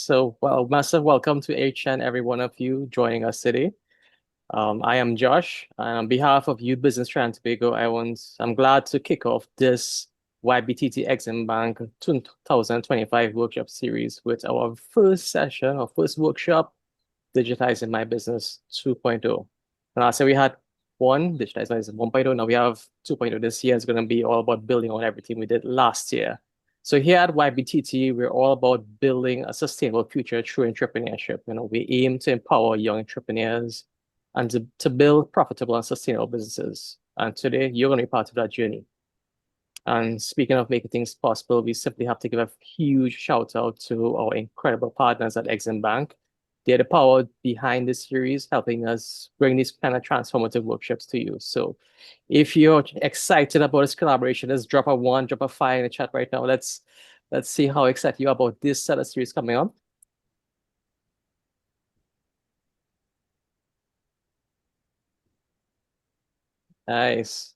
Well, massive welcome to each and every one of you joining us today. I am Josh, and on behalf of Youth Business Tobago, I'm glad to kick off this YBTT Exim Bank 2025 workshop series with our first session, our first workshop, Digitizing My Business 2.0. And I said we had one, Digitizing 1.0, now we have 2.0 this year. It's going to be all about building on everything we did last year. So here at YBTT, we're all about building a sustainable future through entrepreneurship. We aim to empower young entrepreneurs and to build profitable and sustainable businesses. And today, you're going to be part of that journey. And speaking of making things possible, we simply have to give a huge shout out to our incredible partners at Exim Bank. They're the power behind this series, helping us bring these kind of transformative workshops to you. So if you're excited about this collaboration, let's drop a 1, drop a 5 in the chat right now. Let's see how excited you are about this set of series coming up. Nice.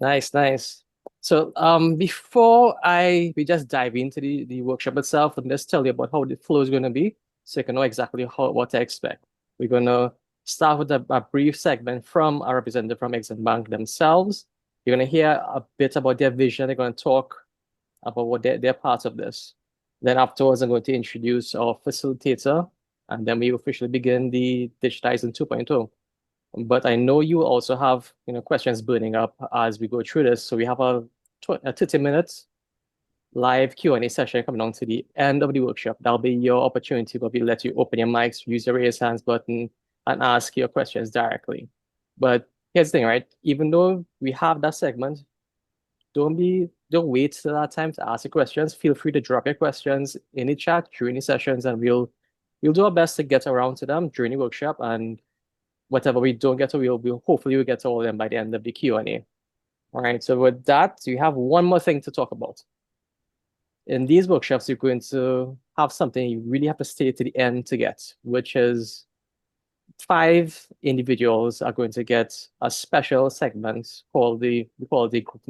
Nice. So before we just dive into the workshop itself, and just tell you about how the flow is going to be, so you can know exactly what to expect. We're going to start with a brief segment from a representative from Exim Bank themselves. You're going to hear a bit about their vision. They're going to talk about what they're part of this. Then afterwards, I'm going to introduce our facilitator, and then we officially begin the Digitizing 2.0. But I know you also have questions burning up as we go through this. So we have a 30 minutes live Q&A session coming on to the end of the workshop. That'll be your opportunity where we let you open your mics, use your raise hands button, and ask your questions directly. But here's the thing, right? Even though we have that segment, don't wait till that time to ask your questions. Feel free to drop your questions in the chat during the sessions, and we'll do our best to get around to them during the workshop. And whatever we don't get to, we'll hopefully get to all of them by the end of the Q&A. All right, so with that, we have one more thing to talk about. In these workshops, you're going to have something you really have to stay to the end to get, which is 5 individuals are going to get a special segment called the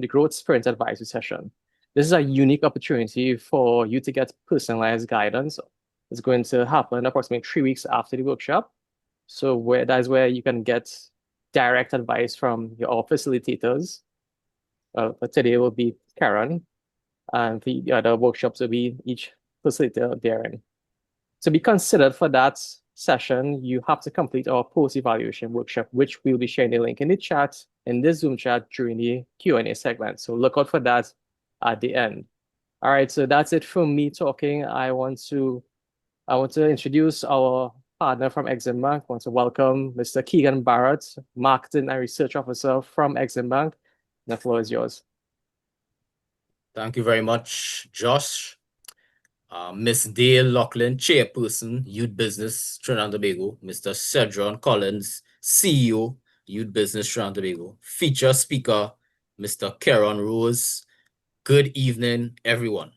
Growth Sprint Advisory Session. This is a unique opportunity for you to get personalized guidance. It's going to happen approximately 3 weeks after the workshop. So that's where you can get direct advice from your facilitators. But today will be Keron, and the other workshops will be each facilitator therein. To be considered for that session, you have to complete our post-evaluation workshop, which we'll be sharing the link in the chat, in this Zoom chat during the Q&A segment. So look out for that at the end. All right, so that's it for me talking. I want to introduce our partner from Exim Bank. I want to welcome Mr. Keegan Barrett, Marketing and Research Officer from Exim Bank. The floor is yours. Thank you very much, Josh. Ms. Dale Lachlan, Chairperson, Youth Business, Trinidad and Tobago. Mr. Cedron Collins, CEO, Youth Business, Trinidad and Tobago. Feature speaker, Mr. Keron Rose. Good evening, everyone.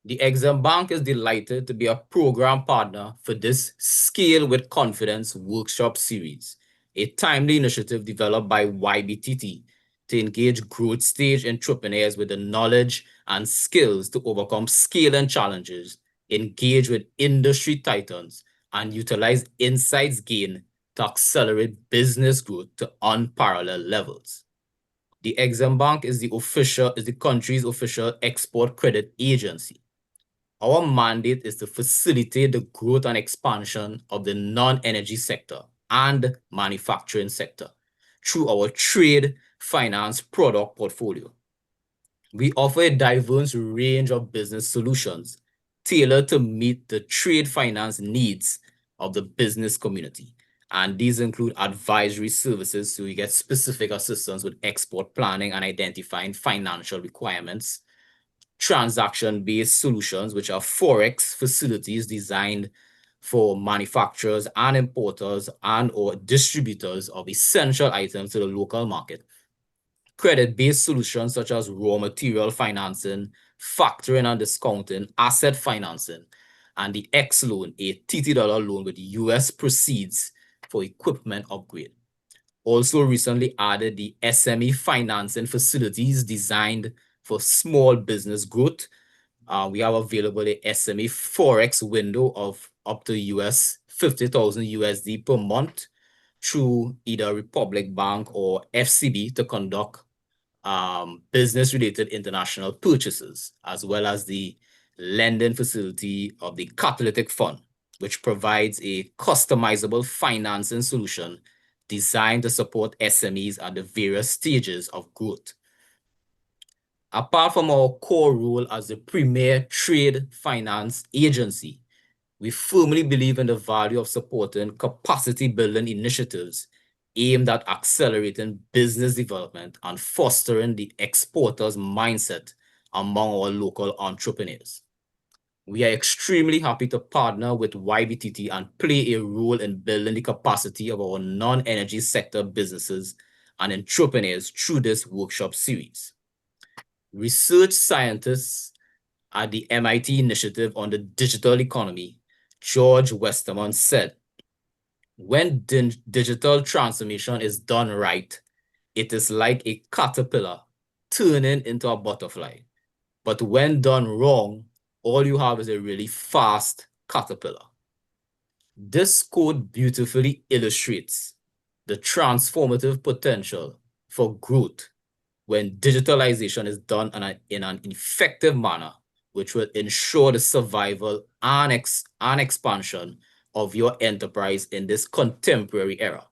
The Exim Bank is delighted to be a program partner for this Scale with Confidence workshop series, a timely initiative developed by YBTT to engage growth stage entrepreneurs with the knowledge and skills to overcome scaling challenges, engage with industry titans, and utilize insights gained to accelerate business growth to unparalleled levels. The Exim Bank is the country's official export credit agency. Our mandate is to facilitate the growth and expansion of the non-energy sector and manufacturing sector through our trade finance product portfolio. We offer a diverse range of business solutions tailored to meet the trade finance needs of the business community. And these include advisory services, so you get specific assistance with export planning and identifying financial requirements, transaction-based solutions, which are Forex facilities designed for manufacturers and importers and or distributors of essential items to the local market, credit-based solutions such as raw material financing, factoring and discounting, asset financing, and the X loan, a $30 loan with US proceeds for equipment upgrade. Also recently added the SME financing facilities designed for small business growth. We have available a SME Forex window of up to US 50,000 USD per month through either Republic Bank or FCB to conduct business-related international purchases, as well as the lending facility of the Catalytic Fund, which provides a customizable financing solution designed to support SMEs at the various stages of growth. Apart from our core role as the premier trade finance agency, we firmly believe in the value of supporting capacity building initiatives aimed at accelerating business development and fostering the exporter's mindset among our local entrepreneurs. We are extremely happy to partner with YBTT and play a role in building the capacity of our non-energy sector businesses and entrepreneurs through this workshop series. Research scientists at the MIT Initiative on the Digital Economy, George Westerman, said, when digital transformation is done right, it is like a caterpillar turning into a butterfly. But when done wrong, all you have is a really fast caterpillar. This quote beautifully illustrates the transformative potential for growth when digitalization is done in an effective manner, which will ensure the survival and expansion of your enterprise in this contemporary era.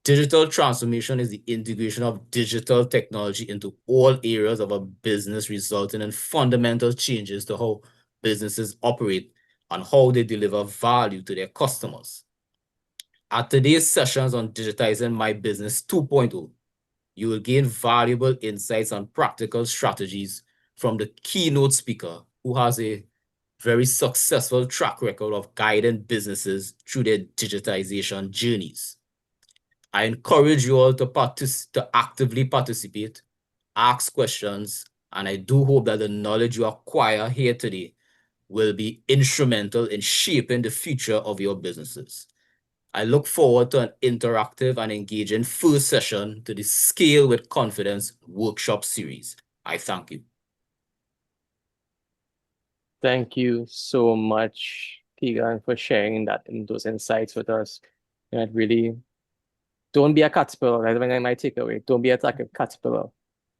Digital transformation is the integration of digital technology into all areas of a business, resulting in fundamental changes to how businesses operate and how they deliver value to their customers. At today's sessions on Digitizing My Business 2.0, you will gain valuable insights and practical strategies from the keynote speaker who has a very successful track record of guiding businesses through their digitization journeys. I encourage you all to actively participate, ask questions, and I do hope that the knowledge you acquire here today will be instrumental in shaping the future of your businesses. I look forward to an interactive and engaging first session to the Scale with Confidence workshop series. I thank you. Thank you so much, Keron, for sharing those insights with us. And really, don't be a caterpillar. That's when I might take away. Don't be a caterpillar.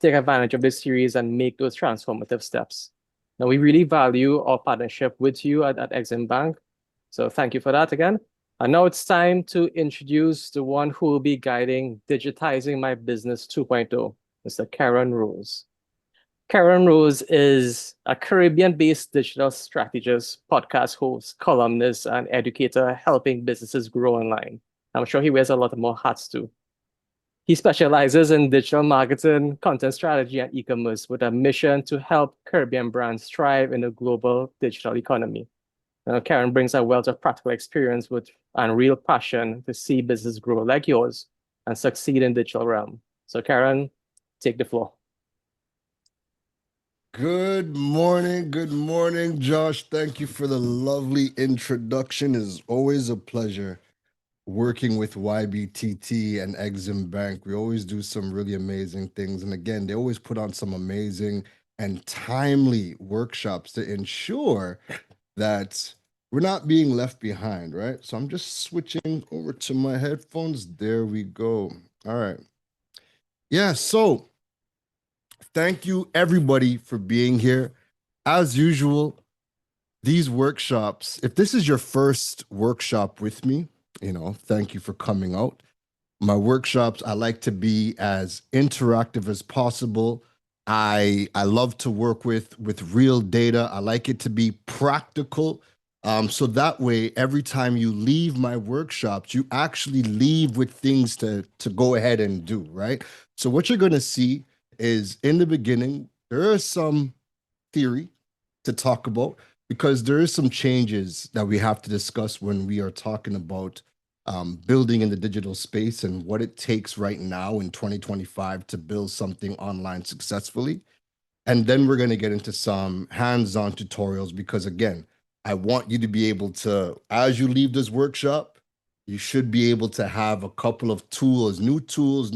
Take advantage of this series and make those transformative steps. Now, we really value our partnership with you at Exim Bank. So thank you for that again. And now it's time to introduce the one who will be guiding Digitizing My Business 2.0, Mr. Keron Rose. Keron Rose is a Caribbean-based digital strategist, podcast host, columnist, and educator helping businesses grow online. I'm sure he wears a lot more hats too. He specializes in digital marketing, content strategy, and e-commerce with a mission to help Caribbean brands thrive in a global digital economy. Keron brings a wealth of practical experience and real passion to see business grow like yours and succeed in digital realm. So Keron, take the floor. Good morning, Josh. Thank you for the lovely introduction. It's always a pleasure working with YBTT and Exim Bank. We always do some really amazing things. And again, they always put on some amazing and timely workshops to ensure that we're not being left behind, right? So I'm just switching over to my headphones. There we go. All right. Yeah, so thank you everybody for being here. As usual, these workshops, if this is your first workshop with me, thank you for coming out. My workshops, I like to be as interactive as possible. I love to work with real data. I like it to be practical. So that way, every time you leave my workshops, you actually leave with things to go ahead and do, right? So what you're going to see is in the beginning, there is some theory to talk about because there is some changes that we have to discuss when we are talking about building in the digital space and what it takes right now in 2025 to build something online successfully. And then we're going to get into some hands-on tutorials because again, I want you to be able to, as you leave this workshop, you should be able to have a couple of tools, new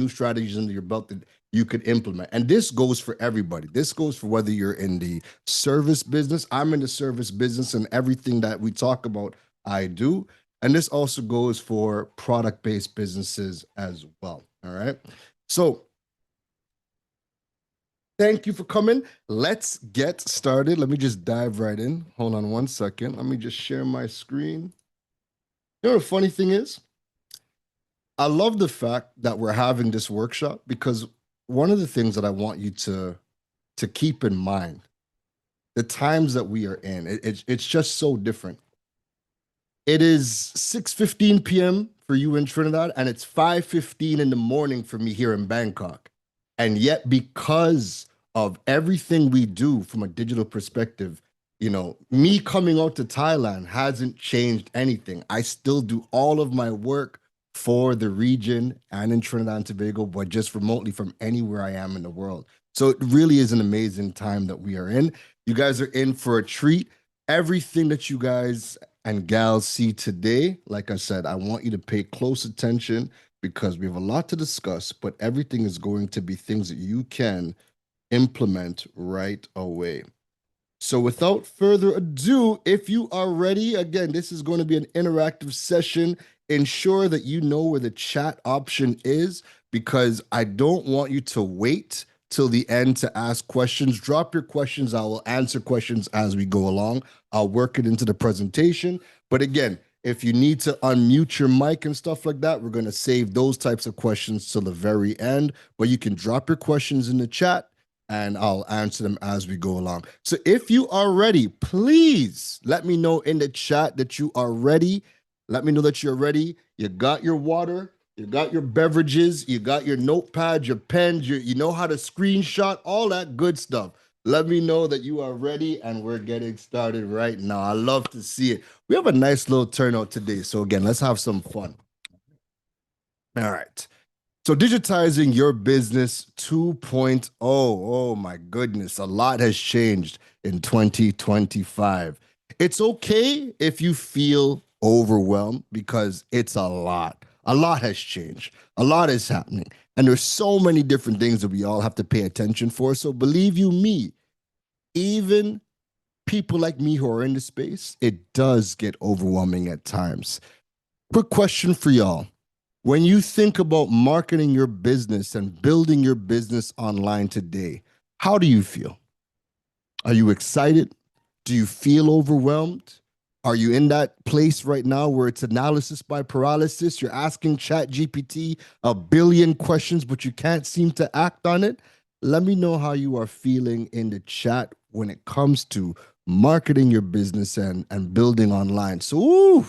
strategies under your belt that you could implement. And this goes for everybody. This goes for whether you're in the service business. I'm in the service business, and everything that we talk about, I do. And this also goes for product-based businesses as well. All right. So thank you for coming. Let's get started. Let me just dive right in. Hold on one second. Let me just share my screen. You know, the funny thing is, I love the fact that we're having this workshop, because one of the things that I want you to keep in mind, the times that we are in, it's just so different. It is 6:15 p.m. for you in Trinidad, and it's 5:15 in the morning for me here in Bangkok. And yet, because of everything we do from a digital perspective, you know, me coming out to Thailand hasn't changed anything. I still do all of my work for the region and in Trinidad and Tobago, but just remotely from anywhere I am in the world. So it really is an amazing time that we are in. You guys are in for a treat. Everything that you guys and gals see today, like I said, I want you to pay close attention, because we have a lot to discuss, but everything is going to be things that you can implement right away. So without further ado, if you are ready, again, this is going to be an interactive session. Ensure that you know where the chat option is, because I don't want you to wait till the end to ask questions. Drop your questions. I will answer questions as we go along. I'll work it into the presentation. But again, if you need to unmute your mic and stuff like that, we're going to save those types of questions till the very end. But you can drop your questions in the chat, and I'll answer them as we go along. So if you are ready, please let me know in the chat that you are ready. Let me know that you're ready. You got your water, you got your beverages, you got your notepad, your pens, you know how to screenshot, all that good stuff. Let me know that you are ready, and we're getting started right now. I love to see it. We have a nice little turnout today. So again, let's have some fun. All right. So digitizing your business 2.0. Oh my goodness, a lot has changed in 2025. It's okay if you feel overwhelmed, because it's a lot. A lot has changed. A lot is happening. And there's so many different things that we all have to pay attention for. So believe you me, even people like me who are in the space, it does get overwhelming at times. Quick question for y'all. When you think about marketing your business and building your business online today, how do you feel? Are you excited? Do you feel overwhelmed? Are you in that place right now where it's analysis by paralysis? You're asking ChatGPT a billion questions, but you can't seem to act on it? Let me know how you are feeling in the chat when it comes to marketing your business and building online. So, ooh,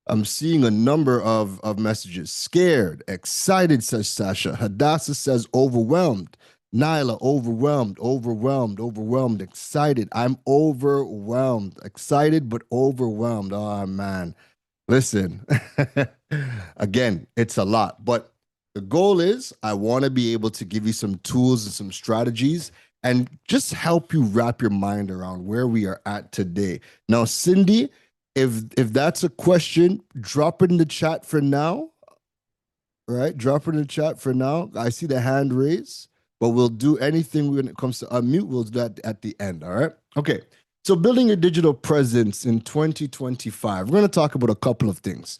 I'm seeing a number of messages. Scared, excited, says Sasha. Hadassah says overwhelmed. Nyla, overwhelmed, excited. I'm overwhelmed, excited, but overwhelmed. Oh, man. Listen, again, it's a lot, but the goal is I want to be able to give you some tools and some strategies and just help you wrap your mind around where we are at today. Now, Cindy, if that's a question, drop it in the chat for now. All right, drop it in the chat for now. I see the hand raised, but we'll do anything when it comes to unmute. We'll do that at the end. All right. Okay. So building your digital presence in 2025, we're going to talk about a couple of things.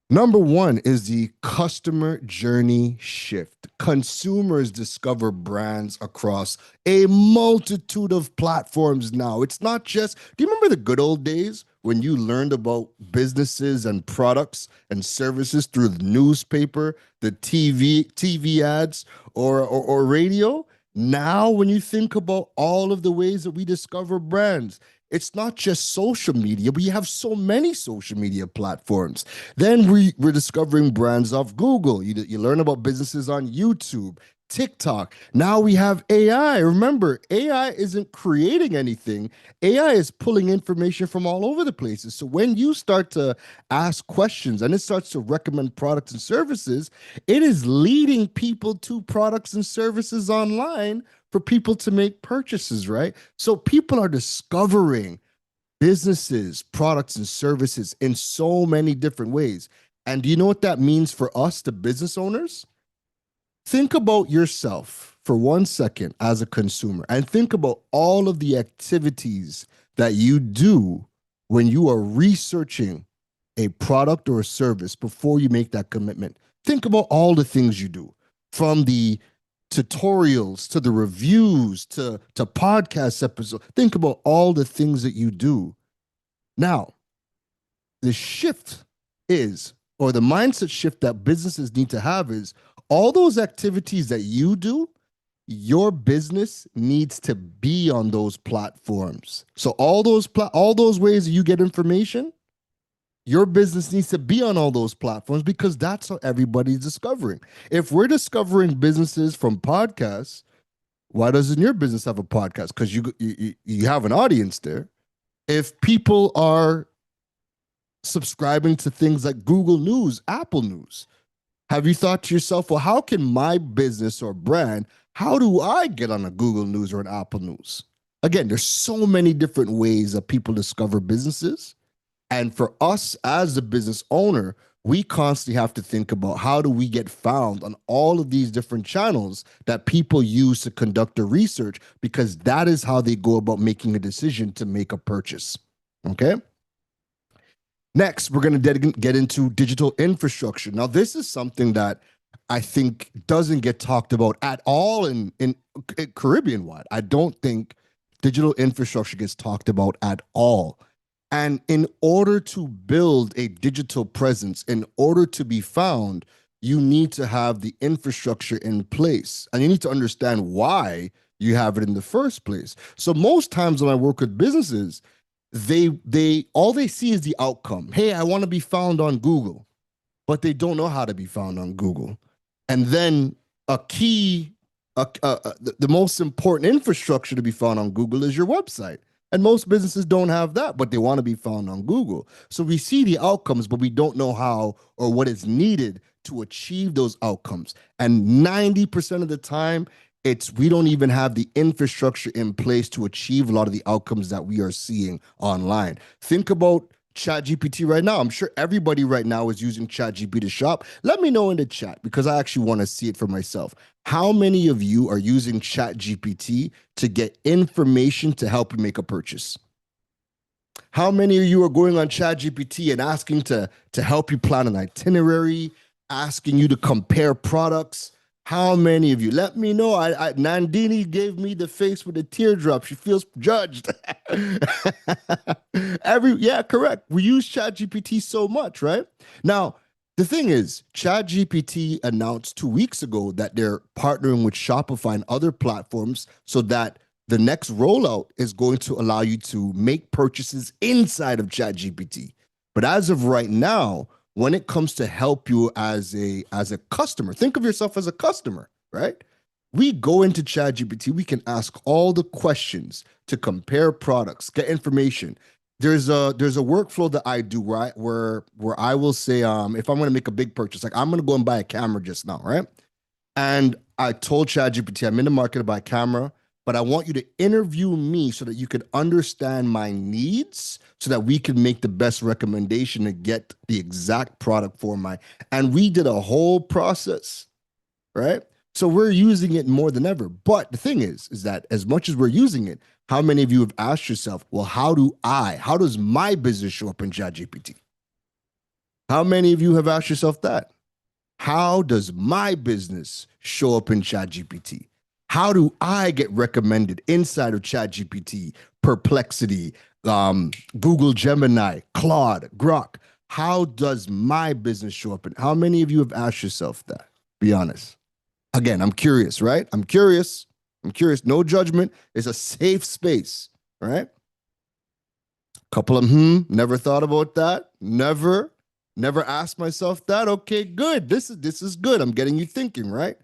Number one is the customer journey shift. Consumers discover brands across a multitude of platforms now. It's not just, do you remember the good old days when you learned about businesses and products and services through the newspaper, the TV ads, or radio? Now, when you think about all of the ways that we discover brands, it's not just social media. We have so many social media platforms. Then we're discovering brands off Google. You learn about businesses on YouTube, TikTok. Now we have AI. Remember, AI isn't creating anything. AI is pulling information from all over the places. So when you start to ask questions and it starts to recommend products and services, it is leading people to products and services online for people to make purchases, right? So people are discovering businesses, products, and services in so many different ways. And do you know what that means for us, the business owners? Think about yourself for 1 second as a consumer and think about all of the activities that you do when you are researching a product or a service before you make that commitment. Think about all the things you do, from the tutorials to the reviews to podcast episodes. Think about all the things that you do. Now, the shift is, or the mindset shift that businesses need to have is, all those activities that you do, your business needs to be on those platforms. So all those ways that you get information, your business needs to be on all those platforms, because that's how everybody's discovering. If we're discovering businesses from podcasts, why doesn't your business have a podcast? Because you have an audience there. If people are subscribing to things like Google News, Apple News, have you thought to yourself, well, how can my business or brand, how do I get on a Google News or an Apple News? Again, there's so many different ways that people discover businesses. And for us as the business owner, we constantly have to think about, how do we get found on all of these different channels that people use to conduct their research, because that is how they go about making a decision to make a purchase. Okay? Next, we're going to get into digital infrastructure. Now, this is something that I think doesn't get talked about at all in Caribbean wide. I don't think digital infrastructure gets talked about at all. And in order to build a digital presence, in order to be found, you need to have the infrastructure in place. And you need to understand why you have it in the first place. So most times when I work with businesses, they all they see is the outcome. Hey, I want to be found on Google, but they don't know how to be found on Google. And then the most important infrastructure to be found on Google is your website. And most businesses don't have that, but they want to be found on Google. So we see the outcomes, but we don't know how or what is needed to achieve those outcomes. And 90% of the time, we don't even have the infrastructure in place to achieve a lot of the outcomes that we are seeing online. Think about ChatGPT right now. I'm sure everybody right now is using ChatGPT to shop. Let me know in the chat, because I actually want to see it for myself. How many of you are using ChatGPT to get information to help you make a purchase? How many of you are going on ChatGPT and asking to help you plan an itinerary, asking you to compare products? How many of you? Let me know. Nandini gave me the face with a teardrop. She feels judged. Yeah, correct. We use ChatGPT so much, right? Now, the thing is, ChatGPT announced 2 weeks ago that they're partnering with Shopify and other platforms, so that the next rollout is going to allow you to make purchases inside of ChatGPT. But as of right now, when it comes to help you as a customer, think of yourself as a customer, right? We go into ChatGPT, we can ask all the questions to compare products, get information. There's a workflow that I do where I will say, if I'm going to make a big purchase, like I'm going to go and buy a camera just now, right? And I told ChatGPT, I'm in the market to buy a camera, but I want you to interview me so that you could understand my needs, so that we can make the best recommendation to get the exact product for and we did a whole process, right? So we're using it more than ever. But the thing is that as much as we're using it, how many of you have asked yourself, well, how does my business show up in ChatGPT? How many of you have asked yourself that? How does my business show up in ChatGPT? How do I get recommended inside of ChatGPT, Perplexity, Google Gemini, Claude, Grok? How does my business show up? How many of you have asked yourself that? Be honest. Again, I'm curious, right? I'm curious. No judgment. It's a safe space, right? Couple of never thought about that. Never asked myself that. Okay, good. This is good. I'm getting you thinking, right?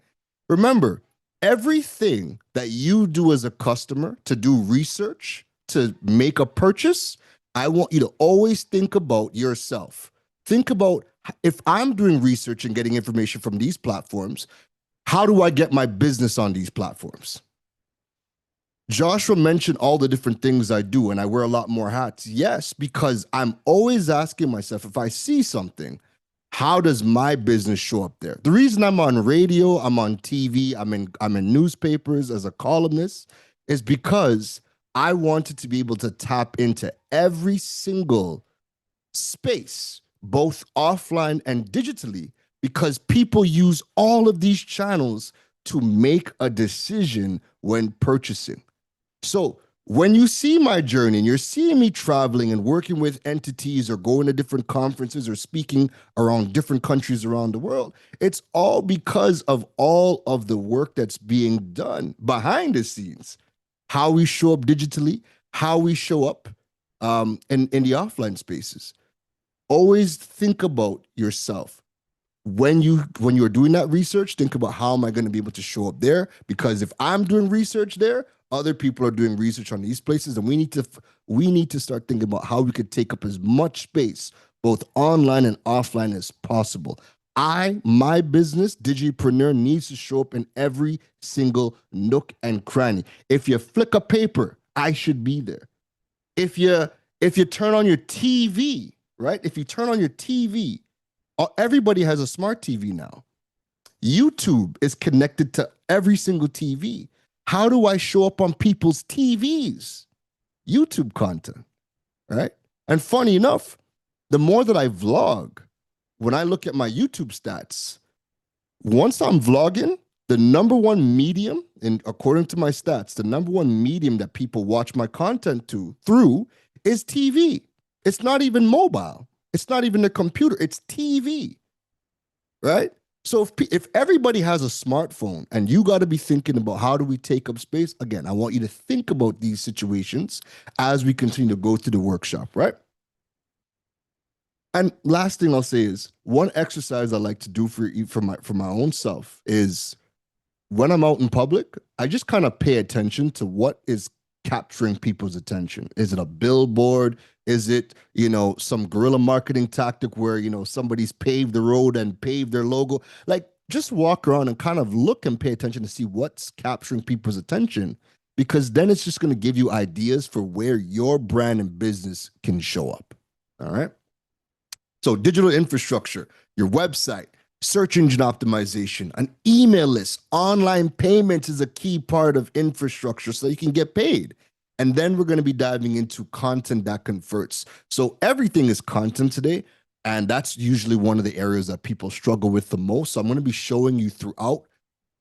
Remember, everything that you do as a customer to do research, to make a purchase, I want you to always think about yourself. Think about, if I'm doing research and getting information from these platforms, how do I get my business on these platforms? Joshua mentioned all the different things I do, and I wear a lot more hats. Yes, because I'm always asking myself, if I see something, how does my business show up there? The reason I'm on radio, I'm on TV, I'm in newspapers as a columnist is because I wanted to be able to tap into every single space, both offline and digitally, because people use all of these channels to make a decision when purchasing. So when you see my journey and you're seeing me traveling and working with entities or going to different conferences or speaking around different countries around the world, it's all because of all of the work that's being done behind the scenes. How we show up digitally, how we show up in the offline spaces. Always think about yourself when you're doing that research. Think about, how am I going to be able to show up there? Because if I'm doing research there, other people are doing research on these places, and we need to start thinking about how we could take up as much space both online and offline as possible. My business Digipreneur needs to show up in every single nook and cranny. If you flick a paper, I should be there. If you turn on your TV, right? If you turn on your TV, everybody has a smart TV now. YouTube is connected to every single TV. How do I show up on people's TVs? YouTube content, right? And funny enough, the more that I vlog, when I look at my YouTube stats, once I'm vlogging, the number one medium, and according to my stats, the number one medium that people watch my content through is TV. It's not even mobile. It's not even a computer. It's TV, right? So if everybody has a smartphone, and you got to be thinking about, how do we take up space? Again, I want you to think about these situations as we continue to go through the workshop, right? And last thing I'll say is, one exercise I like to do for my own self is, when I'm out in public, I just kind of pay attention to what is capturing people's attention. Is it a billboard? Is it, some guerrilla marketing tactic where, somebody's paved the road and paved their logo? Like, just walk around and kind of look and pay attention to see what's capturing people's attention, because then it's just going to give you ideas for where your brand and business can show up. All right. So digital infrastructure, your website, search engine optimization, an email list, online payments is a key part of infrastructure so you can get paid. And then we're going to be diving into content that converts. So everything is content today. And that's usually one of the areas that people struggle with the most. So I'm going to be showing you throughout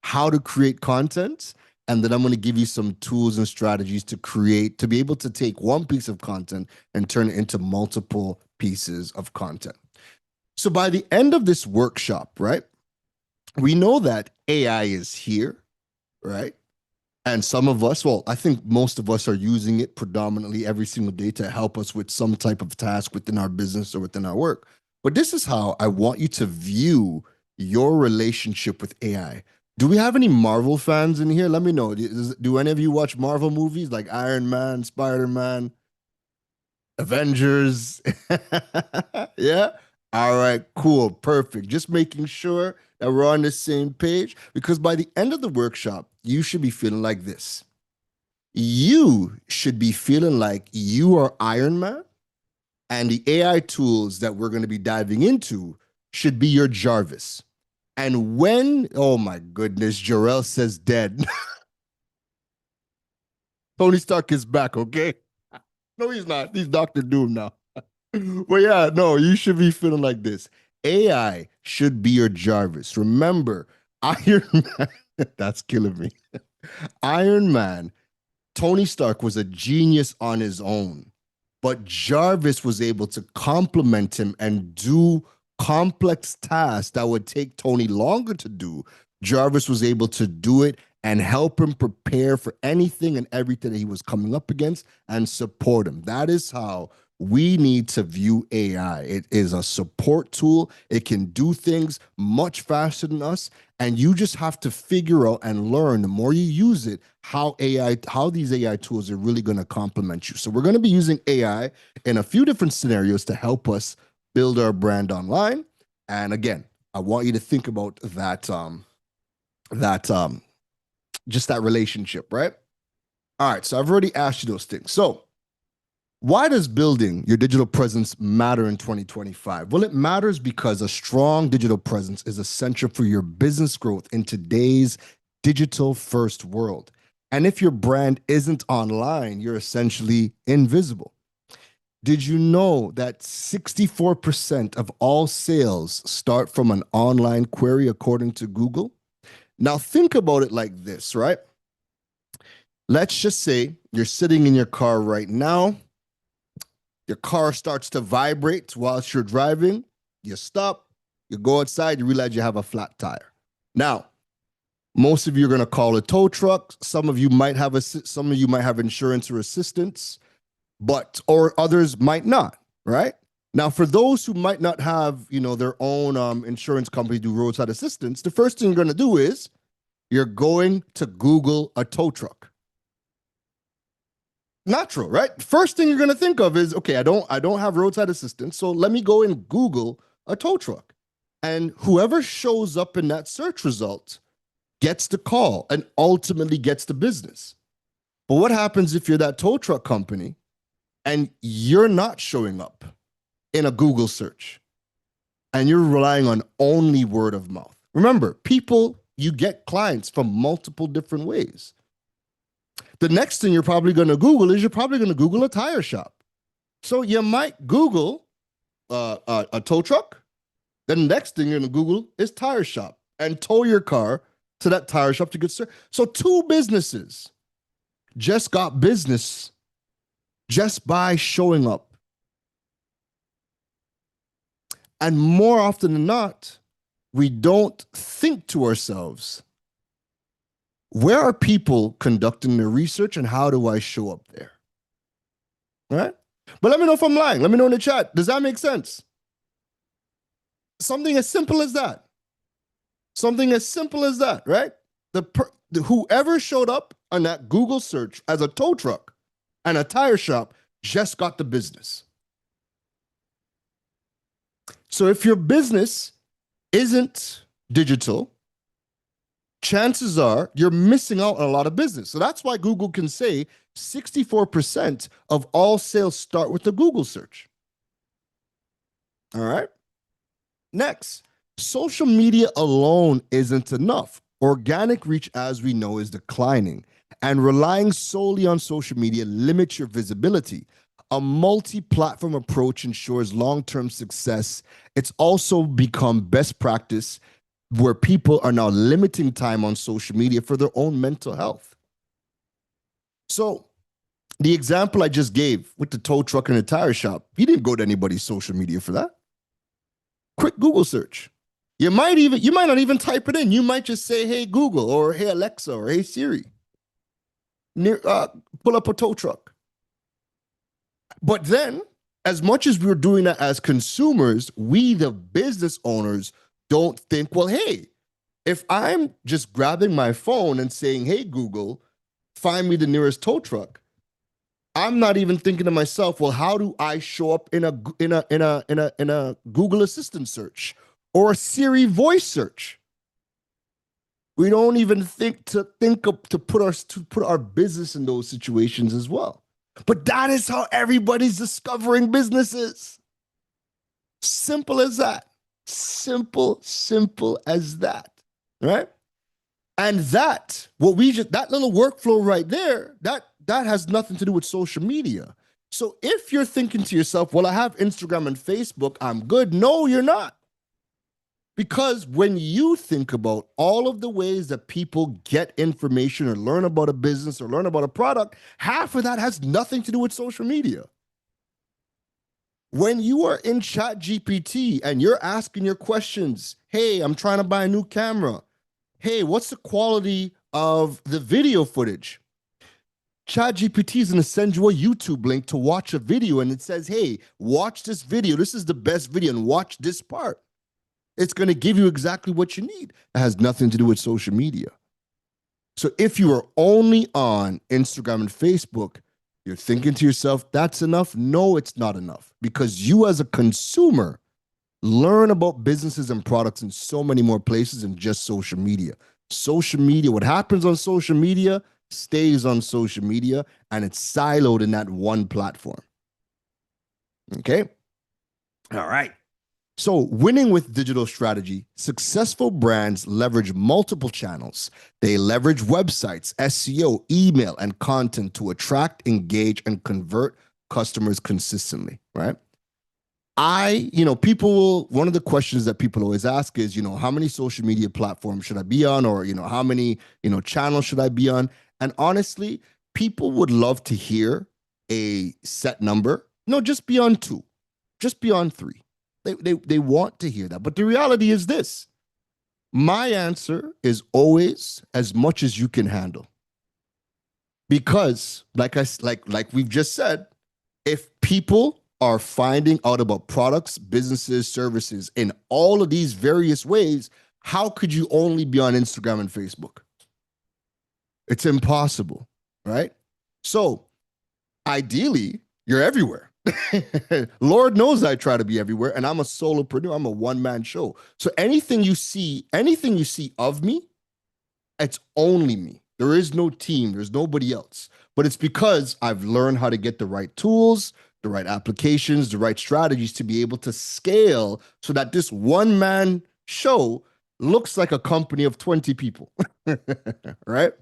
how to create content. And then I'm going to give you some tools and strategies to be able to take one piece of content and turn it into multiple pieces of content. So by the end of this workshop, right, we know that AI is here, right? And some of us, well, I think most of us are using it predominantly every single day to help us with some type of task within our business or within our work. But this is how I want you to view your relationship with AI. Do we have any Marvel fans in here? Let me know. Do any of you watch Marvel movies like Iron Man, Spider-Man, Avengers? Yeah. All right, cool, perfect. Just making sure that we're on the same page, because by the end of the workshop, you should be feeling like this. You should be feeling like you are Iron Man, and the AI tools that we're going to be diving into should be your Jarvis. And oh my goodness, Jarrell says dead. Tony Stark is back, okay? No, he's not. He's Dr. Doom now. Well, yeah, no, you should be feeling like this. AI should be your Jarvis. Remember, Iron Man, that's killing me. Iron Man, Tony Stark was a genius on his own, but Jarvis was able to complement him and do complex tasks that would take Tony longer to do. Jarvis was able to do it and help him prepare for anything and everything that he was coming up against and support him. That is how we need to view AI. It is a support tool. It can do things much faster than us. And you just have to figure out and learn, the more you use it, how these AI tools are really going to complement you. So we're going to be using AI in a few different scenarios to help us build our brand online. And again, I want you to think about that just that relationship, right? All right, so I've already asked you those things. So why does building your digital presence matter in 2025? Well, it matters because a strong digital presence is essential for your business growth in today's digital first world. And if your brand isn't online, you're essentially invisible. Did you know that 64% of all sales start from an online query according to Google? Now, think about it like this, right? Let's just say you're sitting in your car right now. Your car starts to vibrate whilst you're driving. You stop, you go outside, you realize you have a flat tire. Now, most of you are going to call a tow truck. Some of you might have insurance or assistance, or others might not, right? Now, for those who might not have, their own insurance company do roadside assistance, the first thing you're going to do is you're going to Google a tow truck. Natural, right? First thing you're going to think of is, okay, I don't have roadside assistance, so let me go and Google a tow truck. And whoever shows up in that search result gets the call and ultimately gets the business. But what happens if you're that tow truck company and you're not showing up in a Google search and you're relying on only word of mouth? Remember, you get clients from multiple different ways. The next thing you're probably going to Google is a tire shop. So you might Google a tow truck. Then the next thing you're going to Google is tire shop and tow your car to that tire shop to get service. So 2 businesses just got business just by showing up. And more often than not, we don't think to ourselves, where are people conducting their research and how do I show up there? All right? But let me know if I'm lying. Let me know in the chat. Does that make sense? Something as simple as that. Something as simple as that, right? Whoever showed up on that Google search as a tow truck and a tire shop just got the business. So if your business isn't digital, chances are you're missing out on a lot of business. So that's why Google can say 64% of all sales start with the Google search. All right. Next, social media alone isn't enough. Organic reach, as we know, is declining, and relying solely on social media limits your visibility. A multi-platform approach ensures long-term success. It's also become best practice where people are now limiting time on social media for their own mental health. So the example I just gave with the tow truck and the tire shop, you didn't go to anybody's social media for that. Quick Google search. You might not even type it in. You might just say, hey, Google, or hey, Alexa, or hey, Siri. Pull up a tow truck. But then, as much as we're doing that as consumers, we, the business owners, don't think, well, hey, if I'm just grabbing my phone and saying, hey, Google, find me the nearest tow truck, I'm not even thinking to myself, well, how do I show up in a Google Assistant search or a Siri voice search? We don't even think to put our business in those situations as well. But that is how everybody's discovering businesses. Simple as that. Simple as that, right? And that little workflow right there, that has nothing to do with social media. So if you're thinking to yourself, well, I have Instagram and Facebook, I'm good. No, you're not. Because when you think about all of the ways that people get information or learn about a business or learn about a product, half of that has nothing to do with social media. When you are in ChatGPT and you're asking your questions, hey, I'm trying to buy a new camera. Hey, what's the quality of the video footage? ChatGPT is going to send you a YouTube link to watch a video, and it says, hey, watch this video. This is the best video, and watch this part. It's going to give you exactly what you need. It has nothing to do with social media. So if you are only on Instagram and Facebook, you're thinking to yourself, that's enough? No, it's not enough. Because you as a consumer learn about businesses and products in so many more places than just social media. Social media, what happens on social media stays on social media and it's siloed in that one platform. Okay? All right. So, winning with digital strategy, successful brands leverage multiple channels. They leverage websites, SEO, email, and content to attract, engage, and convert customers consistently, right? One of the questions that people always ask is, how many social media platforms should I be on? Or, how many, channels should I be on? And honestly, people would love to hear a set number. No, just be on 2, just be on 3. They want to hear that. But the reality is this. My answer is always as much as you can handle. Because like we've just said, if people are finding out about products, businesses, services in all of these various ways, how could you only be on Instagram and Facebook? It's impossible, right? So ideally, you're everywhere. Lord knows I try to be everywhere, and I'm a solopreneur. I'm a one-man show. So anything you see of me, it's only me. There is no team. There's nobody else. But it's because I've learned how to get the right tools, the right applications, the right strategies to be able to scale so that this one-man show looks like a company of 20 people, right?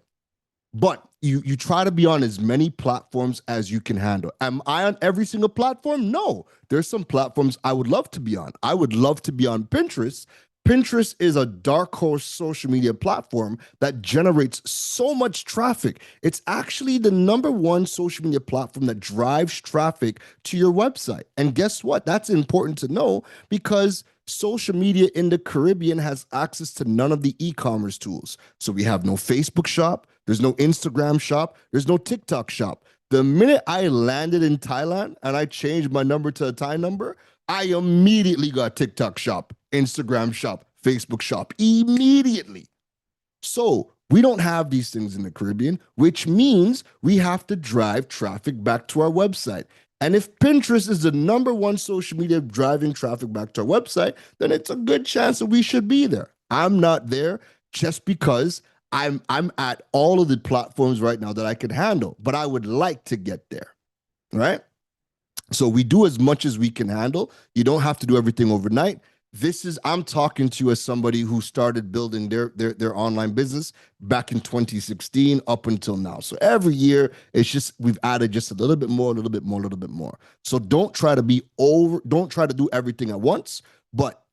But you try to be on as many platforms as you can handle. Am I on every single platform? No. There's some platforms I would love to be on. I would love to be on Pinterest. Pinterest is a dark horse social media platform that generates so much traffic. It's actually the #1 social media platform that drives traffic to your website. And guess what? That's important to know because social media in the Caribbean has access to none of the e-commerce tools. So we have no Facebook shop, there's no Instagram shop, there's no TikTok shop. The minute I landed in Thailand and I changed my number to a Thai number, I immediately got TikTok shop, Instagram shop, Facebook shop, immediately. So we don't have these things in the Caribbean, which means we have to drive traffic back to our website. And if Pinterest is the #1 social media driving traffic back to our website, then it's a good chance that we should be there. I'm not there just because I'm at all of the platforms right now that I can handle, but I would like to get there, right? So we do as much as we can handle. You don't have to do everything overnight. I'm talking to you as somebody who started building their online business back in 2016 up until now. So every year it's just we've added just a little bit more, a little bit more, a little bit more. So don't try to do everything at once, but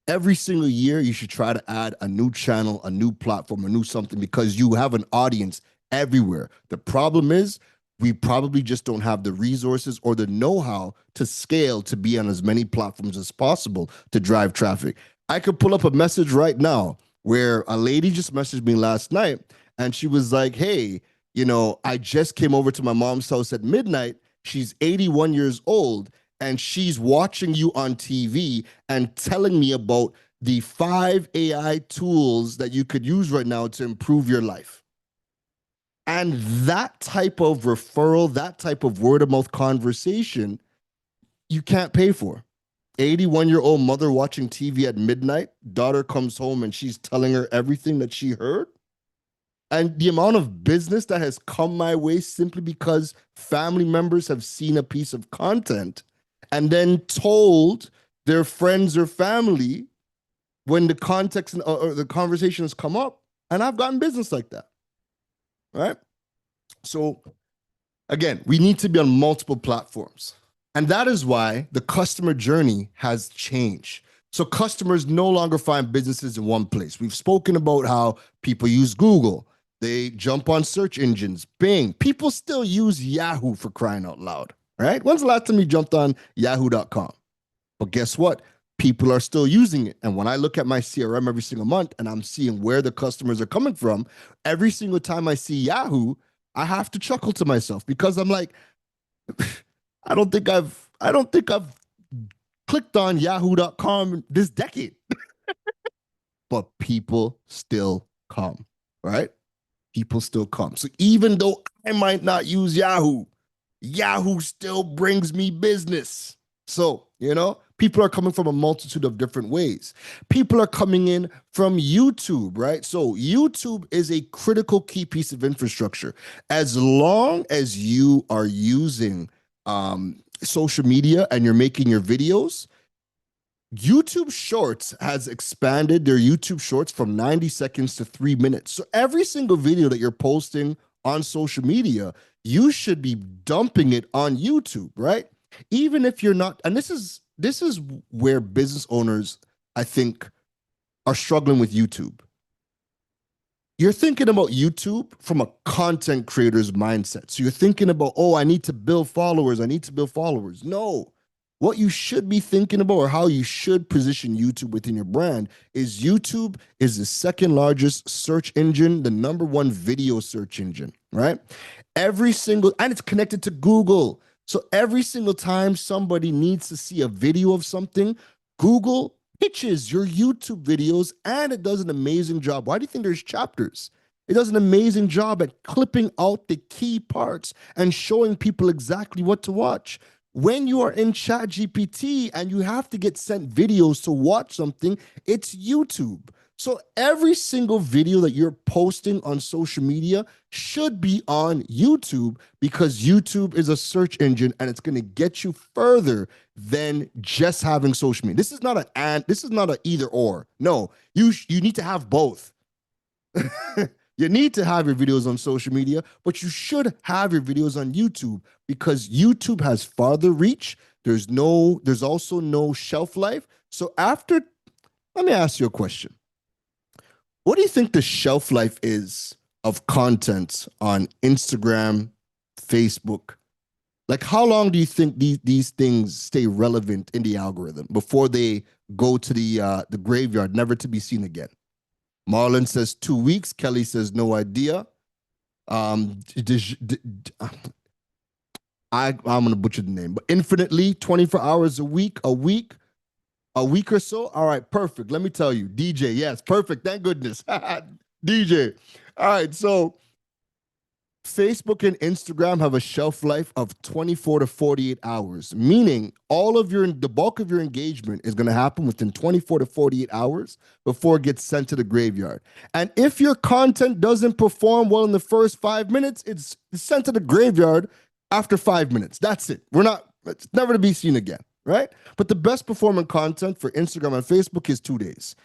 every single year you should try to add a new channel, a new platform, a new something because you have an audience everywhere. The problem is we probably just don't have the resources or the know-how to scale to be on as many platforms as possible to drive traffic. I could pull up a message right now where a lady just messaged me last night and she was like, hey, I just came over to my mom's house at midnight. She's 81 years old and she's watching you on TV and telling me about the 5 AI tools that you could use right now to improve your life. And that type of referral, that type of word of mouth conversation, you can't pay for. 81-year-old mother watching TV at midnight, daughter comes home and she's telling her everything that she heard. And the amount of business that has come my way simply because family members have seen a piece of content and then told their friends or family when the context or the conversation has come up. And I've gotten business like that. Right? So again, we need to be on multiple platforms. And that is why the customer journey has changed. So customers no longer find businesses in one place. We've spoken about how people use Google. They jump on search engines, Bing. People still use Yahoo for crying out loud, right? When's the last time you jumped on yahoo.com? But guess what? People are still using it. And when I look at my CRM every single month and I'm seeing where the customers are coming from, every single time I see Yahoo, I have to chuckle to myself because I'm like, I don't think I've clicked on yahoo.com this decade. But people still come, right? People still come. So even though I might not use Yahoo, Yahoo still brings me business. So, People are coming from a multitude of different ways. People are coming in from YouTube, right? So YouTube is a critical key piece of infrastructure. As long as you are using social media and you're making your videos, YouTube Shorts has expanded their YouTube Shorts from 90 seconds to 3 minutes. So every single video that you're posting on social media, you should be dumping it on YouTube, right? Even if you're not, and this is where business owners, I think, are struggling with YouTube. You're thinking about YouTube from a content creator's mindset. So you're thinking about, oh, I need to build followers. I need to build followers. No. What you should be thinking about, or how you should position YouTube within your brand, is YouTube is the second largest search engine, the number one video search engine, right? And it's connected to Google. So every single time somebody needs to see a video of something, Google pitches your YouTube videos, and it does an amazing job. Why do you think there's chapters? It does an amazing job at clipping out the key parts and showing people exactly what to watch. When you are in ChatGPT and you have to get sent videos to watch something, it's YouTube. So every single video that you're posting on social media should be on YouTube, because YouTube is a search engine and it's going to get you further than just having social media. This is not an either or. No, you need to have both. You need to have your videos on social media, but you should have your videos on YouTube, because YouTube has farther reach. There's also no shelf life. So let me ask you a question. What do you think the shelf life is of content on Instagram, Facebook? Like, how long do you think these things stay relevant in the algorithm before they go to the graveyard, never to be seen again? Marlon says 2 weeks. Kelly says no idea. I'm gonna butcher the name, but infinitely 24 hours a week or so. All right, perfect. Let me tell you, DJ. Yes, perfect. Thank goodness, DJ. All right, so Facebook and Instagram have a shelf life of 24 to 48 hours, meaning the bulk of your engagement is going to happen within 24 to 48 hours before it gets sent to the graveyard. And if your content doesn't perform well in the first 5 minutes, it's sent to the graveyard after 5 minutes. That's it. It's never to be seen again, right? But the best performing content for Instagram and Facebook is 2 days.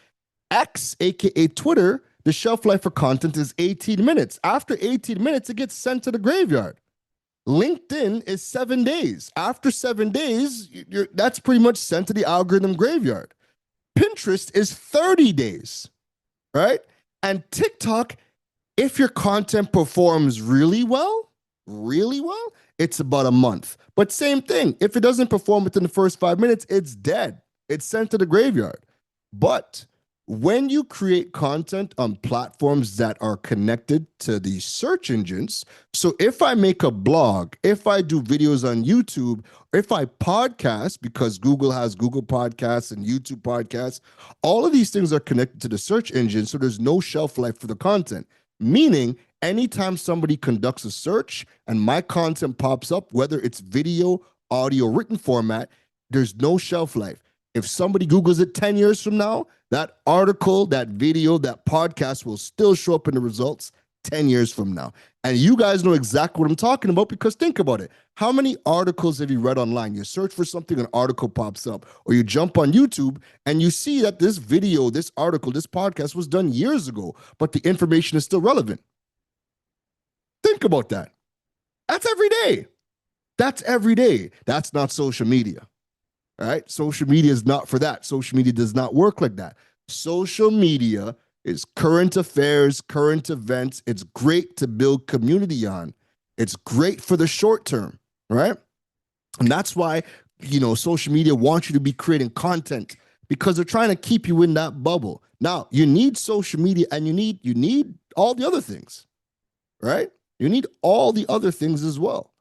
X, aka Twitter, the shelf life for content is 18 minutes. After 18 minutes, it gets sent to the graveyard. LinkedIn is 7 days. After 7 days, that's pretty much sent to the algorithm graveyard. Pinterest is 30 days, right? And TikTok, if your content performs really well, it's about a month. But same thing, if it doesn't perform within the first 5 minutes, it's dead. It's sent to the graveyard. But when you create content on platforms that are connected to the search engines, so if I make a blog, if I do videos on YouTube, if I podcast, because Google has Google Podcasts and YouTube Podcasts, all of these things are connected to the search engine, so there's no shelf life for the content. Meaning, anytime somebody conducts a search and my content pops up, whether it's video, audio, written format, there's no shelf life. If somebody Googles it 10 years from now, that article, that video, that podcast will still show up in the results 10 years from now. And you guys know exactly what I'm talking about, because think about it. How many articles have you read online? You search for something, an article pops up, or you jump on YouTube and you see that this video, this article, this podcast was done years ago, but the information is still relevant. Think about that. That's every day. That's not social media. All right. Social media is not for that. Social media does not work like that. Social media is current affairs, current events. It's great to build community on. It's great for the short term, right? And that's why, social media wants you to be creating content, because they're trying to keep you in that bubble. Now, you need social media, and you need all the other things, right? You need all the other things as well.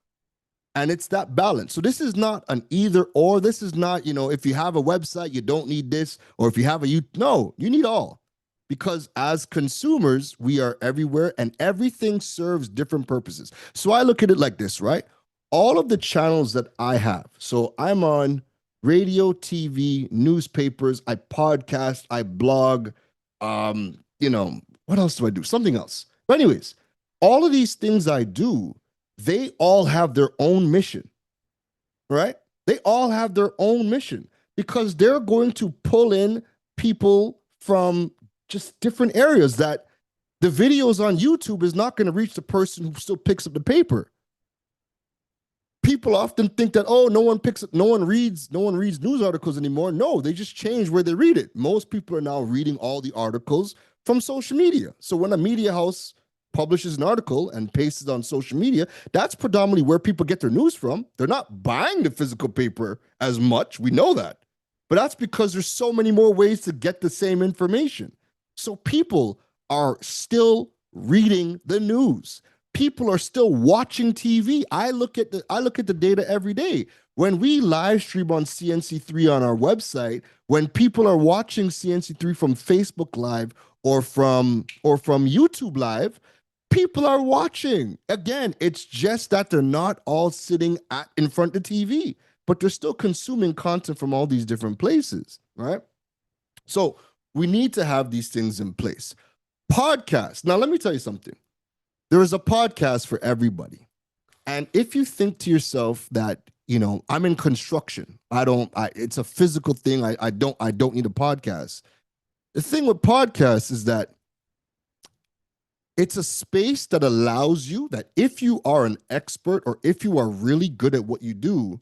And it's that balance. So this is not an either or. This is not, if you have a website, you don't need this. Or if you have no, you need all. Because as consumers, we are everywhere and everything serves different purposes. So I look at it like this, right? All of the channels that I have. So I'm on radio, TV, newspapers. I podcast, I blog. What else do I do? Something else. But anyways, all of these things I do, they all have their own mission, right? They all have their own mission because they're going to pull in people from just different areas that the videos on YouTube is not going to reach the person who still picks up the paper. People often think that, oh, no one reads news articles anymore. No, they just change where they read it. Most people are now reading all the articles from social media. So when a media house publishes an article and pastes it on social media, that's predominantly where people get their news from. They're not buying the physical paper as much. We know that. But that's because there's so many more ways to get the same information. So people are still reading the news. People are still watching TV. I look at the data every day. When we live stream on CNC3 on our website, when people are watching CNC3 from Facebook Live or from YouTube Live, people are watching. Again, it's just that they're not all sitting in front of the TV, but they're still consuming content from all these different places, right? So we need to have these things in place. Podcast. Now, let me tell you something. There is a podcast for everybody. And if you think to yourself that, I'm in construction, it's a physical thing. I don't need a podcast. The thing with podcasts is that it's a space that allows you that if you are an expert or if you are really good at what you do,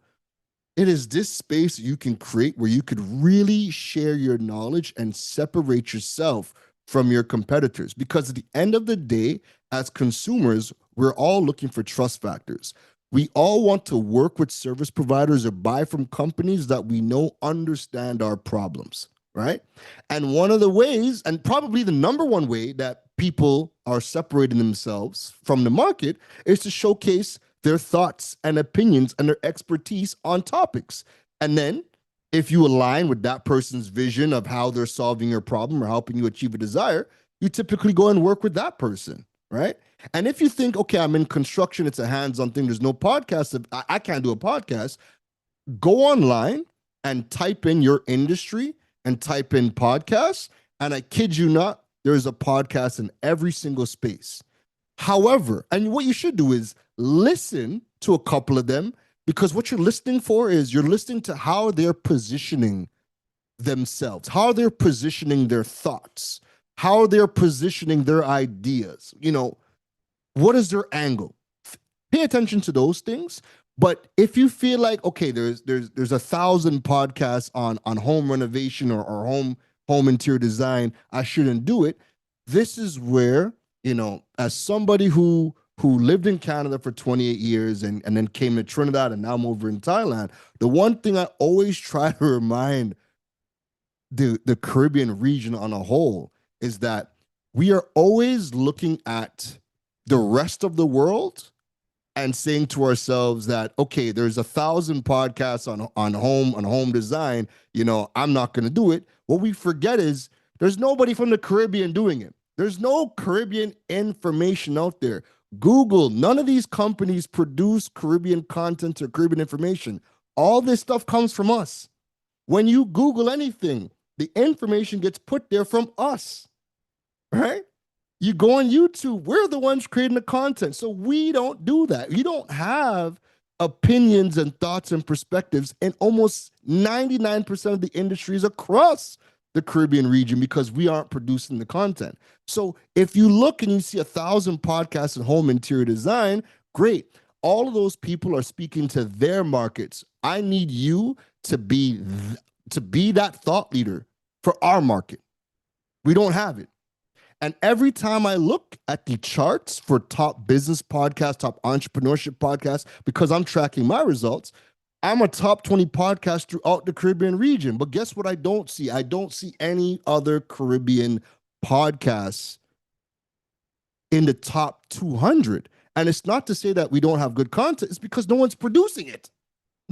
it is this space you can create where you could really share your knowledge and separate yourself from your competitors. Because at the end of the day, as consumers, we're all looking for trust factors. We all want to work with service providers or buy from companies that we know understand our problems, right? And one of the ways, and probably the number one way that people are separating themselves from the market is to showcase their thoughts and opinions and their expertise on topics. And then if you align with that person's vision of how they're solving your problem or helping you achieve a desire, you typically go and work with that person, right? And if you think, okay, I'm in construction, it's a hands-on thing, there's no podcast, I can't do a podcast, go online and type in your industry and type in podcasts, and I kid you not, there's a podcast in every single space. However, and what you should do is listen to a couple of them, because what you're listening for is you're listening to how they're positioning themselves, how they're positioning their thoughts, how they're positioning their ideas. What is their angle? Pay attention to those things. But if you feel like, okay, there's 1,000 podcasts on home renovation or home interior design, I shouldn't do it. This is where, as somebody who lived in Canada for 28 years and then came to Trinidad and now I'm over in Thailand, the one thing I always try to remind the Caribbean region on a whole is that we are always looking at the rest of the world and saying to ourselves that, okay, there's 1,000 podcasts on home design, I'm not going to do it. What we forget is there's nobody from the Caribbean doing it. There's no Caribbean information out there. Google, none of these companies produce Caribbean content or Caribbean information. All this stuff comes from us. When you Google anything, the information gets put there from us, right? You go on YouTube, we're the ones creating the content. So we don't do that. You don't have opinions and thoughts and perspectives in almost 99% of the industries across the Caribbean region because we aren't producing the content. So if you look and you see 1,000 podcasts in home interior design, great. All of those people are speaking to their markets. I need you to be that thought leader for our market. We don't have it. And every time I look at the charts for top business podcasts, top entrepreneurship podcasts, because I'm tracking my results, I'm a top 20 podcast throughout the Caribbean region. But guess what I don't see? I don't see any other Caribbean podcasts in the top 200. And it's not to say that we don't have good content. It's because no one's producing it.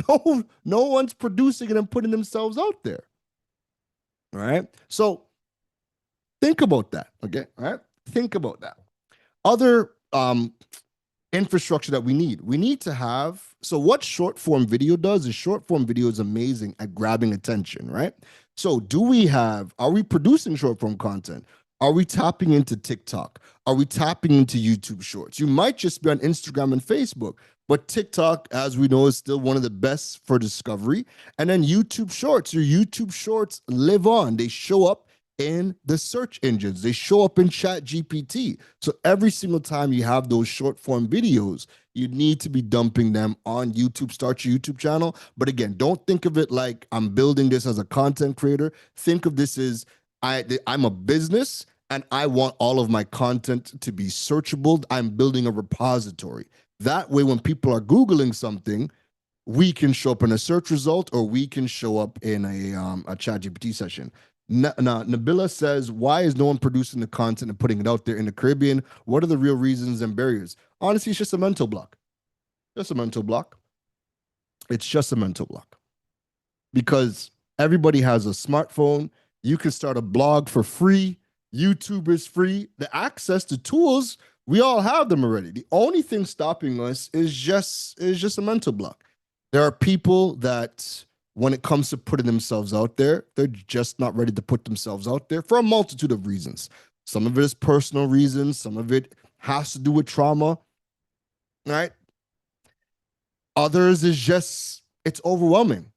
No one's producing it and putting themselves out there. All right. So think about that. Okay. All right. Think about that. Other infrastructure that we need. We need to have, so what short form video does is short form video is amazing at grabbing attention, right? So are we producing short form content? Are we tapping into TikTok? Are we tapping into YouTube Shorts? You might just be on Instagram and Facebook, but TikTok, as we know, is still one of the best for discovery. And then YouTube Shorts, your YouTube Shorts live on. They show up in the search engines. They show up in Chat GPT. So every single time you have those short form videos, you need to be dumping them on YouTube. Start your YouTube channel. But again, don't think of it like I'm building this as a content creator. Think of this as I'm a business and I want all of my content to be searchable. I'm building a repository. That way, when people are Googling something, we can show up in a search result or we can show up in a chat GPT session. Nabila says, why is no one producing the content and putting it out there in the Caribbean? What are the real reasons and barriers? Honestly, it's just a mental block. Just a mental block. It's just a mental block. Because everybody has a smartphone. You can start a blog for free. YouTube is free. The access to tools, we all have them already. The only thing stopping us is just a mental block. There are people that, when it comes to putting themselves out there, they're just not ready to put themselves out there for a multitude of reasons. Some of it is personal reasons. Some of it has to do with trauma, right? Others is just, it's overwhelming.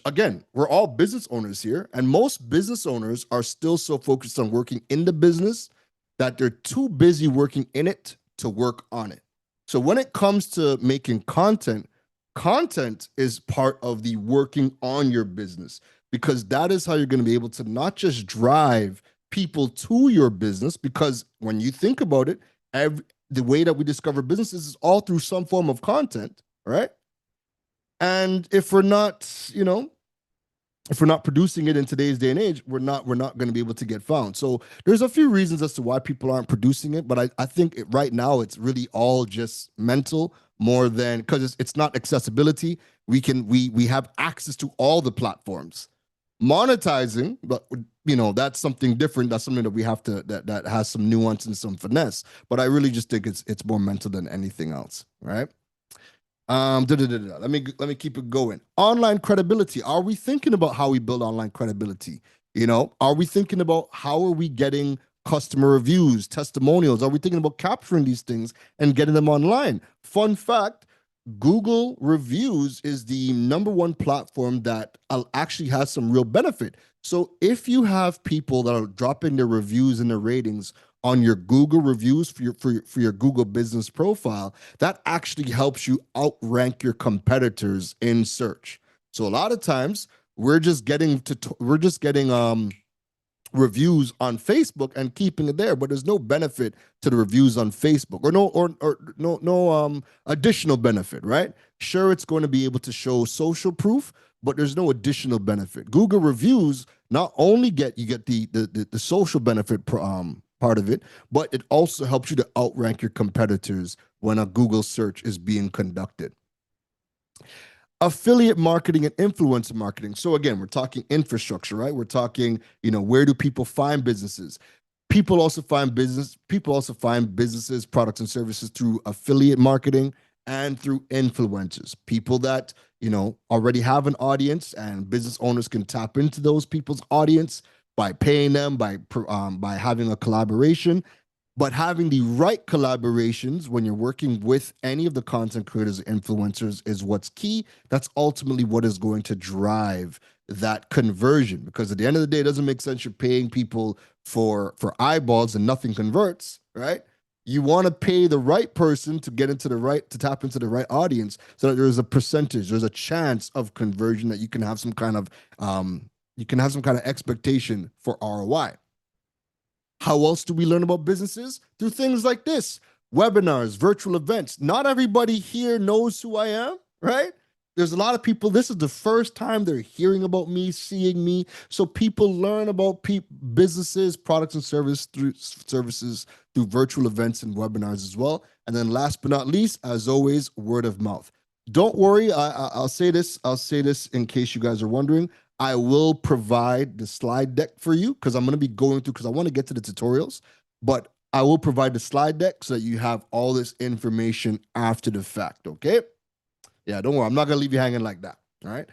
Again, we're all business owners here, and most business owners are still so focused on working in the business that they're too busy working in it to work on it. So when it comes to making content, content is part of the working on your business, because that is how you're going to be able to not just drive people to your business, because when you think about it, the way that we discover businesses is all through some form of content, right? And if we're not, if we're not producing it in today's day and age, we're not going to be able to get found. So there's a few reasons as to why people aren't producing it, but I think right now it's really all just mental, more than, because it's not accessibility. We have access to all the platforms. Monetizing, but that's something different. That's something that we have to that has some nuance and some finesse. But I really just think it's more mental than anything else, right? Let me keep it going. Online credibility. Are we thinking about how we build online credibility? Are we thinking about how are we getting customer reviews, testimonials? Are we thinking about capturing these things and getting them online? Fun fact, Google reviews is the #1 platform that actually has some real benefit. So if you have people that are dropping their reviews and their ratings on your Google reviews for your Google business profile, that actually helps you outrank your competitors in search. So a lot of times we're just getting reviews on Facebook and keeping it there, but there's no benefit to the reviews on Facebook, or no additional benefit, right? Sure, it's going to be able to show social proof, but there's no additional benefit. Google reviews not only get the social benefit part of it, but it also helps you to outrank your competitors when a Google search is being conducted. Affiliate marketing and influencer marketing. So again, we're talking infrastructure, right? We're talking, where do people find businesses? People also find businesses, products and services through affiliate marketing and through influencers. People that, already have an audience, and business owners can tap into those people's audience by paying them, by having a collaboration. But having the right collaborations when you're working with any of the content creators or influencers is what's key. That's ultimately what is going to drive that conversion, because at the end of the day, it doesn't make sense you're paying people for eyeballs and nothing converts, right? You want to pay the right person to tap into the right audience, so that there's a percentage, there's a chance of conversion, that you can have some kind of expectation for ROI. How else do we learn about businesses? Through things like this, webinars, virtual events. Not everybody here knows who I am, right? There's a lot of people, this is the first time they're hearing about me, seeing me. So people learn about businesses, products, and services through virtual events and webinars as well. And then last but not least, as always, word of mouth. Don't worry, I'll say this in case you guys are wondering. I will provide the slide deck for you, because I'm going to be going through, because I want to get to the tutorials. But I will provide the slide deck so that you have all this information after the fact, okay? Yeah, don't worry. I'm not going to leave you hanging like that, all right?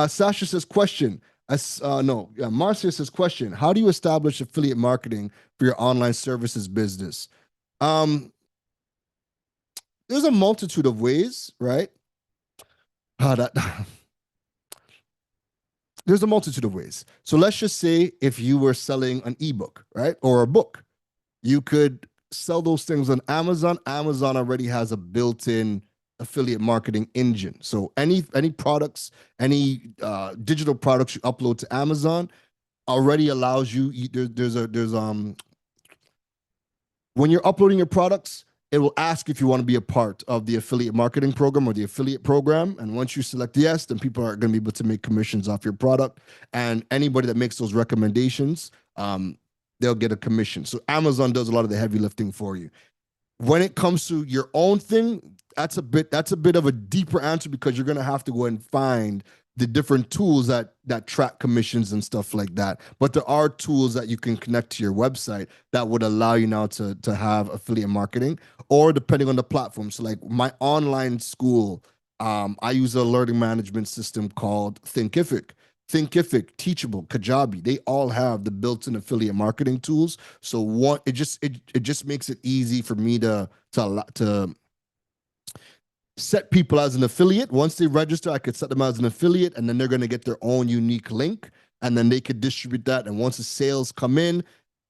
Sasha says, question. Marcia says, question. How do you establish affiliate marketing for your online services business? There's a multitude of ways, right? There's a multitude of ways. So let's just say if you were selling an ebook, right? Or a book, you could sell those things on Amazon. Amazon already has a built-in affiliate marketing engine. So any products, any digital products you upload to Amazon already allows you. When you're uploading your products, it will ask if you want to be a part of the affiliate marketing program or the affiliate program. And once you select yes, then people are going to be able to make commissions off your product. And anybody that makes those recommendations, they'll get a commission. So Amazon does a lot of the heavy lifting for you. When it comes to your own thing, that's a bit of a deeper answer, because you're going to have to go and find the different tools that track commissions and stuff like that. But there are tools that you can connect to your website that would allow you now to have affiliate marketing, or depending on the platform. So like my online school, I use a learning management system called Thinkific. Thinkific, Teachable, Kajabi, they all have the built-in affiliate marketing tools. So it just makes it easy for me to set people as an affiliate. Once they register, I could set them as an affiliate, and then they're going to get their own unique link, and then they could distribute that. And once the sales come in,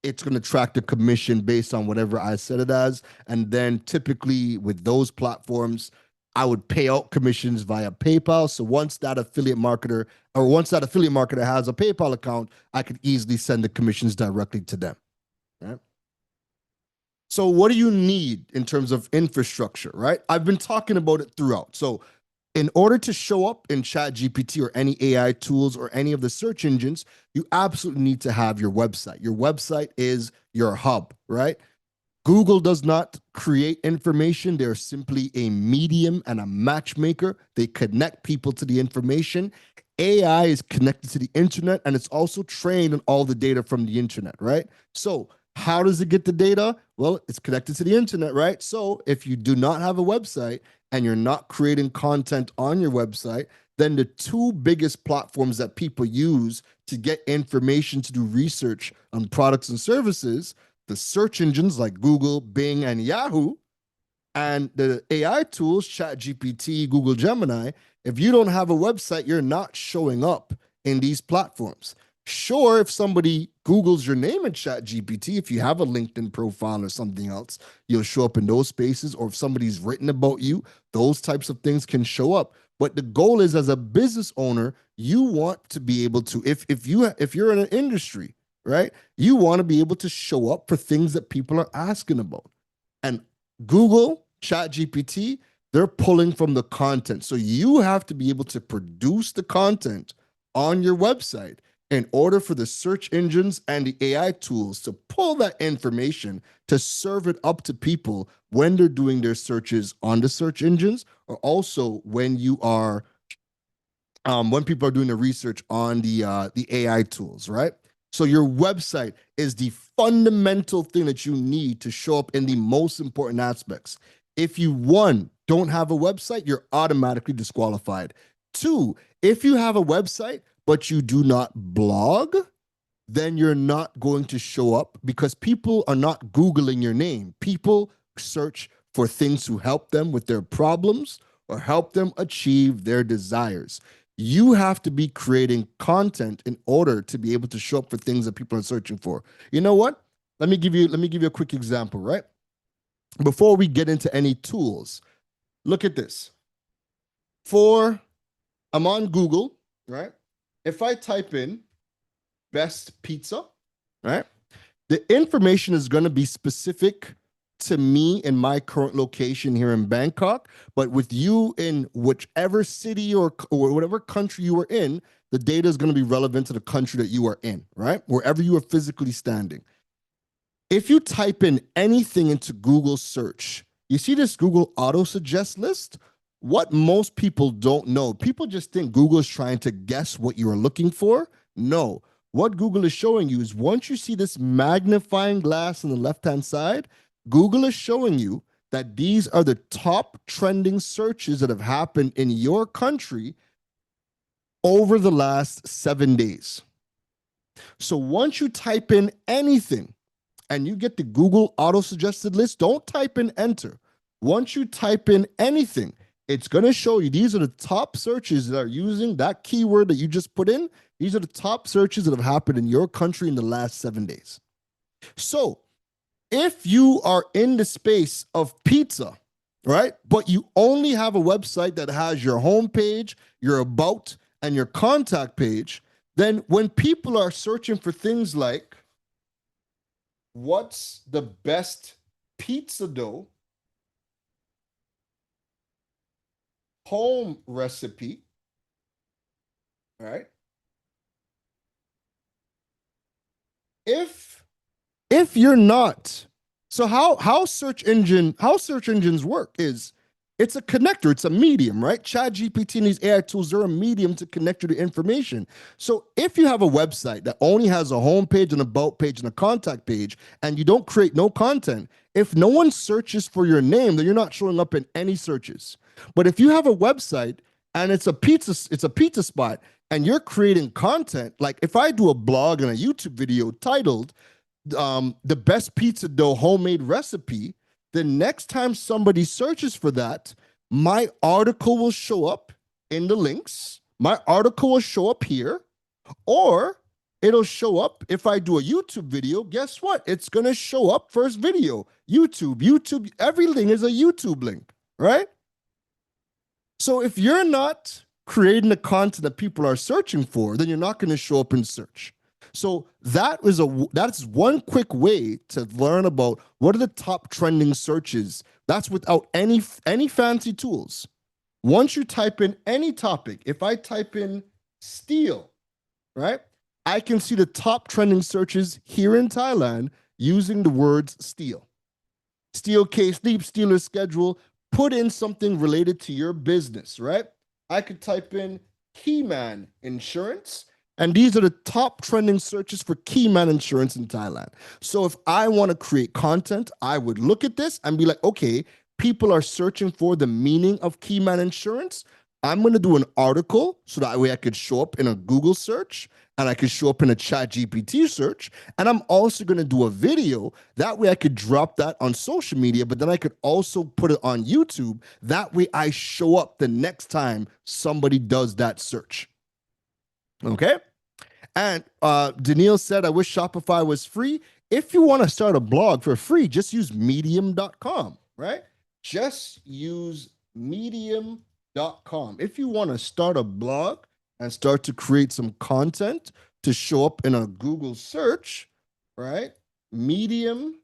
it's going to track the commission based on whatever I set it as. And then typically with those platforms, I would pay out commissions via PayPal. So once that affiliate marketer has a PayPal account, I could easily send the commissions directly to them. Right? So what do you need in terms of infrastructure, right? I've been talking about it throughout. So in order to show up in ChatGPT or any AI tools or any of the search engines, you absolutely need to have your website. Your website is your hub, right? Google does not create information. They're simply a medium and a matchmaker. They connect people to the information. AI is connected to the internet, and it's also trained on all the data from the internet, right? So how does it get the data? Well, it's connected to the internet, right? So if you do not have a website and you're not creating content on your website, then the two biggest platforms that people use to get information to do research on products and services, the search engines like Google, Bing, and Yahoo, and the AI tools, ChatGPT, Google Gemini. If you don't have a website, you're not showing up in these platforms. Sure, if somebody Googles your name in ChatGPT, if you have a LinkedIn profile or something else, you'll show up in those spaces. Or if somebody's written about you, those types of things can show up. But the goal is, as a business owner, you want to be able to, if you're in an industry, right, you want to be able to show up for things that people are asking about. And Google, ChatGPT, they're pulling from the content. So you have to be able to produce the content on your website in order for the search engines and the AI tools to pull that information to serve it up to people when they're doing their searches on the search engines, or also when you are when people are doing the research on the AI tools, right? So your website is the fundamental thing that you need to show up in the most important aspects. If you, one, don't have a website, you're automatically disqualified. Two, if you have a website but you do not blog, then you're not going to show up, because people are not Googling your name. People search for things to help them with their problems or help them achieve their desires. You have to be creating content in order to be able to show up for things that people are searching for. You know what? Let me give you a quick example, right? Before we get into any tools, look at this. I'm on Google, right? If I type in best pizza, right, the information is going to be specific to me in my current location here in Bangkok. But with you in whichever city or whatever country you are in, the data is going to be relevant to the country that you are in, right? Wherever you are physically standing. If you type in anything into Google search, you see this Google auto suggest list? What most people don't know, people just think Google is trying to guess what you are looking for. No, what Google is showing you is once you see this magnifying glass on the left-hand side, Google is showing you that these are the top trending searches that have happened in your country over the last 7 days. So once you type in anything and you get the Google auto-suggested list, don't type in enter. Once you type in anything, it's going to show you these are the top searches that are using that keyword that you just put in. These are the top searches that have happened in your country in the last 7 days. So if you are in the space of pizza, right, but you only have a website that has your homepage, your about, and your contact page, then when people are searching for things like what's the best pizza dough home recipe, right? If you're not, so how search engines work is it's a connector, it's a medium, right? ChatGPT and these AI tools, they're a medium to connect you to information. So if you have a website that only has a homepage, an about page, and a contact page, and you don't create no content, if no one searches for your name, then you're not showing up in any searches. But if you have a website and it's a pizza spot, and you're creating content, like if I do a blog and a YouTube video titled the best pizza dough homemade recipe, the next time somebody searches for that, my article will show up in the links. My article will show up here, or it'll show up if I do a YouTube video. Guess what? It's going to show up first video. YouTube, everything is a YouTube link, right? So if you're not creating the content that people are searching for, then you're not going to show up in search. So that's one quick way to learn about what are the top trending searches. That's without any fancy tools. Once you type in any topic, if I type in steel, right, I can see the top trending searches here in Thailand using the words steel. Steel case, deep stealer schedule, put in something related to your business, right? I could type in Keyman Insurance, and these are the top trending searches for Keyman Insurance in Thailand. So if I want to create content, I would look at this and be like, okay, people are searching for the meaning of Keyman Insurance. I'm going to do an article so that way I could show up in a Google search and I could show up in a ChatGPT search. And I'm also going to do a video. That way I could drop that on social media, but then I could also put it on YouTube. That way I show up the next time somebody does that search. Okay? And Daniil said, I wish Shopify was free. If you want to start a blog for free, just use medium.com, right? Just use medium.com. If you want to start a blog and start to create some content to show up in a Google search, right? Medium.com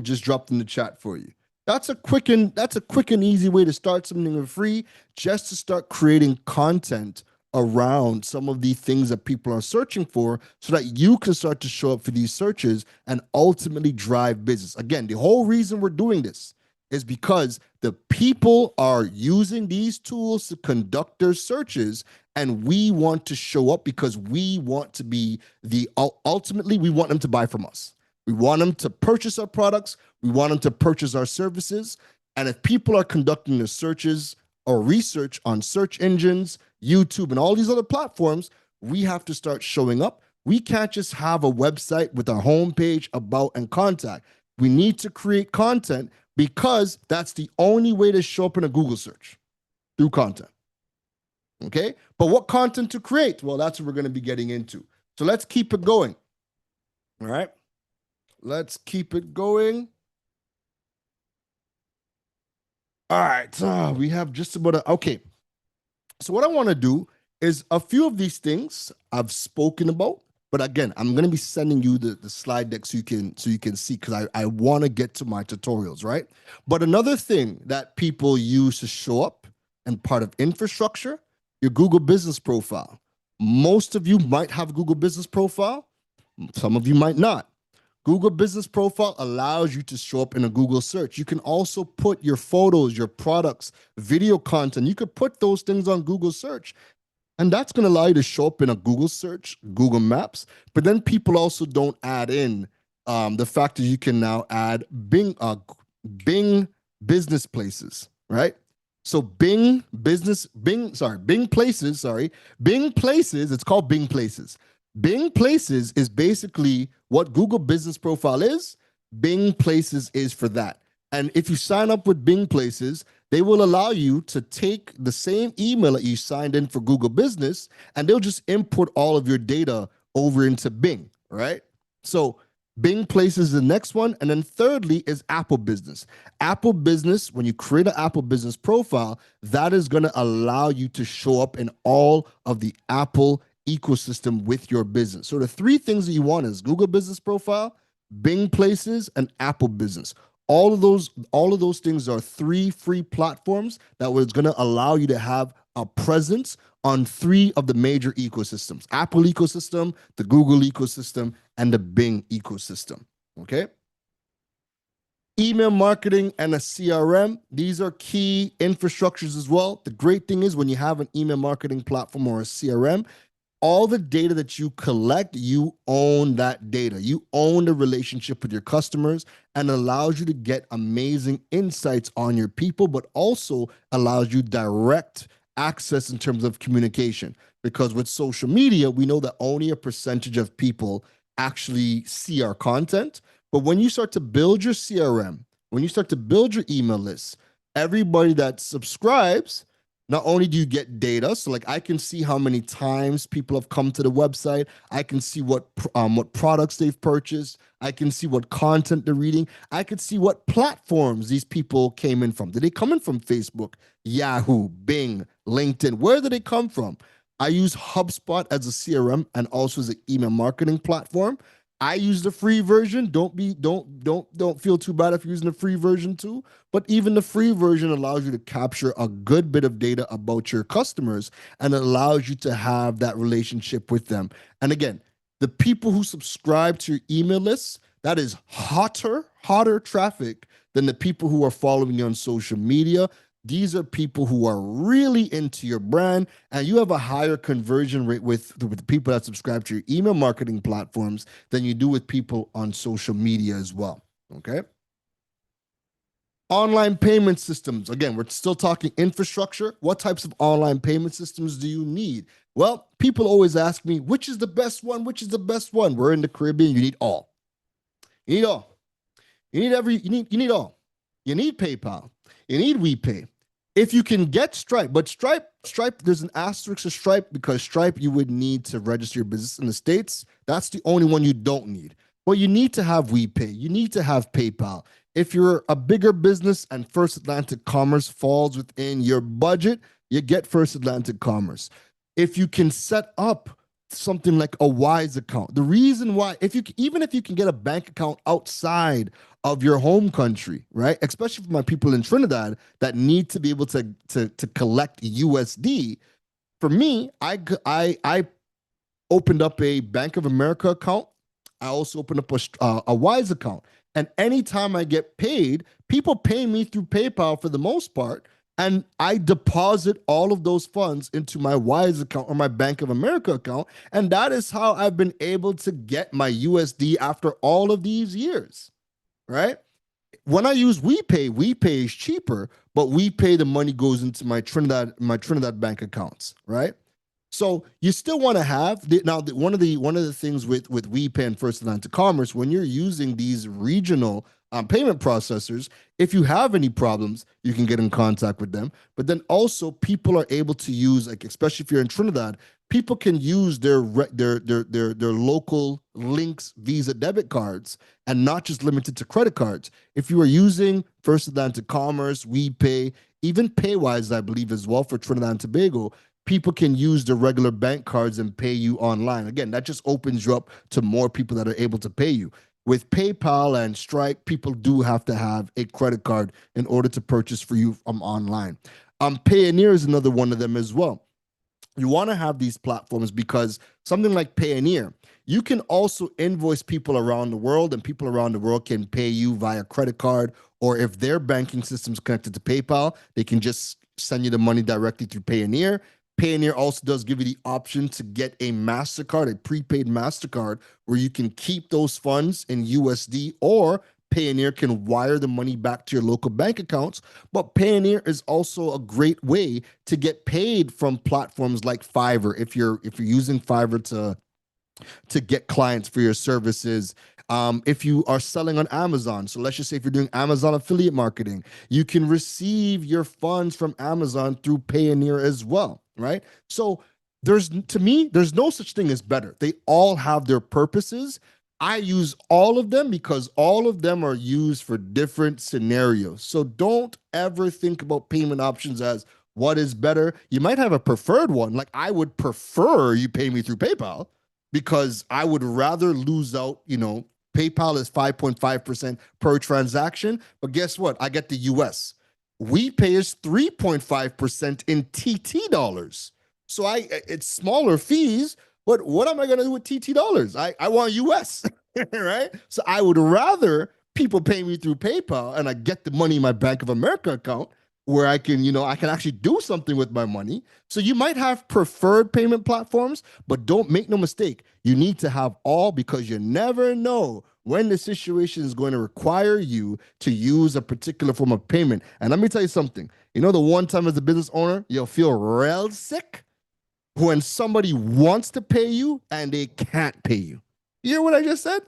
just dropped in the chat for you. That's a quick and easy way to start something for free, just to start creating content around some of the things that people are searching for so that you can start to show up for these searches and ultimately drive business. Again, the whole reason we're doing this is because the people are using these tools to conduct their searches, and we want to show up because we want to be ultimately, we want them to buy from us. We want them to purchase our products. We want them to purchase our services. And if people are conducting their searches or research on search engines, YouTube, and all these other platforms, we have to start showing up. We can't just have a website with our homepage, about, and contact. We need to create content because that's the only way to show up in a Google search, through content. Okay? But what content to create? Well, that's what we're going to be getting into. So let's keep it going. All right? Let's keep it going. All right. So we have just about okay. So what I want to do is a few of these things I've spoken about, but again, I'm going to be sending you the slide deck so you can see, because I want to get to my tutorials, right? But another thing that people use to show up and part of infrastructure, your Google business profile. Most of you might have a Google business profile. Some of you might not. Google business profile allows you to show up in a Google search. You can also put your photos, your products, video content. You could put those things on Google search. And that's going to allow you to show up in a Google search, Google Maps. But then people also don't add in the fact that you can now add Bing business places, right? So Bing Places, Bing Places, it's called Bing Places. Bing Places is basically what Google Business Profile is. Bing Places is for that. And if you sign up with Bing Places, they will allow you to take the same email that you signed in for Google Business, and they'll just import all of your data over into Bing, right? So Bing Places is the next one. And then thirdly is Apple Business. Apple Business, when you create an Apple Business profile, that is going to allow you to show up in all of the Apple ecosystem with your business. So the three things that you want is Google Business Profile, Bing Places, and Apple Business. All of those things are three free platforms that was going to allow you to have a presence on three of the major ecosystems: Apple ecosystem, the Google ecosystem, and the Bing ecosystem. Okay. Email marketing and a CRM, these are key infrastructures as well. The great thing is when you have an email marketing platform or a CRM, all the data that you collect, you own that data. You own the relationship with your customers, and allows you to get amazing insights on your people, but also allows you direct access in terms of communication. Because with social media, we know that only a percentage of people actually see our content. But when you start to build your CRM, when you start to build your email list, everybody that subscribes, not only do you get data, so like I can see how many times people have come to the website, I can see what products they've purchased, I can see what content they're reading, I can see what platforms these people came in from. Did they come in from Facebook, Yahoo, Bing, LinkedIn? Where did they come from? I use HubSpot as a CRM and also as an email marketing platform. I use the free version. Don't feel too bad if you're using the free version too. But even the free version allows you to capture a good bit of data about your customers, and it allows you to have that relationship with them. And again, the people who subscribe to your email list, that is hotter traffic than the people who are following you on social media. These are people who are really into your brand, and you have a higher conversion rate with the people that subscribe to your email marketing platforms than you do with people on social media as well. Okay. Online payment systems. Again, we're still talking infrastructure. What types of online payment systems do you need? Well, people always ask me, which is the best one? Which is the best one? We're in the Caribbean. You need all. You need all. You need all. You need PayPal. You need WePay. If you can get Stripe, but Stripe, there's an asterisk to Stripe because Stripe you would need to register your business in the States. That's the only one you don't need. But you need to have WePay. You need to have PayPal. If you're a bigger business and First Atlantic Commerce falls within your budget, you get First Atlantic Commerce. If you can set up something like a Wise account, the reason why, even if you can get a bank account outside of your home country, right? Especially for my people in Trinidad that need to be able to collect USD. For me, I opened up a Bank of America account. I also opened up a Wise account. And anytime I get paid, people pay me through PayPal for the most part. And I deposit all of those funds into my Wise account or my Bank of America account. And that is how I've been able to get my USD after all of these years, right? When I use WePay is cheaper, but WePay, the money goes into my Trinidad bank accounts, right? So you still want to have one of the things with WePay and First Atlantic Commerce, when you're using these regional payment processors, if you have any problems, you can get in contact with them. But then also people are able to use, like especially if you're in Trinidad, people can use their local links Visa debit cards and not just limited to credit cards. If you are using First Atlantic Commerce, WePay, even Paywise, I believe as well for Trinidad and Tobago, people can use the regular bank cards and pay you online. Again, that just opens you up to more people that are able to pay you. With PayPal and Stripe, people do have to have a credit card in order to purchase for you from online. Payoneer is another one of them as well. You want to have these platforms because something like Payoneer, you can also invoice people around the world, and people around the world can pay you via credit card, or if their banking system is connected to PayPal, they can just send you the money directly through Payoneer. Payoneer also does give you the option to get a MasterCard, a prepaid MasterCard, where you can keep those funds in USD, or Payoneer can wire the money back to your local bank accounts. But Payoneer is also a great way to get paid from platforms like Fiverr. If you're using Fiverr to get clients for your services. If you are selling on Amazon, so let's just say if you're doing Amazon affiliate marketing, you can receive your funds from Amazon through Payoneer as well, right? So to me, there's no such thing as better. They all have their purposes. I use all of them because all of them are used for different scenarios. So don't ever think about payment options as what is better. You might have a preferred one. Like, I would prefer you pay me through PayPal, because I would rather lose out. PayPal is 5.5% per transaction, but guess what? I get the US. We pay us 3.5% in TT dollars. So it's smaller fees, but what am I going to do with TT dollars? I want US, right? So I would rather people pay me through PayPal and I get the money in my Bank of America account, where I can actually do something with my money. So you might have preferred payment platforms, but don't make no mistake. You need to have all, because you never know when the situation is going to require you to use a particular form of payment. And let me tell you something. The one time as a business owner, you'll feel real sick when somebody wants to pay you and they can't pay you. You hear what I just said?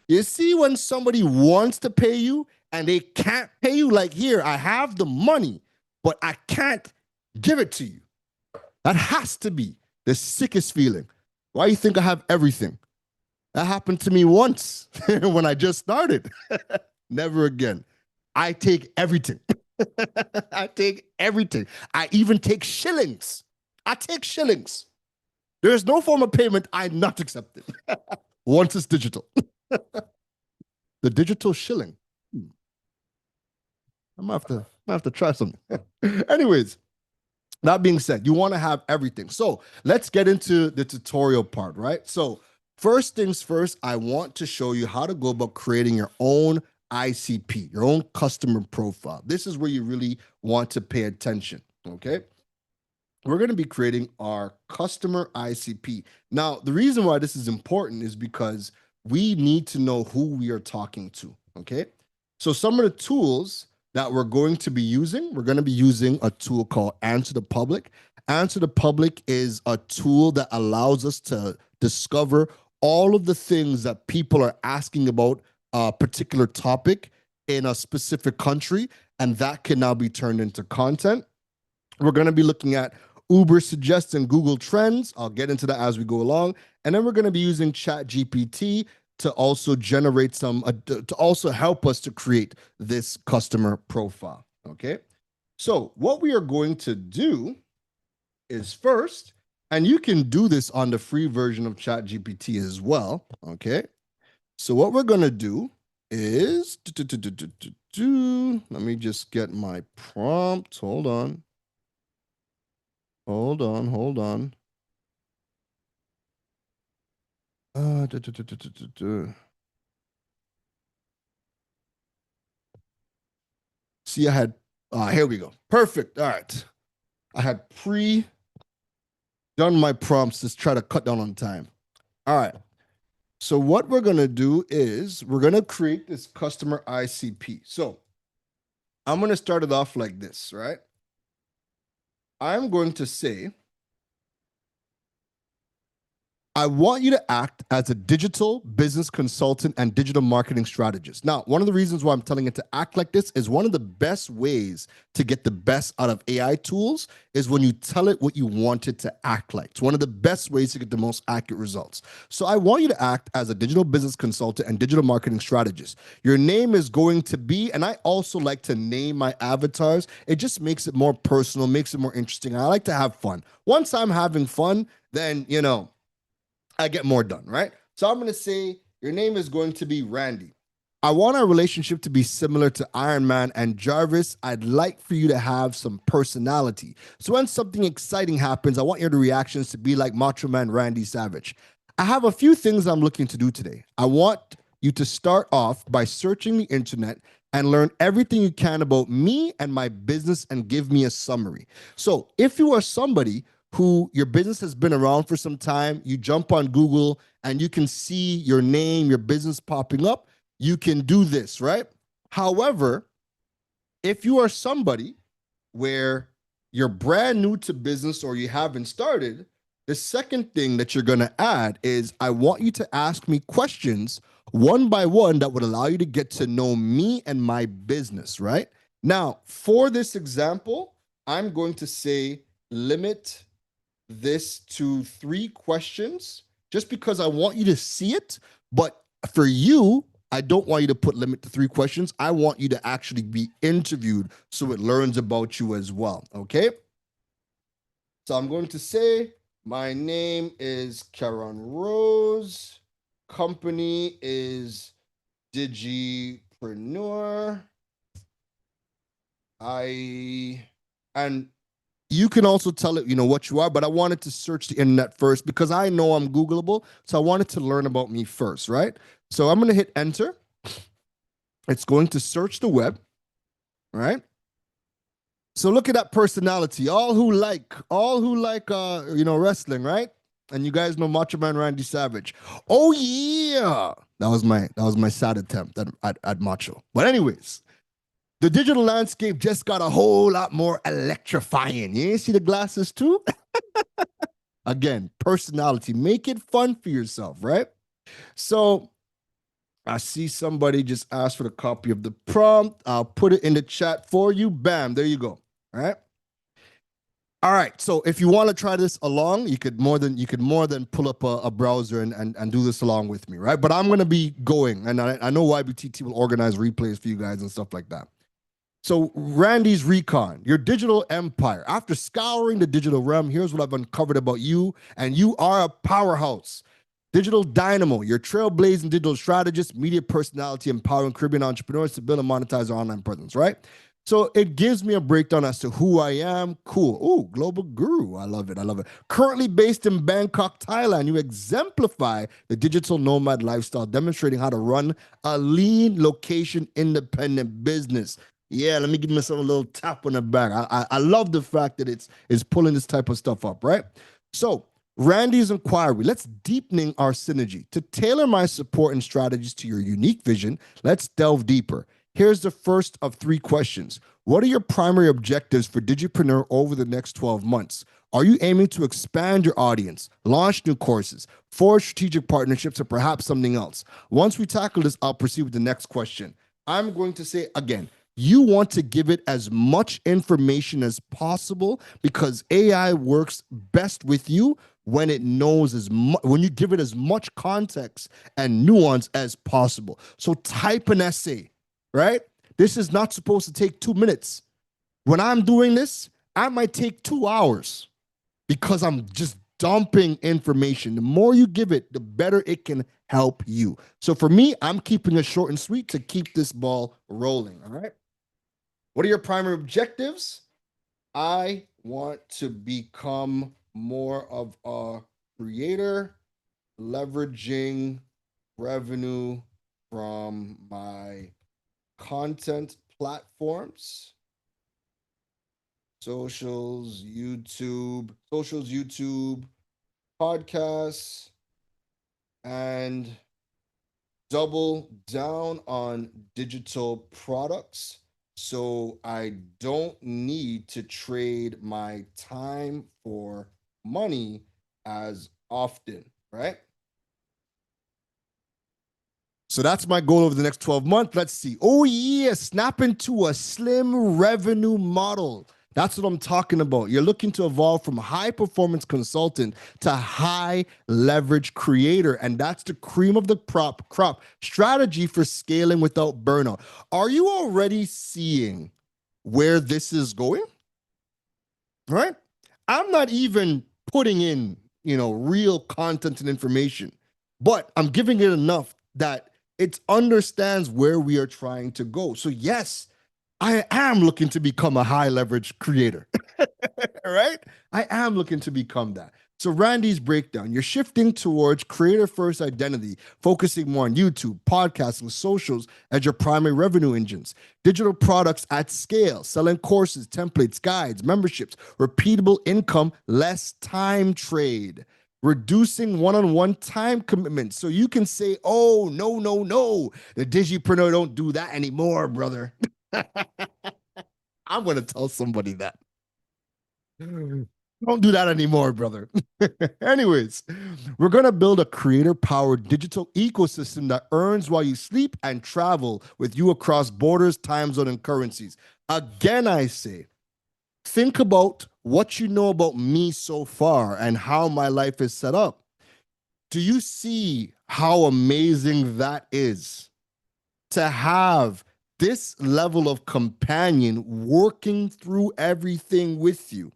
You see, when somebody wants to pay you and they can't pay you, like, here, I have the money, but I can't give it to you. That has to be the sickest feeling. Why do you think I have everything? That happened to me once when I just started. Never again. I take everything. I take everything. I even take shillings. I take shillings. There's no form of payment I'm not accepting once it's digital. The digital shilling. I'm gonna have to try something. Anyways, that being said, you want to have everything. So let's get into the tutorial part, right? So first things first, I want to show you how to go about creating your own ICP, your own customer profile. This is where you really want to pay attention, okay? We're going to be creating our customer ICP. Now, the reason why this is important is because we need to know who we are talking to, okay? So some of the tools that we're going to be using a tool called Answer the Public. Answer the Public is a tool that allows us to discover all of the things that people are asking about a particular topic in a specific country, and that can now be turned into content. We're going to be looking at Uber Suggest and Google Trends. I'll get into that as we go along. And then we're going to be using ChatGPT to also generate to also help us to create this customer profile, okay? So what we are going to do is first, and you can do this on the free version of ChatGPT as well, okay? So what we're going to do is, let me just get my prompt. Hold on. See, I had, here we go. Perfect. All right. I had done my prompts to try to cut down on time. All right. So what we're going to do is we're going to create this customer ICP. So I'm going to start it off like this, right? I'm going to say, I want you to act as a digital business consultant and digital marketing strategist. Now, one of the reasons why I'm telling it to act like this is one of the best ways to get the best out of AI tools is when you tell it what you want it to act like. It's one of the best ways to get the most accurate results. So I want you to act as a digital business consultant and digital marketing strategist. Your name is going to be, and I also like to name my avatars. It just makes it more personal, makes it more interesting. I like to have fun. Once I'm having fun, then, I get more done, right? So I'm going to say your name is going to be Randy. I want our relationship to be similar to Iron Man and Jarvis. I'd like for you to have some personality. So when something exciting happens, I want your reactions to be like Macho Man Randy Savage. I have a few things I'm looking to do today. I want you to start off by searching the internet and learn everything you can about me and my business and give me a summary. So if you are somebody who your business has been around for some time, you jump on Google and you can see your name, your business popping up, you can do this, right? However, if you are somebody where you're brand new to business or you haven't started, the second thing that you're going to add is I want you to ask me questions one by one that would allow you to get to know me and my business, right? Now, for this example, I'm going to say limit this to 3 questions just because I want you to see it. But for you, I don't want you to put limit to 3 questions. I want you to actually be interviewed so it learns about you as well. Okay. So I'm going to say, my name is Keron Rose. Company is Digipreneur. And you can also tell it, what you are, but I wanted to search the internet first because I know I'm Googleable. So I wanted to learn about me first, right? So I'm going to hit enter. It's going to search the web, right? So look at that personality. All who like wrestling, right? And you guys know Macho Man Randy Savage. Oh yeah. That was my sad attempt at Macho. But anyways, the digital landscape just got a whole lot more electrifying. You see the glasses too? Again, personality. Make it fun for yourself, right? So I see somebody just asked for the copy of the prompt. I'll put it in the chat for you. Bam, there you go. All right. All right. So if you want to try this along, you could more than pull up a browser and do this along with me, right? But I'm gonna be going, and I know YBTT will organize replays for you guys and stuff like that. So Randy's Recon, your digital empire. After scouring the digital realm, here's what I've uncovered about you, and you are a powerhouse. Digital Dynamo, your trailblazing digital strategist, media personality, empowering Caribbean entrepreneurs to build and monetize their online presence, right? So it gives me a breakdown as to who I am. Cool. Ooh, global guru. I love it. I love it. Currently based in Bangkok, Thailand, you exemplify the digital nomad lifestyle, demonstrating how to run a lean, location independent business. Yeah, let me give myself a little tap on the back. I love the fact that it's pulling this type of stuff up, right? So Randy's inquiry, let's deepening our synergy. To tailor my support and strategies to your unique vision, let's delve deeper. Here's the first of 3 questions. What are your primary objectives for Digipreneur over the next 12 months? Are you aiming to expand your audience, launch new courses, forge strategic partnerships, or perhaps something else? Once we tackle this, I'll proceed with the next question. I'm going to say again, you want to give it as much information as possible because AI works best with you when it knows when you give it as much context and nuance as possible. So type an essay, right? This is not supposed to take 2 minutes. When I'm doing this, I might take 2 hours because I'm just dumping information. The more you give it, the better it can help you. So for me, I'm keeping it short and sweet to keep this ball rolling, all right? What are your primary objectives? I want to become more of a creator, leveraging revenue from my content platforms, socials, YouTube, podcasts, and double down on digital products so I don't need to trade my time for money as often, right? So that's my goal over the next 12 months. Let's see. Oh yeah, snap into a slim revenue model. That's what I'm talking about. You're looking to evolve from high performance consultant to high leverage creator. And that's the cream of the crop strategy for scaling without burnout. Are you already seeing where this is going? Right? I'm not even putting in, real content and information, but I'm giving it enough that it understands where we are trying to go. So yes, I am looking to become a high leverage creator, right? I am looking to become that. So Randy's breakdown, you're shifting towards creator-first identity, focusing more on YouTube, podcasting, socials as your primary revenue engines, digital products at scale, selling courses, templates, guides, memberships, repeatable income, less time trade, reducing one-on-one time commitments. So you can say, oh, no, no, no, the digipreneur don't do that anymore, brother. I'm going to tell somebody that. Don't do that anymore, brother. Anyways, we're going to build a creator-powered digital ecosystem that earns while you sleep and travel with you across borders, time zone, and currencies. Again, I say, think about what you know about me so far and how my life is set up. Do you see how amazing that is to have this level of companion working through everything with you?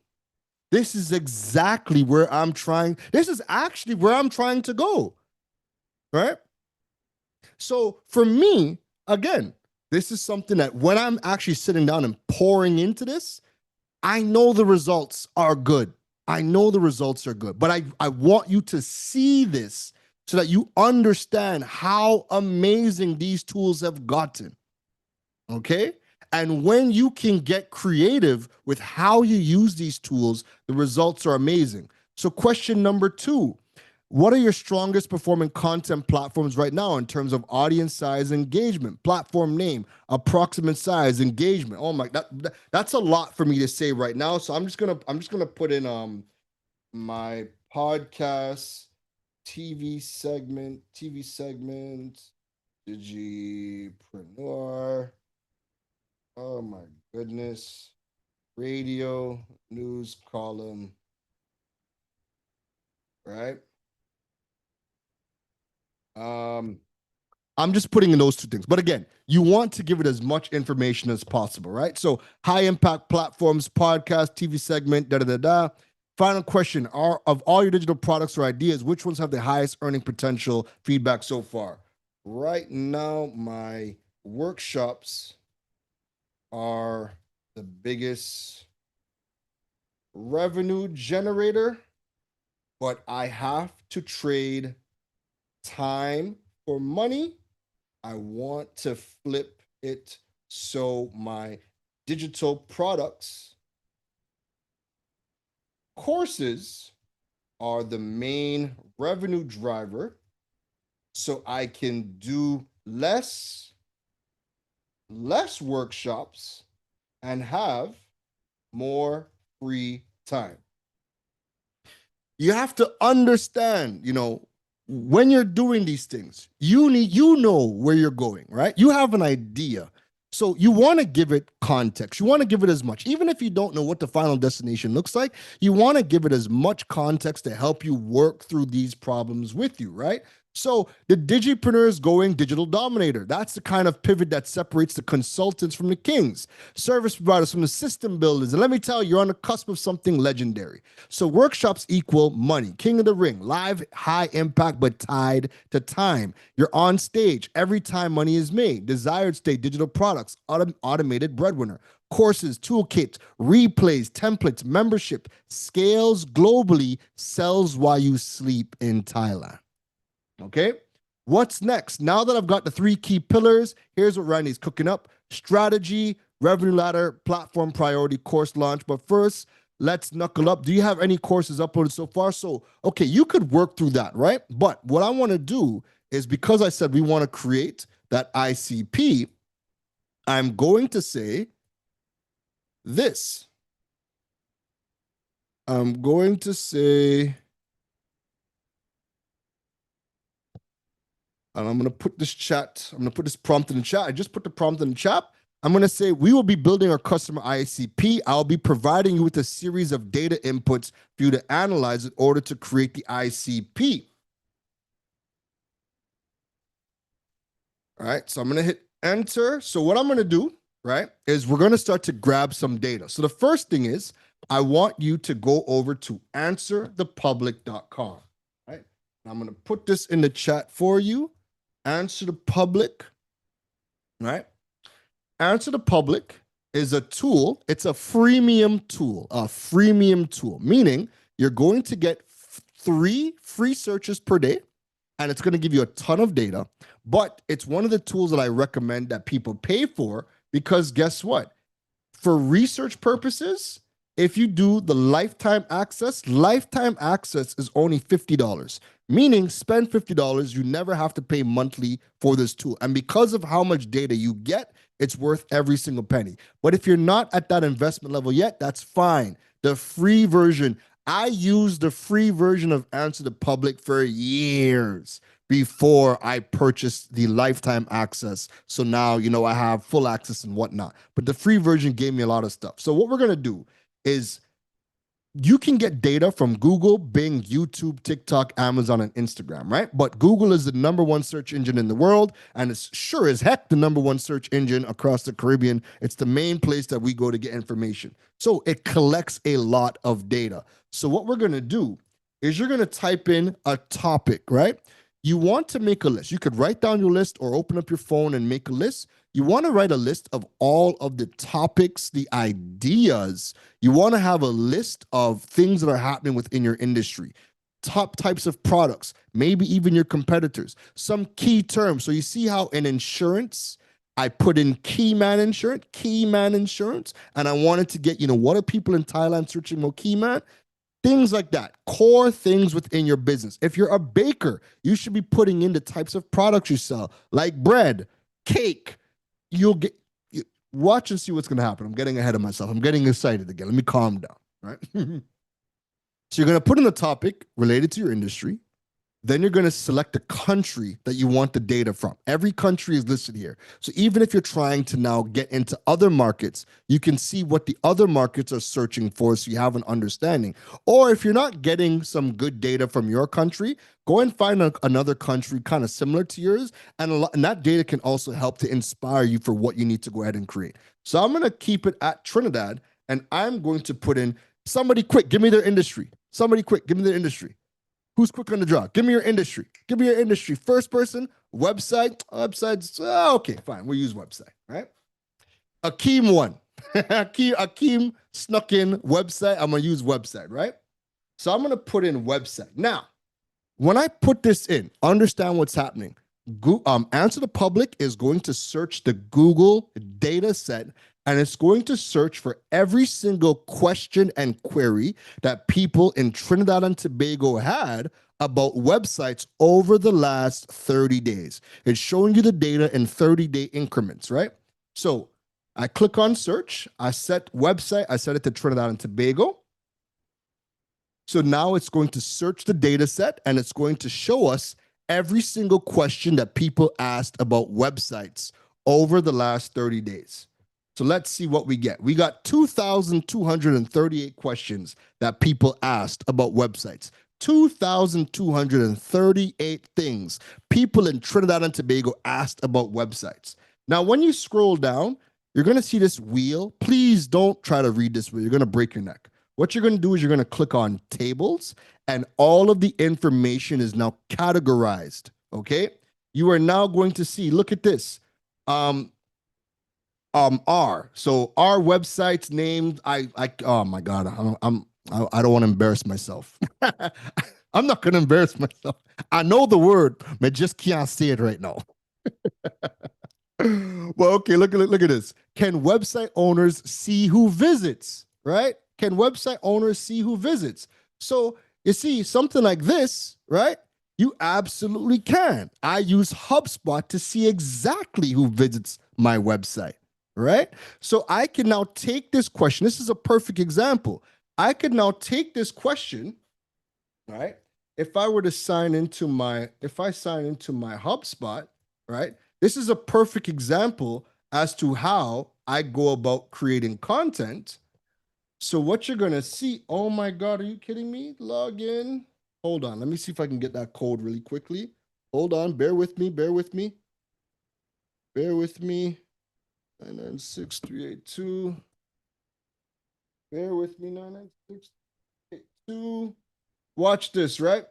This is exactly where I'm trying. This is actually where I'm trying to go, right? So for me, again, this is something that when I'm actually sitting down and pouring into this, I know the results are good. I know the results are good, but I want you to see this so that you understand how amazing these tools have gotten. Okay? And when you can get creative with how you use these tools, the results are amazing. So, question number 2, what are your strongest performing content platforms right now in terms of audience size, engagement, platform name, approximate size, engagement? Oh my, that's a lot for me to say right now. So I'm just gonna put in my podcast TV segment, Digipreneur. Oh my goodness. Radio, news column, right? I'm just putting in those 2 things. But again, you want to give it as much information as possible, right? So high impact platforms, podcast, TV segment, da da da da. Final question, are of all your digital products or ideas, which ones have the highest earning potential? Feedback so far. Right now, my workshops are the biggest revenue generator, but I have to trade time for money. I want to flip it so my digital products, courses are the main revenue driver, so I can do less workshops and have more free time. You have to understand, when you're doing these things, you know where you're going, right? You have an idea. So you want to give it context. You want to give it as much. Even if you don't know what the final destination looks like, you want to give it as much context to help you work through these problems with you, right? So the digipreneur is going digital dominator. That's the kind of pivot that separates the consultants from the kings, service providers from the system builders. And let me tell you, you're on the cusp of something legendary. So workshops equal money. King of the ring, live, high impact, but tied to time. You're on stage every time money is made. Desired state, digital products, automated breadwinner. Courses, toolkits, replays, templates, membership, scales globally, sells while you sleep in Thailand. Okay, what's next? Now that I've got the 3 key pillars, here's what Randy's cooking up: strategy, revenue ladder, platform priority, course launch. But first, let's knuckle up. Do you have any courses uploaded so far? So, okay, you could work through that, right? But what I want to do is, because I said we want to create that ICP, I'm going to say this. I'm going to say, and I'm going to put this prompt in the chat. I just put the prompt in the chat. I'm going to say, we will be building our customer ICP. I'll be providing you with a series of data inputs for you to analyze in order to create the ICP. All right, so I'm going to hit enter. So what I'm going to do, right, is we're going to start to grab some data. So the first thing is, I want you to go over to answerthepublic.com, right? And I'm going to put this in the chat for you. Answer the Public, right? Answer the Public is a tool. It's a freemium tool, meaning you're going to get 3 free searches per day, and it's going to give you a ton of data. But it's one of the tools that I recommend that people pay for, because guess what? For research purposes, if you do the lifetime access is only $50, meaning spend $50, you never have to pay monthly for this tool. And because of how much data you get, it's worth every single penny. But if you're not at that investment level yet, that's fine. The free version, I used the free version of Answer the Public for years before I purchased the lifetime access. So now, I have full access and whatnot. But the free version gave me a lot of stuff. So what we're going to do is you can get data from Google, Bing, YouTube, TikTok, Amazon, and Instagram, right? But Google is the #1 search engine in the world, and it's sure as heck the #1 search engine across the Caribbean. It's the main place that we go to get information. So it collects a lot of data. So what we're going to do is you're going to type in a topic, right? You want to make a list. You could write down your list or open up your phone and make a list. You want to write a list of all of the topics, the ideas. You want to have a list of things that are happening within your industry, top types of products, maybe even your competitors, some key terms. So you see how in insurance, I put in key man insurance, and I wanted to get, what are people in Thailand searching for key man? Things like that, core things within your business. If you're a baker, you should be putting in the types of products you sell, like bread, cake. Watch and see what's going to happen. I'm getting ahead of myself. I'm getting excited again. Let me calm down, right? So you're going to put in the topic related to your industry. Then you're going to select the country that you want the data from. Every country is listed here. So even if you're trying to now get into other markets, you can see what the other markets are searching for so you have an understanding. Or if you're not getting some good data from your country, go and find another country kind of similar to yours. And that data can also help to inspire you for what you need to go ahead and create. So I'm going to keep it at Trinidad, and I'm going to put in somebody quick, give me their industry. Somebody quick, give me their industry. Who's quick on the draw? Give me your industry. Give me your industry. First person, website. Websites. Okay, fine. We'll use website, right? Akeem one. Akeem snuck in website. I'm going to use website, right? So I'm going to put in website. Now, when I put this in, understand what's happening. Answer the Public is going to search the Google data set, and it's going to search for every single question and query that people in Trinidad and Tobago had about websites over the last 30 days. It's showing you the data in 30-day increments, right? So I click on search. I set website. I set it to Trinidad and Tobago. So now it's going to search the data set, and it's going to show us every single question that people asked about websites over the last 30 days. So let's see what we get. We got 2,238 questions that people asked about websites. 2,238 things people in Trinidad and Tobago asked about websites. Now, when you scroll down, you're going to see this wheel. Please don't try to read this wheel. You're going to break your neck. What you're going to do is you're going to click on tables, and all of the information is now categorized, okay? You are now going to see, look at this. So our website's named, oh my God, I don't want to embarrass myself. I'm not going to embarrass myself. I know the word, but just can't say it right now. Well, okay, look at this. Can website owners see who visits, right? Can website owners see who visits? So you see something like this, right? You absolutely can. I use HubSpot to see exactly who visits my website, right? So I can now take this question. This is a perfect example. I could now take this question, right? If I were to sign into my HubSpot, right? This is a perfect example as to how I go about creating content. So what you're going to see, oh my God, are you kidding me? Log in. Hold on. Let me see if I can get that code really quickly. Hold on. Bear with me. 996382. Bear with me, 99682. Watch this, right?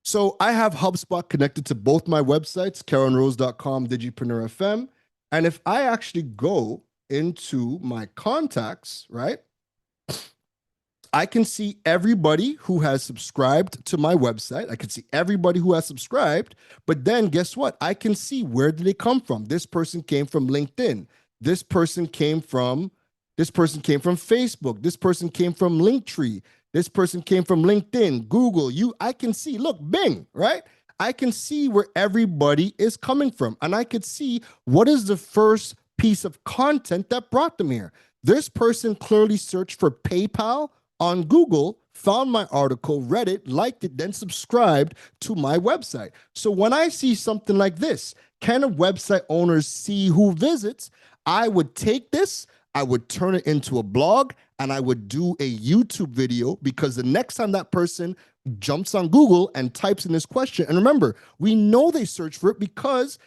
So I have HubSpot connected to both my websites, KeronRose.com, Digipreneur FM. And if I actually go into my contacts, right? I can see everybody who has subscribed to my website. I can see everybody who has subscribed, but then guess what? I can see where did they come from. This person came from LinkedIn. This person came from Facebook. This person came from Linktree. This person came from LinkedIn, Google. I can see, look, Bing, right? I can see where everybody is coming from, and I could see what is the first piece of content that brought them here. This person clearly searched for PayPal on Google, found my article, read it, liked it, then subscribed to my website. So when I see something like this, can a website owner see who visits? I would take this, I would turn it into a blog, and I would do a YouTube video, because the next time that person jumps on Google and types in this question, and remember, we know they search for it because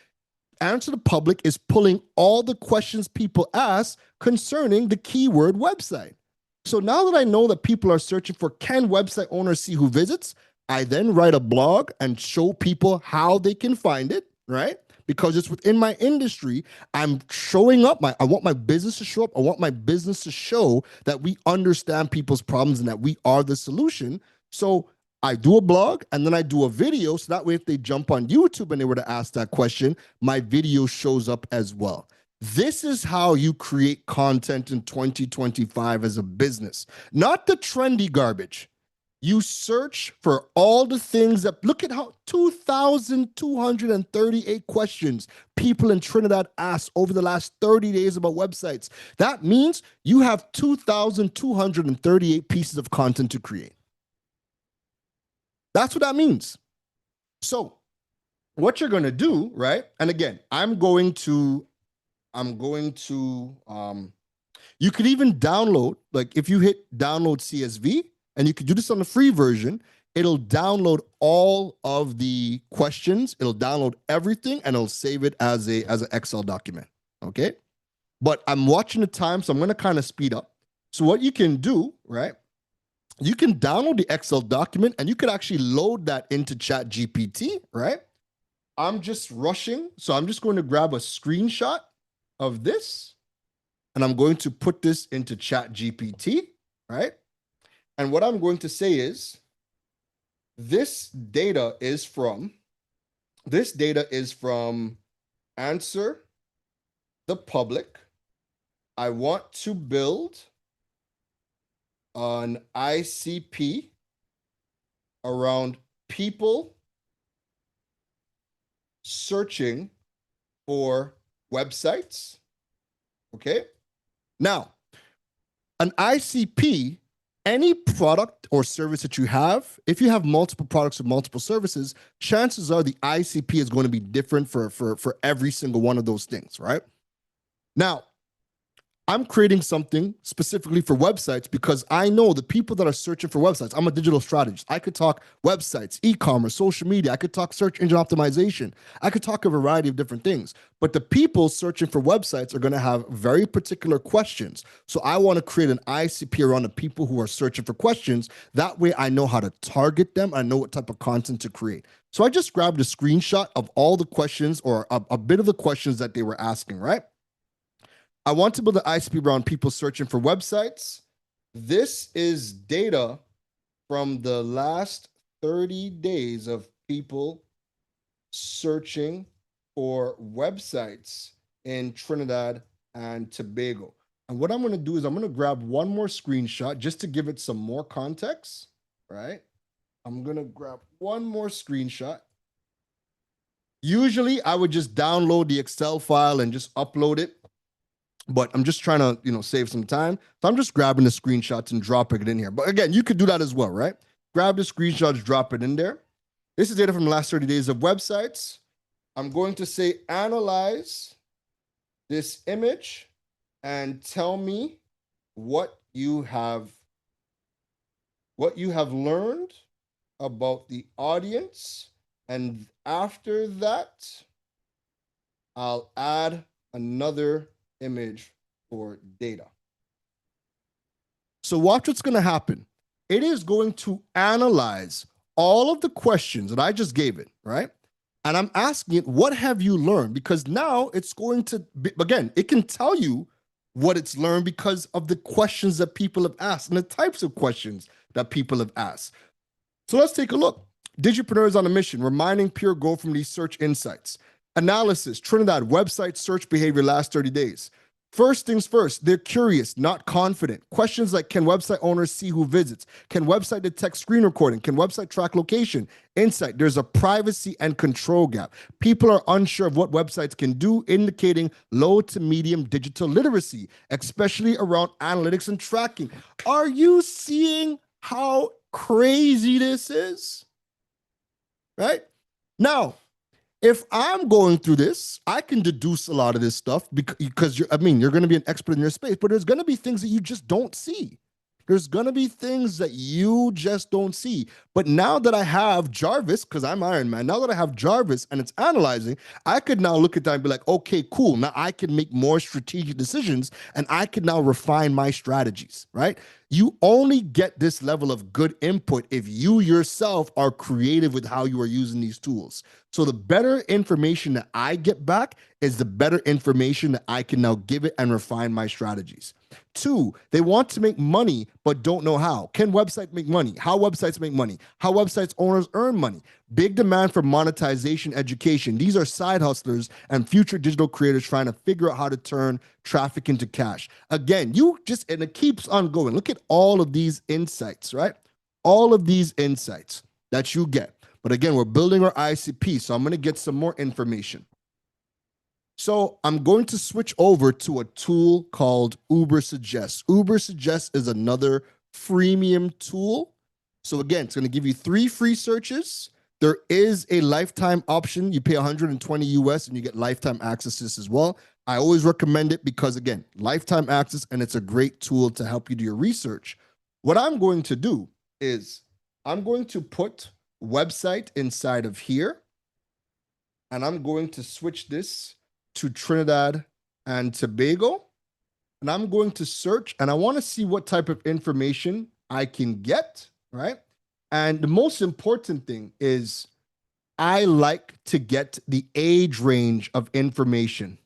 Answer the Public is pulling all the questions people ask concerning the keyword website. So now that I know that people are searching for, can website owners see who visits, I then write a blog and show people how they can find it, right? Because it's within my industry. I'm showing up. I want my business to show up. I want my business to show that we understand people's problems and that we are the solution. So I do a blog and then I do a video. So that way, if they jump on YouTube and they were to ask that question, my video shows up as well. This is how you create content in 2025 as a business, not the trendy garbage. You search for all the things that, look at how 2,238 questions people in Trinidad asked over the last 30 days about websites. That means you have 2,238 pieces of content to create. That's what that means. So what you're going to do, right? And again, you could even download, like if you hit download CSV, and you could do this on the free version, it'll download all of the questions, it'll download everything, and it'll save it as an Excel document, okay? But I'm watching the time, so I'm gonna kind of speed up. So what you can do, right? You can download the Excel document, and you could actually load that into ChatGPT, right? I'm just rushing, so I'm just going to grab a screenshot of this, and I'm going to put this into ChatGPT, right? And what I'm going to say is, this data is from Answer the Public. I want to build an ICP around people searching for websites. Okay. Now, an ICP, any product or service that you have, if you have multiple products or multiple services, chances are the ICP is going to be different for every single one of those things, right? Now, I'm creating something specifically for websites because I know the people that are searching for websites. I'm a digital strategist. I could talk websites, e-commerce, social media. I could talk search engine optimization. I could talk a variety of different things. But the people searching for websites are going to have very particular questions. So I want to create an ICP around the people who are searching for questions. That way I know how to target them. I know what type of content to create. So I just grabbed a screenshot of all the questions, or a bit of the questions that they were asking, right? I want to build an ICP around people searching for websites. This is data from the last 30 days of people searching for websites in Trinidad and Tobago. And what I'm going to do is I'm going to grab one more screenshot just to give it some more context, right? I'm going to grab one more screenshot. Usually I would just download the Excel file and just upload it, but I'm just trying to, save some time. So I'm just grabbing the screenshots and dropping it in here. But again, you could do that as well, right? Grab the screenshots, drop it in there. This is data from the last 30 days of websites. I'm going to say, analyze this image and tell me what you have learned about the audience. And after that, I'll add another image for data. So watch what's going to happen. It is going to analyze all of the questions that I just gave it, right? And I'm asking it, what have you learned? Because now it's going to be, again, it can tell you what it's learned because of the questions that people have asked and the types of questions that people have asked. So let's take a look. Digipreneurs on a mission, reminding pure gold from these search insights. Analysis, Trinidad website search behavior last 30 days. First things first, they're curious, not confident. Questions like, can website owners see who visits? Can website detect screen recording? Can website track location? Insight, there's a privacy and control gap. People are unsure of what websites can do, indicating low to medium digital literacy, especially around analytics and tracking. Are you seeing how crazy this is? Right? Now, if I'm going through this, I can deduce a lot of this stuff because you're going to be an expert in your space, but there's going to be things that you just don't see. There's going to be things that you just don't see. But now that I have Jarvis, because I'm Iron Man, now that I have Jarvis and it's analyzing, I could now look at that and be like, okay, cool. Now I can make more strategic decisions and I can now refine my strategies, right? You only get this level of good input if you yourself are creative with how you are using these tools. So the better information that I get back is the better information that I can now give it and refine my strategies. 2, they want to make money but don't know how. Can websites make money? How websites make money? How websites owners earn money? Big demand for monetization education. These are side hustlers and future digital creators trying to figure out how to turn traffic into cash. Again, and it keeps on going. Look at all of these insights, right? All of these insights that you get. But again, we're building our ICP, so I'm going to get some more information. So I'm going to switch over to a tool called Ubersuggest. Ubersuggest is another freemium tool. So again, it's going to give you 3 free searches. There is a lifetime option. You pay 120 US and you get lifetime access to this as well. I always recommend it because, again, lifetime access, and it's a great tool to help you do your research. What I'm going to do is I'm going to put website inside of here, and I'm going to switch this to Trinidad and Tobago, and I'm going to search, and I want to see what type of information I can get, right? And the most important thing is I like to get the age range of information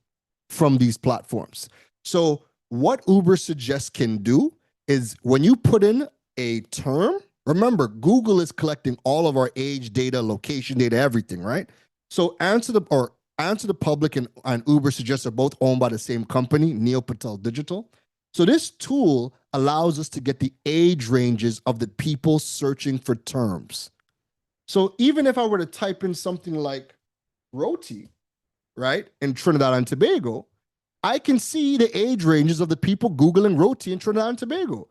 from these platforms. So what Ubersuggest can do is when you put in a term, remember, Google is collecting all of our age data, location data, everything, right? So Answer the Public and Ubersuggest are both owned by the same company, Neil Patel Digital. So this tool allows us to get the age ranges of the people searching for terms. So even if I were to type in something like roti, right, in Trinidad and Tobago, I can see the age ranges of the people Googling roti in Trinidad and Tobago.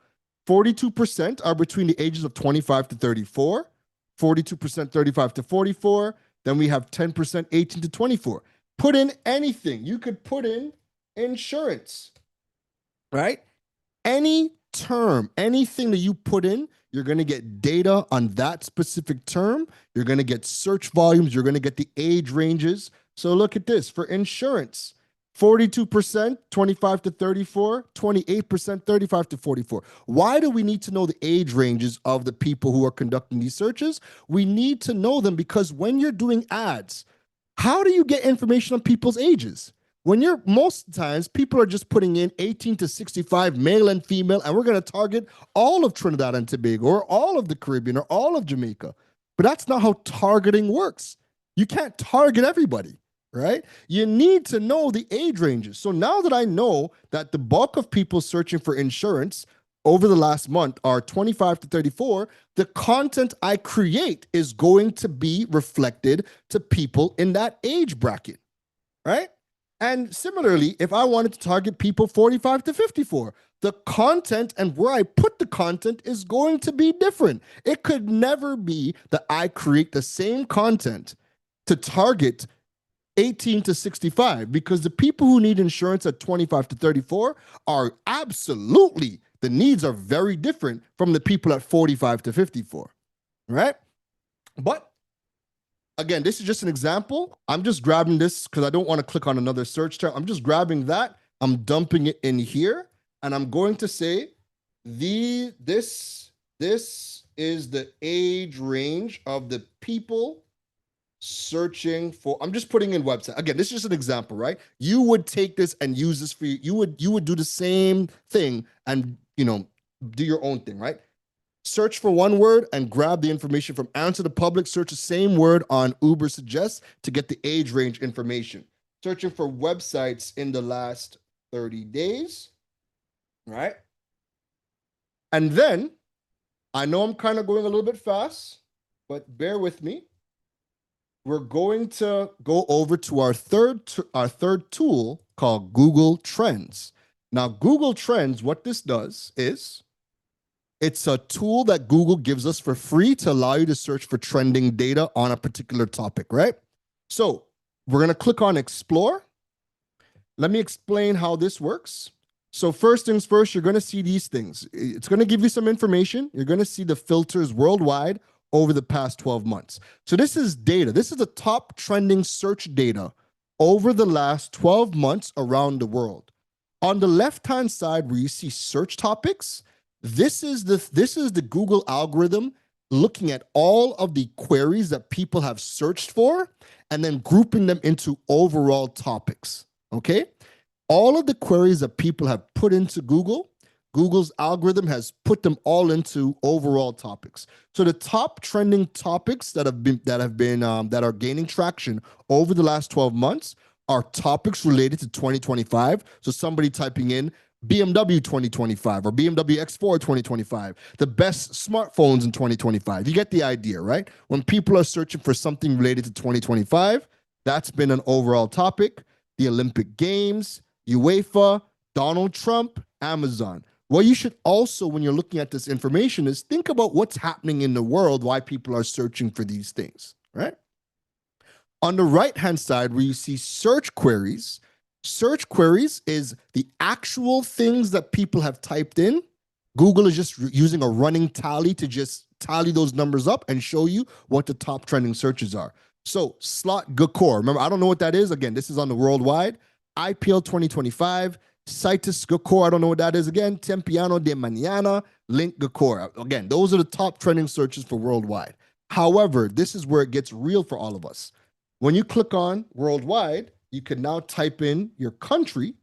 42% are between the ages of 25 to 34, 42% 35 to 44. Then we have 10% 18 to 24. Put in anything. You could put in insurance, right? Any term, anything that you put in, you're going to get data on that specific term. You're going to get search volumes. You're going to get the age ranges. So look at this. For insurance, 42%, 25 to 34, 28%, 35 to 44. Why do we need to know the age ranges of the people who are conducting these searches? We need to know them because when you're doing ads, how do you get information on people's ages? When most times people are just putting in 18 to 65, male and female, and we're going to target all of Trinidad and Tobago or all of the Caribbean or all of Jamaica. But that's not how targeting works. You can't target everybody, right? You need to know the age ranges. So now that I know that the bulk of people searching for insurance over the last month are 25 to 34, the content I create is going to be reflected to people in that age bracket, right? And similarly, if I wanted to target people 45 to 54, the content and where I put the content is going to be different. It could never be that I create the same content to target 18 to 65 because the people who need insurance at 25 to 34 are absolutely, the needs are very different from the people at 45 to 54, right? But again, this is just an example. I'm just grabbing this because I don't want to click on another search term. I'm just grabbing that. I'm dumping it in here. And I'm going to say this is the age range of the people searching for, I'm just putting in website. Again, this is just an example, right? You would take this and use this for you would do the same thing and do your own thing, right? Search for one word and grab the information from Answer the Public. Search the same word on Uber Suggest to get the age range information. Searching for websites in the last 30 days, right? And then, I know I'm kind of going a little bit fast, but bear with me. We're going to go over to our third tool called Google Trends. Now, Google Trends, what this does is it's a tool that Google gives us for free to allow you to search for trending data on a particular topic, right? So we're going to click on Explore. Let me explain how this works. So first things first, you're going to see these things. It's going to give you some information. You're going to see the filters worldwide over the past 12 months. So this is data. This is the top trending search data over the last 12 months around the world. On the left-hand side where you see search topics, this is the Google algorithm looking at all of the queries that people have searched for and then grouping them into overall topics, okay? All of the queries that people have put into Google's algorithm has put them all into overall topics. So the top trending topics that are gaining traction over the last 12 months are topics related to 2025. So somebody typing in BMW 2025 or BMW X4 2025, the best smartphones in 2025. You get the idea, right? When people are searching for something related to 2025, that's been an overall topic. The Olympic Games, UEFA, Donald Trump, Amazon. What you should also, when you're looking at this information, is think about what's happening in the world, why people are searching for these things, right? On the right-hand side, where you see search queries is the actual things that people have typed in. Google is just using a running tally to just tally those numbers up and show you what the top trending searches are. So slot Gakor, remember, I don't know what that is. Again, this is on the worldwide. IPL 2025, Citus Gakor, I don't know what that is. Again, Tempiano de Mañana, Link Gakor. Again, those are the top trending searches for worldwide. However, this is where it gets real for all of us. When you click on worldwide, you can now type in your country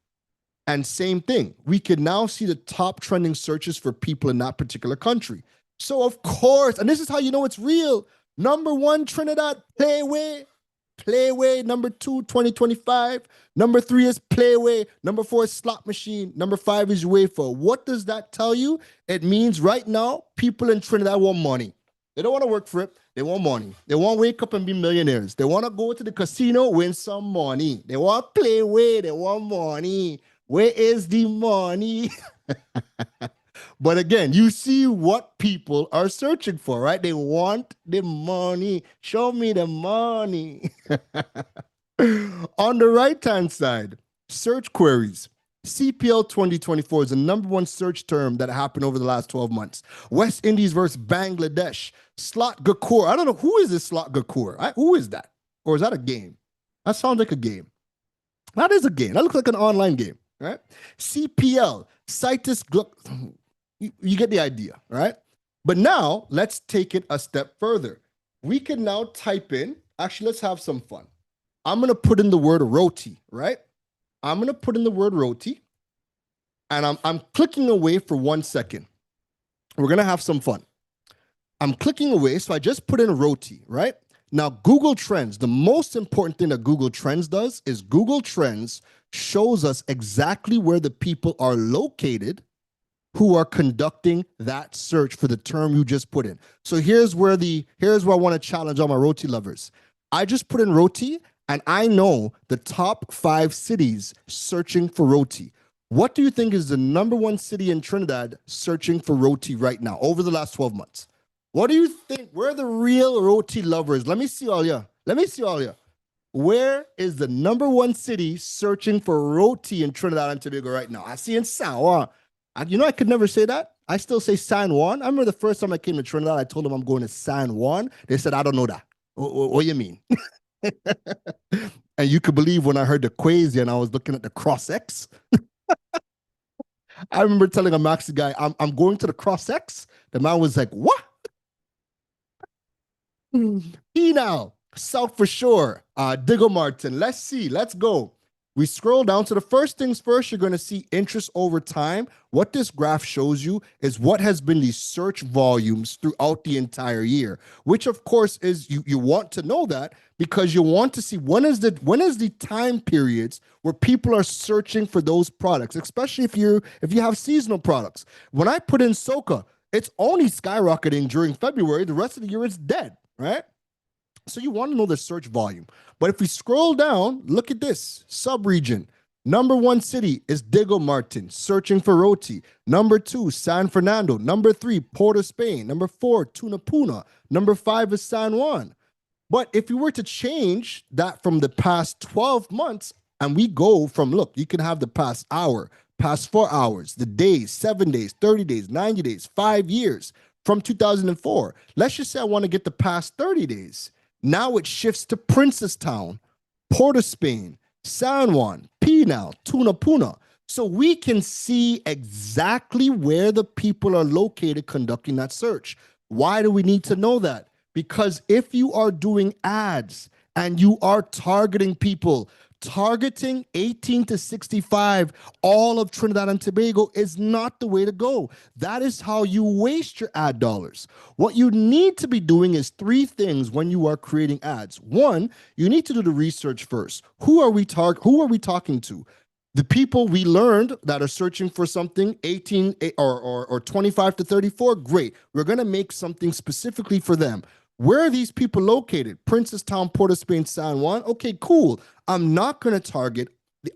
and same thing. We can now see the top trending searches for people in that particular country. So of course, and this is how you know it's real. Number 1, Trinidad, Playway. Number 2, 2025. Number 3 is Playway. Number 4 is Slot Machine. Number 5 is UEFA. What does that tell you? It means right now, people in Trinidad want money. They don't want to work for it. They want money. They want to wake up and be millionaires. They want to go to the casino, win some money. They want to play away. They want money. Where is the money? But again, you see what people are searching for, right? They want the money. Show me the money. On the right-hand side, search queries. CPL 2024 is the number 1 search term that happened over the last 12 months. West Indies versus Bangladesh. Slot Gakor. I don't know. Who is this Slot Gakor? Who is that? Or is that a game? That sounds like a game. That is a game. That looks like an online game, right? CPL. Citus you get the idea, right? But now, let's take it a step further. We can now type in, actually, let's have some fun. I'm going to put in the word roti, right? I'm going to put in the word roti, and I'm clicking away for 1 second. We're going to have some fun. I'm clicking away, so I just put in roti, right? Now, Google Trends, the most important thing that Google Trends does is Google Trends shows us exactly where the people are located who are conducting that search for the term you just put in. So here's where I want to challenge all my roti lovers. I just put in roti, and I know the top 5 cities searching for roti. What do you think is the number 1 city in Trinidad searching for roti right now over the last 12 months? What do you think? Where are the real roti lovers? Let me see all ya. Where is the number 1 city searching for roti in Trinidad and Tobago right now? I see in San Juan. I could never say that. I still say San Juan. I remember the first time I came to Trinidad, I told them I'm going to San Juan. They said, I don't know that. What do you mean? And you could believe when I heard the Quasi and I was looking at the Cross X. I remember telling a Maxi guy, I'm going to the Cross X. The man was like, what? Now. South for sure. Diggle Martin. Let's see. Let's go. We scroll down to the first things first. You're going to see interest over time. What this graph shows you is what has been the search volumes throughout the entire year, which of course is you want to know that because you want to see when is the time periods where people are searching for those products, especially if you have seasonal products. When I put in Soca, it's only skyrocketing during February. The rest of the year it's dead, right? So you want to know the search volume. But if we scroll down, look at this sub-region. Number 1 city is Diego Martin, searching for roti. Number 2, San Fernando. Number 3, Port of Spain. Number 4, Tunapuna. Number 5 is San Juan. But if you were to change that from the past 12 months, and we go from, look, you can have the past hour, past 4 hours, the days, 7 days, 30 days, 90 days, 5 years from 2004. Let's just say I want to get the past 30 days. Now it shifts to Princestown, Port of Spain, San Juan, Pinal, Tunapuna. So we can see exactly where the people are located conducting that search. Why do we need to know that? Because if you are doing ads and you are targeting people, targeting 18 to 65, all of Trinidad and Tobago is not the way to go. That is how you waste your ad dollars. What you need to be doing is 3 things when you are creating ads. 1, you need to do the research first. Who are we talking to? The people we learned that are searching for something 18 or 25 to 34, great. We're going to make something specifically for them. Where are these people located? Princestown, Port of Spain, San Juan. Okay, cool. I'm not going to target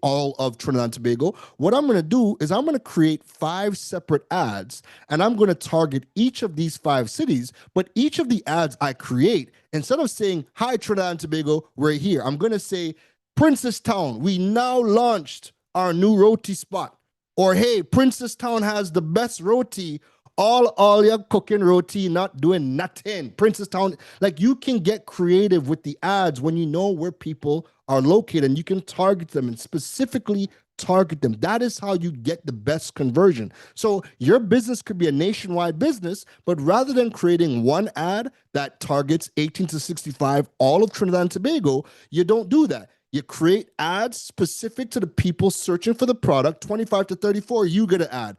all of Trinidad and Tobago. What I'm going to do is I'm going to create 5 separate ads, and I'm going to target each of these 5 cities. But each of the ads I create, instead of saying, hi, Trinidad and Tobago, we're here, I'm going to say, Princestown, we now launched our new roti spot. Or, hey, Princestown has the best roti. All you're cooking roti, not doing nothing. Princestown, like you can get creative with the ads when you know where people are located and you can target them and specifically target them. That is how you get the best conversion. So your business could be a nationwide business, but rather than creating one ad that targets 18 to 65, all of Trinidad and Tobago, you don't do that. You create ads specific to the people searching for the product. 25 to 34, you get an ad.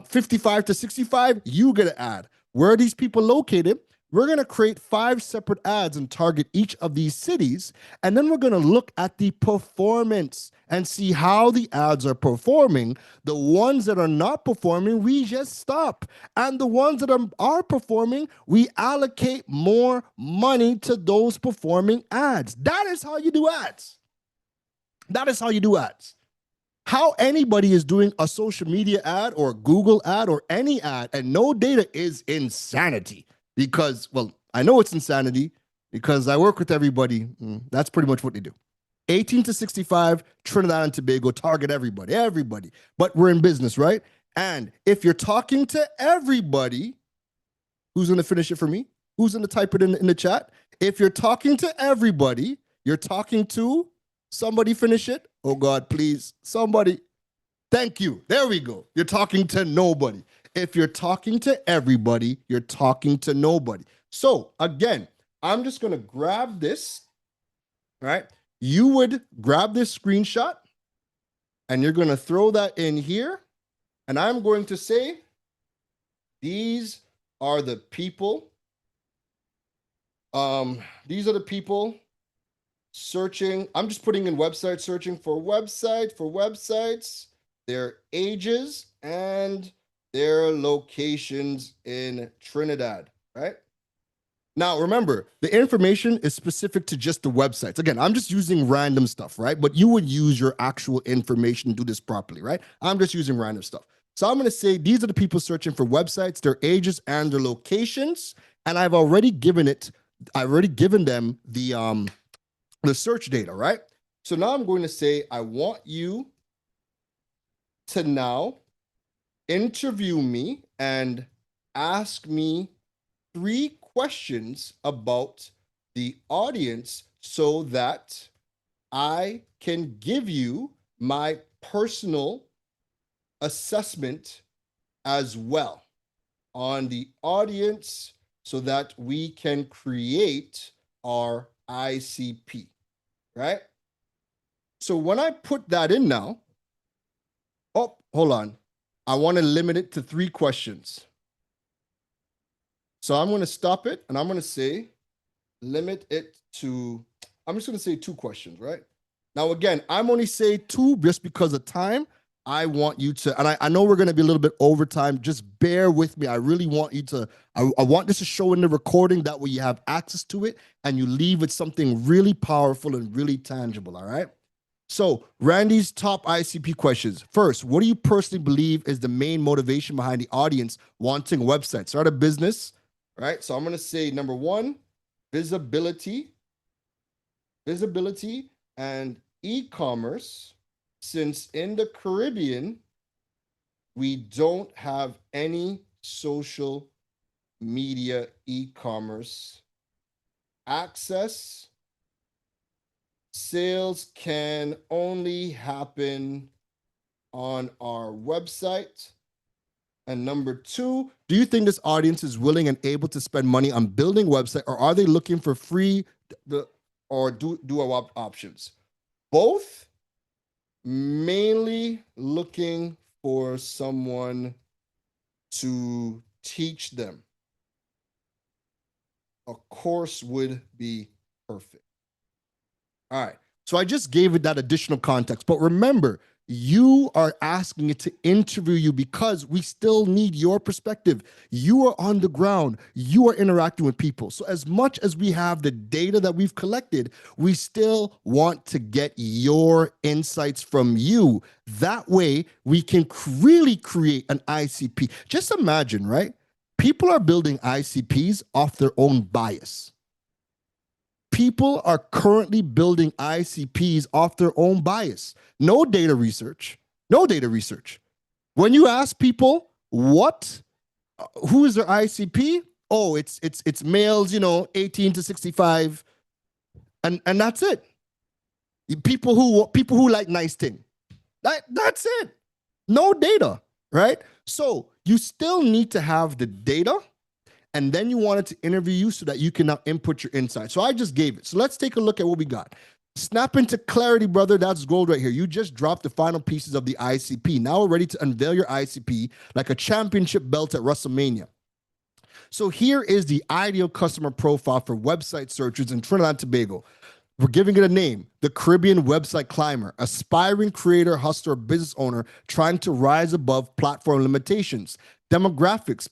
55 to 65, you get an ad. Where are these people located? We're going to create 5 separate ads and target each of these cities. And then we're going to look at the performance and see how the ads are performing. The ones that are not performing, we just stop. And the ones that are performing, we allocate more money to those performing ads. That is how you do ads. That is how you do ads. How anybody is doing a social media ad or a Google ad or any ad and no data is insanity. Because, well, I know it's insanity because I work with everybody. That's pretty much what they do. 18 to 65, Trinidad and Tobago, target everybody. But we're in business, right? And if you're talking to everybody, who's going to finish it for me? Who's going to type it in the chat? If you're talking to everybody, you're talking to somebody, finish it. Oh God, please, somebody. Thank you. There we go. You're talking to nobody. If you're talking to everybody, you're talking to nobody. So again, I'm just going to grab this, right? You would grab this screenshot and you're going to throw that in here. And I'm going to say, these are the people. These are the people searching. I'm just putting in website, searching for websites, their ages and their locations in Trinidad, right? Now, remember, the information is specific to just the websites. Again, I'm just using random stuff, right? But you would use your actual information to do this properly, right? I'm just using random stuff. So I'm going to say these are the people searching for websites, their ages and their locations. And I've already given them the search data, right? So now I'm going to say, I want you to now interview me and ask me 3 questions about the audience so that I can give you my personal assessment as well on the audience so that we can create our ICP, right? So when I put that in now, oh, hold on. I want to limit it to 3 questions. So I'm going to stop it and I'm going to say, limit it to, I'm just going to say 2 questions, right? Now, again, I'm only say 2 just because of time. I want you to, and I know we're going to be a little bit over time. Just bear with me. I really want you to, I want this to show in the recording. That way you have access to it and you leave with something really powerful and really tangible, all right? So, Randy's top ICP questions. First, what do you personally believe is the main motivation behind the audience wanting a website? Start a business, right? So I'm going to say number 1, visibility and e-commerce, since in the Caribbean, we don't have any social media e-commerce access. Sales can only happen on our website. And number 2, do you think this audience is willing and able to spend money on building a website, or are they looking for free or do options? Both, mainly looking for someone to teach them. A course would be perfect. All right. So I just gave it that additional context. But remember, you are asking it to interview you because we still need your perspective. You are on the ground. You are interacting with people. So as much as we have the data that we've collected, we still want to get your insights from you. That way, we can really create an ICP. Just imagine, right? People are building ICPs off their own bias. People are currently building ICPs off their own bias. No data research. No data research. When you ask people who is their ICP? Oh, it's males, 18 to 65, and that's it. People who like nice thing. That's it. No data, right? So you still need to have the data, and then you wanted to interview you so that you can now input your insights. So I just gave it. So let's take a look at what we got. Snap into clarity, brother. That's gold right here. You just dropped the final pieces of the ICP. Now we're ready to unveil your ICP like a championship belt at WrestleMania. So here is the ideal customer profile for website searchers in Trinidad and Tobago. We're giving it a name, the Caribbean Website Climber, aspiring creator, hustler, business owner trying to rise above platform limitations. Demographics,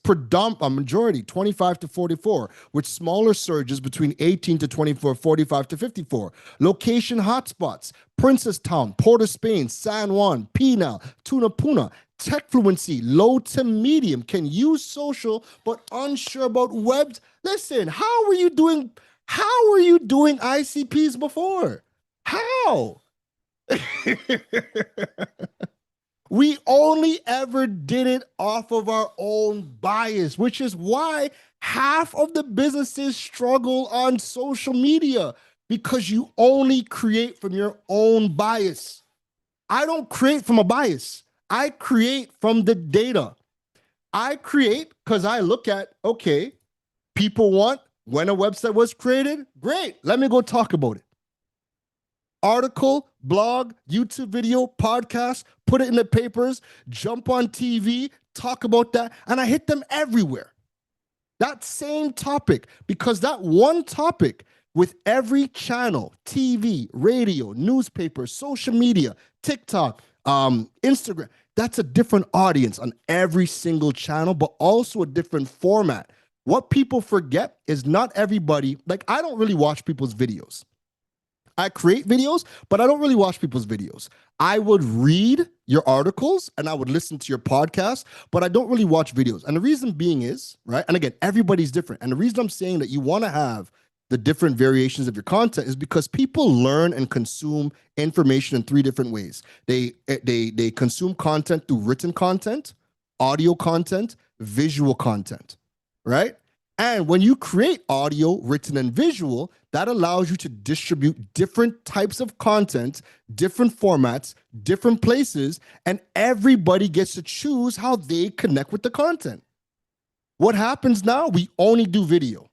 majority, 25 to 44, with smaller surges between 18 to 24, 45 to 54. Location hotspots, Princess Town, Port of Spain, San Juan, Pinal, Tunapuna. Tech fluency, low to medium, can use social, but unsure about webs. Listen, how were you doing ICPs before? How? We only ever did it off of our own bias, which is why half of the businesses struggle on social media, because you only create from your own bias. I don't create from a bias. I create from the data. I create because I look at, okay, people want when a website was created. Great. Let me go talk about it. Article, blog, YouTube video, podcast, put it in the papers, jump on TV, talk about that, and I hit them everywhere. That same topic, because that one topic with every channel, TV, radio, newspaper, social media, TikTok, Instagram, that's a different audience on every single channel, but also a different format. What people forget is not everybody, like I don't really watch people's videos. I create videos, but I don't really watch people's videos. I would read your articles and I would listen to your podcast, but I don't really watch videos. And the reason being is, right? And again, everybody's different. And the reason I'm saying that you want to have the different variations of your content is because people learn and consume information in 3 different ways. They consume content through written content, audio content, visual content, right? And when you create audio, written, and visual, that allows you to distribute different types of content, different formats, different places, and everybody gets to choose how they connect with the content. What happens now? We only do video.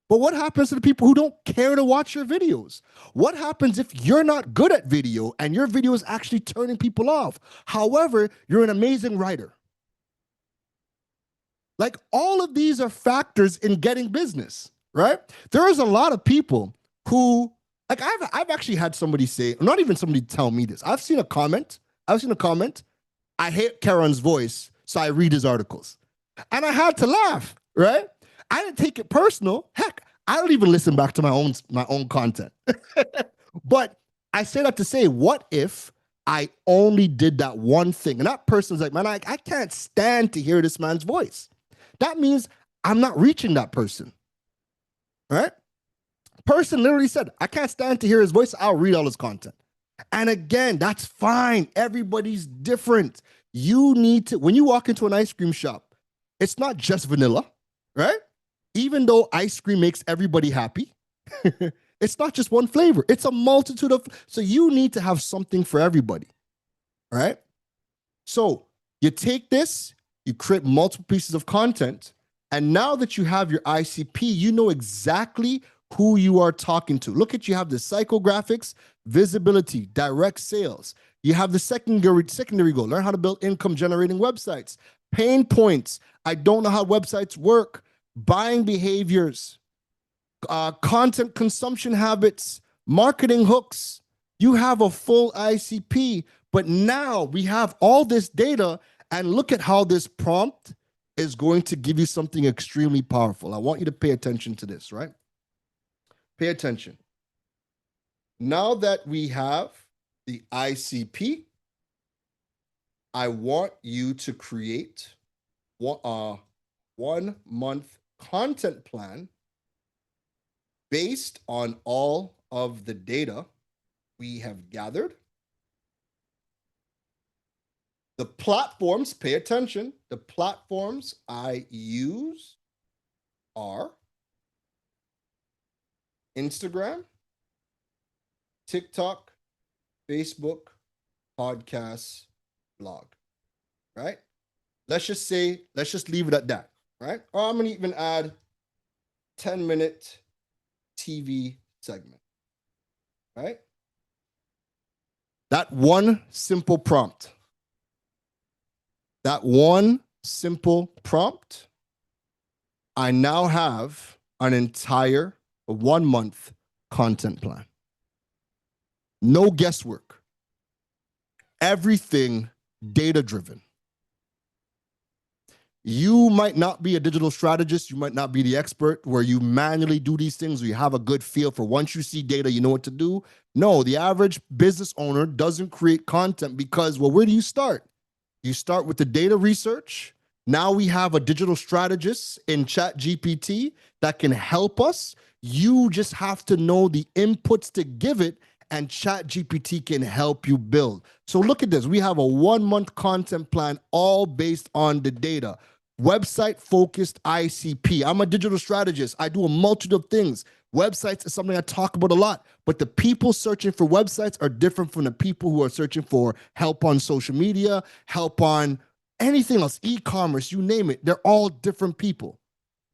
But what happens to the people who don't care to watch your videos? What happens if you're not good at video and your video is actually turning people off? However, you're an amazing writer. Like, all of these are factors in getting business, right? There is a lot of people who, like, I've actually had somebody say, not even somebody tell me this. I've seen a comment. I hate Keron's voice, so I read his articles. And I had to laugh, right? I didn't take it personal. Heck, I don't even listen back to my own content. But I say that to say, what if I only did that one thing? And that person's like, man, I can't stand to hear this man's voice. That means I'm not reaching that person, right? Person literally said, I can't stand to hear his voice. I'll read all his content. And again, that's fine. Everybody's different. You need to, when you walk into an ice cream shop, it's not just vanilla, right? Even though ice cream makes everybody happy, it's not just one flavor. It's a multitude of, so you need to have something for everybody, right? So you take this, you create multiple pieces of content, and now that you have your ICP, you know exactly who you are talking to. Look at, you have the psychographics, visibility, direct sales. You have the secondary goal, learn how to build income generating websites, pain points. I don't know how websites work, buying behaviors, content consumption habits, marketing hooks. You have a full ICP, but now we have all this data, and look at how this prompt is going to give you something extremely powerful. I want you to pay attention to this, right? Pay attention. Now that we have the ICP, I want you to create a 1 month content plan based on all of the data we have gathered. The platforms, pay attention, the platforms I use are Instagram, TikTok, Facebook, podcasts, blog, right? Let's just leave it at that, right? Or I'm gonna even add 10-minute TV segment, right? That one simple prompt, I now have an entire 1 month content plan. No guesswork. Everything data-driven. You might not be a digital strategist. You might not be the expert where you manually do these things, or you have a good feel for once you see data, you know what to do. No, the average business owner doesn't create content because, well, where do you start? You start with the data research. Now we have a digital strategist in ChatGPT that can help us. You just have to know the inputs to give it, and ChatGPT can help you build. So look at this. We have a 1 month content plan, all based on the data. Website focused ICP. I'm a digital strategist. I do a multitude of things. Websites is something I talk about a lot, but the people searching for websites are different from the people who are searching for help on social media, help on anything else, e-commerce, you name it. They're all different people.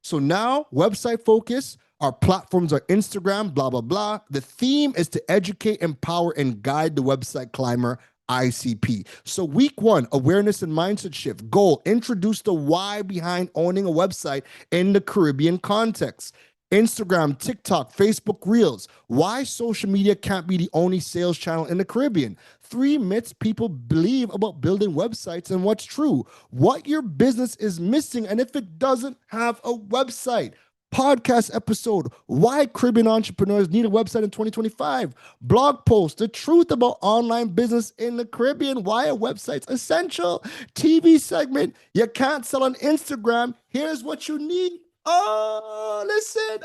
So now, website focus, our platforms are Instagram, blah, blah, blah. The theme is to educate, empower, and guide the website climber, ICP. So week 1, awareness and mindset shift. Goal, introduce the why behind owning a website in the Caribbean context. Instagram, TikTok, Facebook Reels. Why social media can't be the only sales channel in the Caribbean. 3 myths people believe about building websites and what's true. What your business is missing and if it doesn't have a website. Podcast episode, why Caribbean entrepreneurs need a website in 2025. Blog post, the truth about online business in the Caribbean, why a website's essential. TV segment, you can't sell on Instagram. Here's what you need. Oh, listen.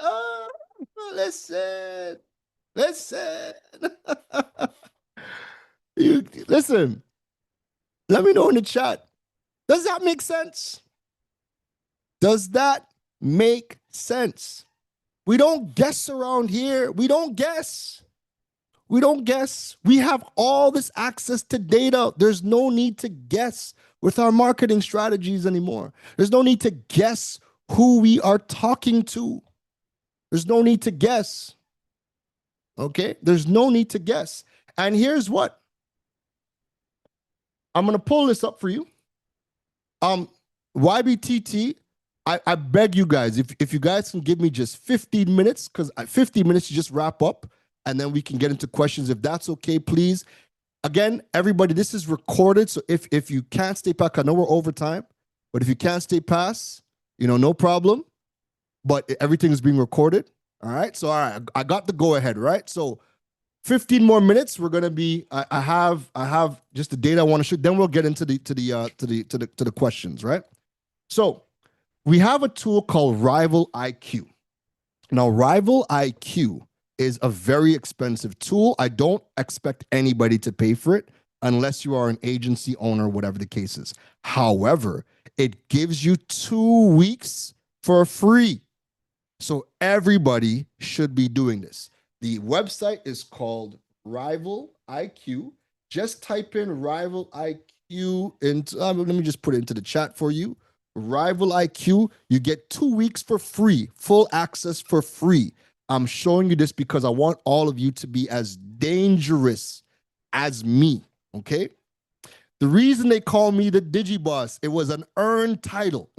Listen. Let me know in the chat. Does that make sense? Does that make sense? We don't guess around here. We don't guess. We have all this access to data. There's no need to guess with our marketing strategies anymore. There's no need to guess who we are talking to. There's no need to guess. Okay? There's no need to guess. And here's what. I'm going to pull this up for you. YBTT, I beg you guys, if you guys can give me just 15 minutes, because 15 minutes to just wrap up, and then we can get into questions. If that's okay, please. Again, everybody, this is recorded. So if you can't stay past, I know we're over time, but if you can't stay past, no problem. But everything is being recorded. All right. So, all right, I got the go ahead, right? So 15 more minutes. We're gonna be. I have just the data I want to shoot. Then we'll get into the questions, right? So we have a tool called Rival IQ. Now, Rival IQ is a very expensive tool. I don't expect anybody to pay for it unless you are an agency owner, whatever the case is. However, it gives you 2 weeks for free. So everybody should be doing this. The website is called Rival IQ. Just type in Rival IQ into, let me just put it into the chat for you. Rival IQ, you get 2 weeks for free, full access for free. I'm showing you this because I want all of you to be as dangerous as me, okay? The reason they call me the DigiBoss, it was an earned title.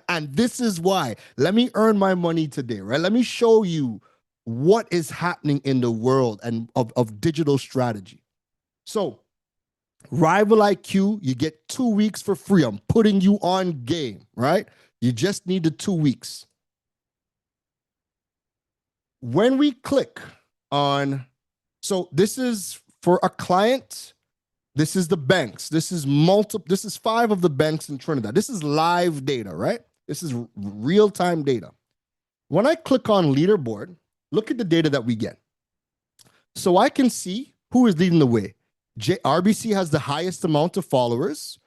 And this is why. Let me earn my money today, right? Let me show you what is happening in the world and of digital strategy. So, Rival IQ, you get 2 weeks for free. I'm putting you on game, right? You just need the 2 weeks. When we click on, so this is for a client. This is the banks. This is 5 of the banks in Trinidad. This is live data, right? This is real-time data. When I click on leaderboard, look at the data that we get. So I can see who is leading the way. RBC has the highest amount of followers,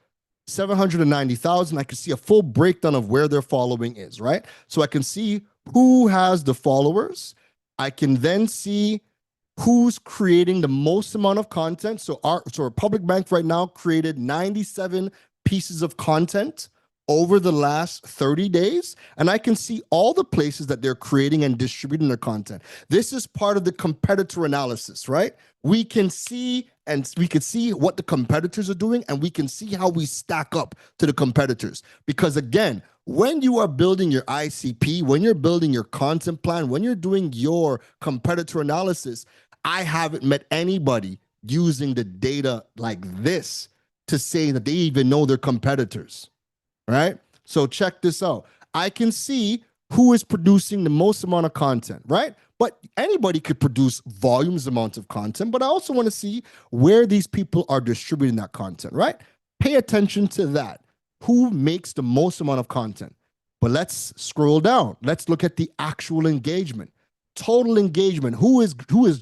790,000. I can see a full breakdown of where their following is, right? So I can see who has the followers. I can then see who's creating the most amount of content. So our Republic Bank right now created 97 pieces of content over the last 30 days. And I can see all the places that they're creating and distributing their content. This is part of the competitor analysis, right? We can see what the competitors are doing, and we can see how we stack up to the competitors. Because again, when you are building your ICP, when you're building your content plan, when you're doing your competitor analysis, I haven't met anybody using the data like this to say that they even know their competitors, right? So check this out. I can see who is producing the most amount of content, right? But anybody could produce volumes amount of content, but I also want to see where these people are distributing that content, right? Pay attention to that. Who makes the most amount of content? But let's scroll down. Let's look at the actual engagement. Total engagement. Who is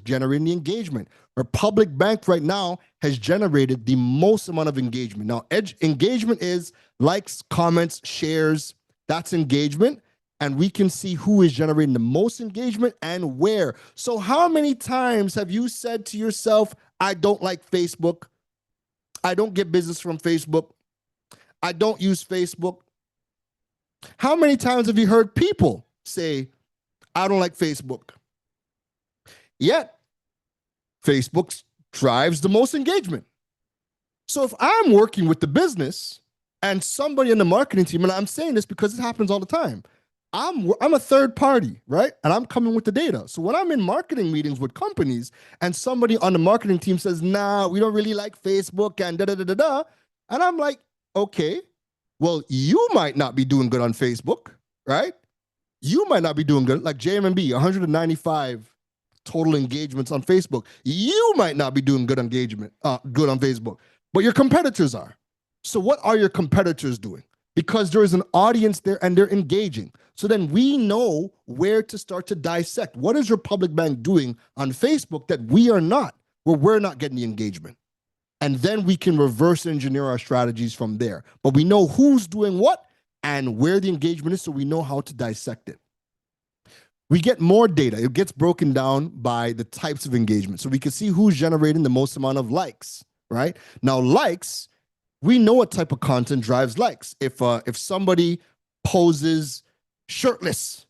generating the engagement? Republic Bank right now has generated the most amount of engagement. Now, engagement is likes, comments, shares. That's engagement. And we can see who is generating the most engagement and where. So how many times have you said to yourself, I don't like Facebook. I don't get business from Facebook. I don't use Facebook. How many times have you heard people say, I don't like Facebook? Yet, Facebook drives the most engagement. So if I'm working with the business and somebody in the marketing team, and I'm saying this because it happens all the time, I'm a third party, right? And I'm coming with the data. So when I'm in marketing meetings with companies and somebody on the marketing team says, nah, we don't really like Facebook and da-da-da-da-da, and I'm like, okay, well, you might not be doing good on Facebook, right? You might not be doing good. Like JMB, 195 total engagements on Facebook. You might not be doing good on Facebook, but your competitors are. So what are your competitors doing? Because there is an audience there and they're engaging. So then we know where to start to dissect. What is Republic Bank doing on Facebook that we are not, where we're not getting the engagement? And then we can reverse engineer our strategies from there. But we know who's doing what and where the engagement is, so we know how to dissect it. We get more data. It gets broken down by the types of engagement. So we can see who's generating the most amount of likes, right? Now, likes, we know what type of content drives likes. If somebody poses shirtless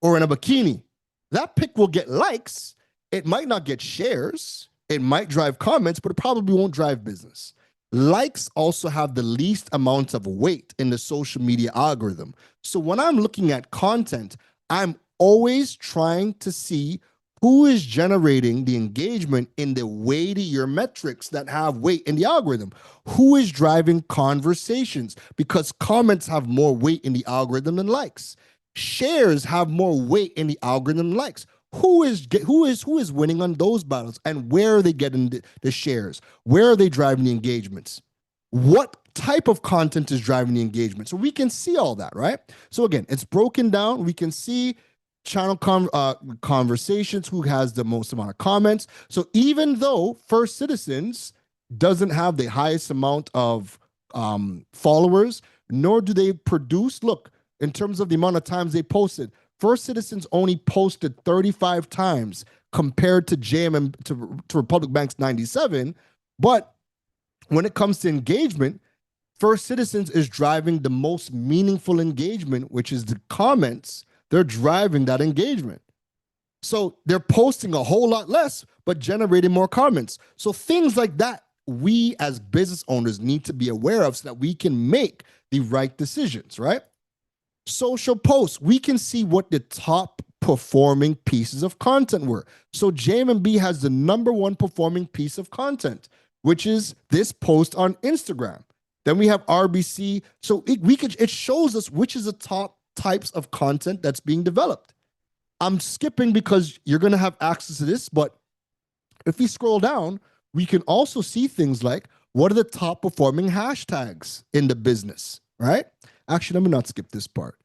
or in a bikini, That pic will get likes. It might not get shares. It might drive comments, but it probably won't drive business. Likes also have the least amount of weight in the social media algorithm. So when I'm looking at content, I'm always trying to see who is generating the engagement in the weightier metrics that have weight in the algorithm. Who is driving conversations? Because comments have more weight in the algorithm than likes. Shares have more weight in the algorithm than likes. Who is winning on those battles, and where are they getting the shares? Where are they driving the engagements? What type of content is driving the engagement? So we can see all that, right? So again, it's broken down. We can see channel conversations, who has the most amount of comments. So even though First Citizens doesn't have the highest amount of followers, nor do they produce, look, in terms of the amount of times they posted, First Citizens only posted 35 times compared to JM to Republic Bank's 97. But when it comes to engagement, First Citizens is driving the most meaningful engagement, which is the comments. They're driving that engagement. So they're posting a whole lot less, but generating more comments. So things like that, we as business owners need to be aware of so that we can make the right decisions, right? Social posts, we can see what the top performing pieces of content were. So JMB has the number one performing piece of content, which is this post on Instagram. Then we have RBC. So it shows us which is the top types of content that's being developed. I'm skipping because you're going to have access to this, but if we scroll down, we can also see things like what are the top performing hashtags in the business, right? Actually, let me not skip this part.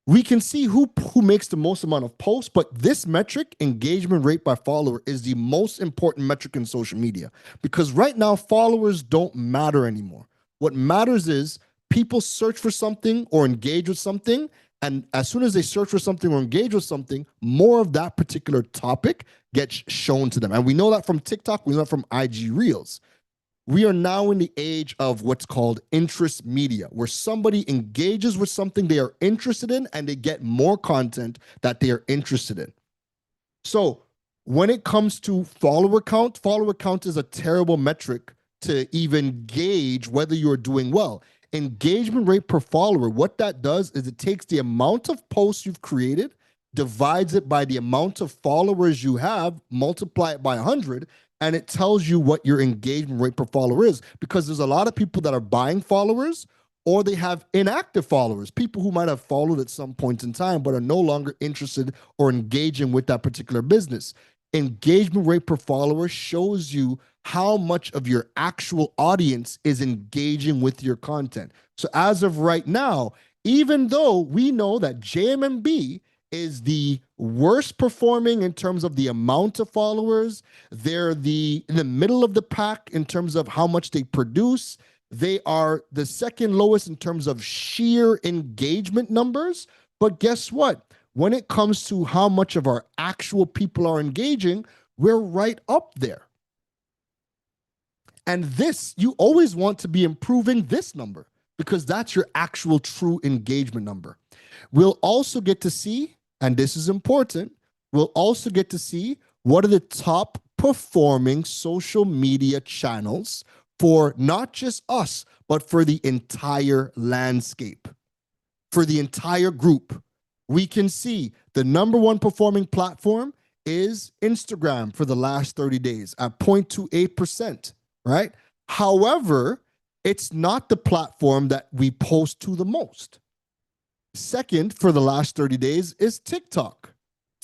We can see who makes the most amount of posts, but this metric, engagement rate by follower, is the most important metric in social media, because right now followers don't matter anymore. What matters is people search for something or engage with something, and as soon as they search for something or engage with something, more of that particular topic gets shown to them. And we know that from TikTok, we know that from IG Reels. We are now in the age of what's called interest media, where somebody engages with something they are interested in and they get more content that they are interested in. So when it comes to follower count is a terrible metric to even gauge whether you're doing well. Engagement rate per follower, what that does is it takes the amount of posts you've created, divides it by the amount of followers you have, multiply it by 100, and it tells you what your engagement rate per follower is, because there's a lot of people that are buying followers, or they have inactive followers, people who might have followed at some point in time but are no longer interested or engaging with that particular business. Engagement rate per follower shows you how much of your actual audience is engaging with your content. So as of right now, even though we know that JMMB is the worst performing in terms of the amount of followers, they're in the middle of the pack in terms of how much they produce. They are the second lowest in terms of sheer engagement numbers. But guess what? When it comes to how much of our actual people are engaging, we're right up there. And this, you always want to be improving this number, because that's your actual true engagement number. We'll also get to see, and this is important, we'll also get to see what are the top performing social media channels for not just us, but for the entire landscape, for the entire group. We can see the number one performing platform is Instagram for the last 30 days at 0.28%, right? However, it's not the platform that we post to the most. Second, for the last 30 days, is TikTok,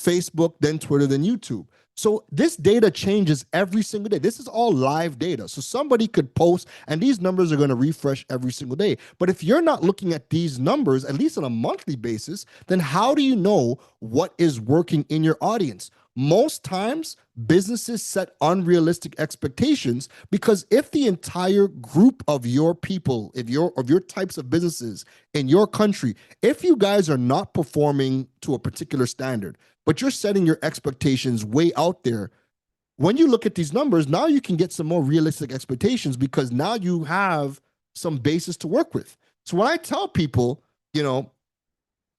Facebook, then Twitter, then YouTube. So this data changes every single day. This is all live data. So somebody could post, and these numbers are going to refresh every single day. But if you're not looking at these numbers, at least on a monthly basis, then how do you know what is working in your audience? Most times, businesses set unrealistic expectations, because if the entire group of your people, of your types of businesses in your country, if you guys are not performing to a particular standard, but you're setting your expectations way out there, when you look at these numbers, now you can get some more realistic expectations, because now you have some basis to work with. So when I tell people,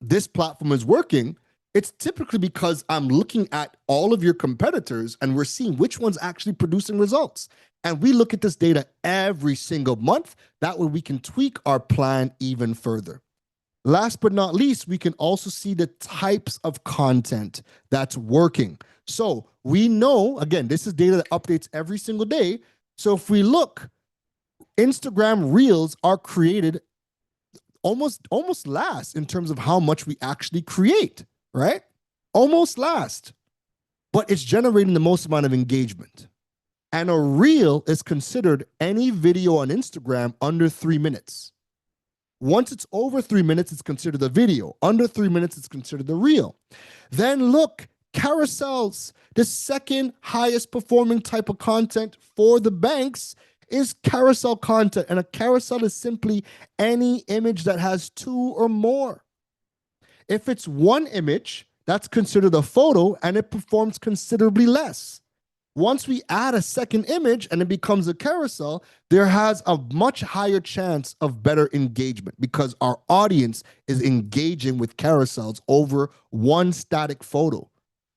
this platform is working, It's typically because I'm looking at all of your competitors and we're seeing which one's actually producing results. And we look at this data every single month. That way we can tweak our plan even further. Last but not least, we can also see the types of content that's working. So we know, again, this is data that updates every single day. So if we look, Instagram Reels are created almost last in terms of how much we actually create, right? Almost last, but it's generating the most amount of engagement. And a reel is considered any video on Instagram under 3 minutes. Once it's over 3 minutes, it's considered a video. Under 3 minutes, it's considered a reel. Then look, carousels, the second highest performing type of content for the banks is carousel content. And a carousel is simply any image that has 2 or more. If it's one image, that's considered a photo and it performs considerably less. Once we add a second image and it becomes a carousel, there has a much higher chance of better engagement because our audience is engaging with carousels over one static photo.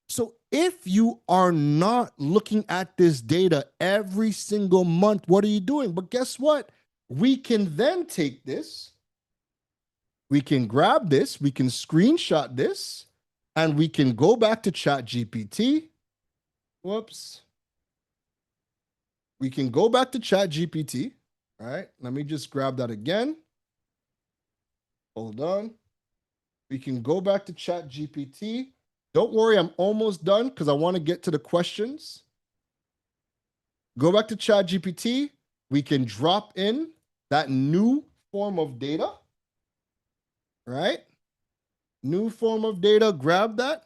So if you are not looking at this data every single month, what are you doing? But guess what? We can then take this, we can grab this, we can screenshot this, and we can go back to ChatGPT. Whoops. We can go back to ChatGPT. All right, let me just grab that again. Hold on. We can go back to ChatGPT. Don't worry, I'm almost done because I want to get to the questions. Go back to ChatGPT. We can drop in that new form of data. Right? New form of data, grab that.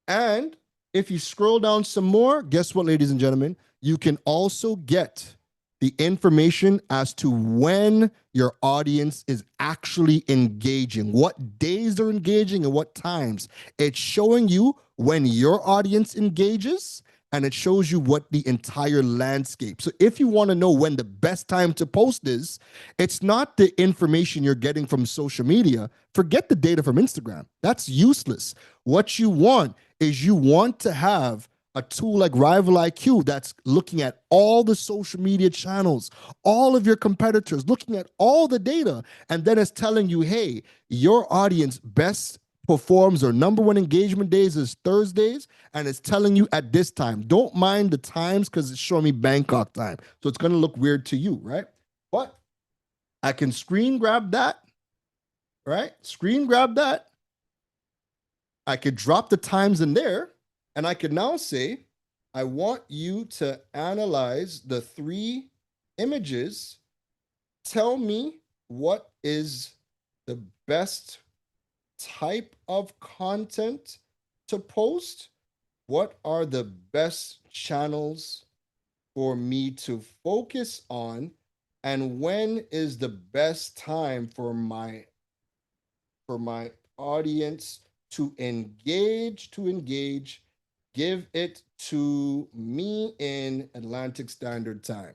And if you scroll down some more, guess what, ladies and gentlemen? You can also get the information as to when your audience is actually engaging, what days they're engaging and what times. It's showing you when your audience engages, and it shows you what the entire landscape. So if you want to know when the best time to post is, it's not the information you're getting from social media. Forget the data from Instagram. That's useless. What you want is you want to have a tool like Rival IQ that's looking at all the social media channels, all of your competitors, looking at all the data, and then it's telling you, hey, your audience best performs or number one engagement days is Thursdays, and it's telling you at this time. Don't mind the times because it's showing me Bangkok time. So it's going to look weird to you, right? But I can screen grab that, right? Screen grab that. I could drop the times in there, and I could now say, I want you to analyze the 3 images. Tell me what is the best type of content to post. What are the best channels for me to focus on? And when is the best time for my audience to engage, give it to me in Atlantic Standard Time.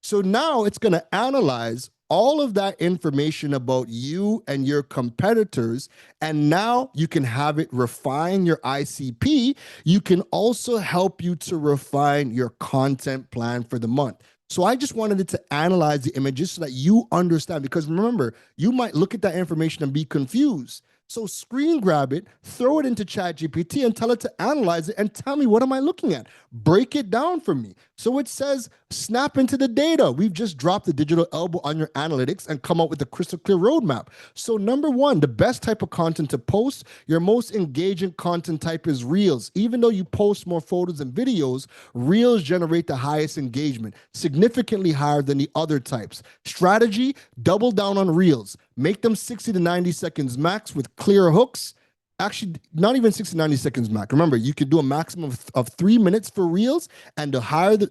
So now it's going to analyze all of that information about you and your competitors, and now you can have it refine your ICP. You can also help you to refine your content plan for the month. So I just wanted it to analyze the images so that you understand, because remember, you might look at that information and be confused. So screen grab it, throw it into ChatGPT and tell it to analyze it and tell me, what am I looking at? Break it down for me. So it says, snap into the data. We've just dropped the digital elbow on your analytics and come up with a crystal clear roadmap. So number one, the best type of content to post, your most engaging content type is Reels. Even though you post more photos and videos, Reels generate the highest engagement, significantly higher than the other types. Strategy, double down on Reels. Make them 60 to 90 seconds max with clear hooks. Actually, not even 60 to 90 seconds max. Remember, you can do a maximum of 3 minutes for Reels, and the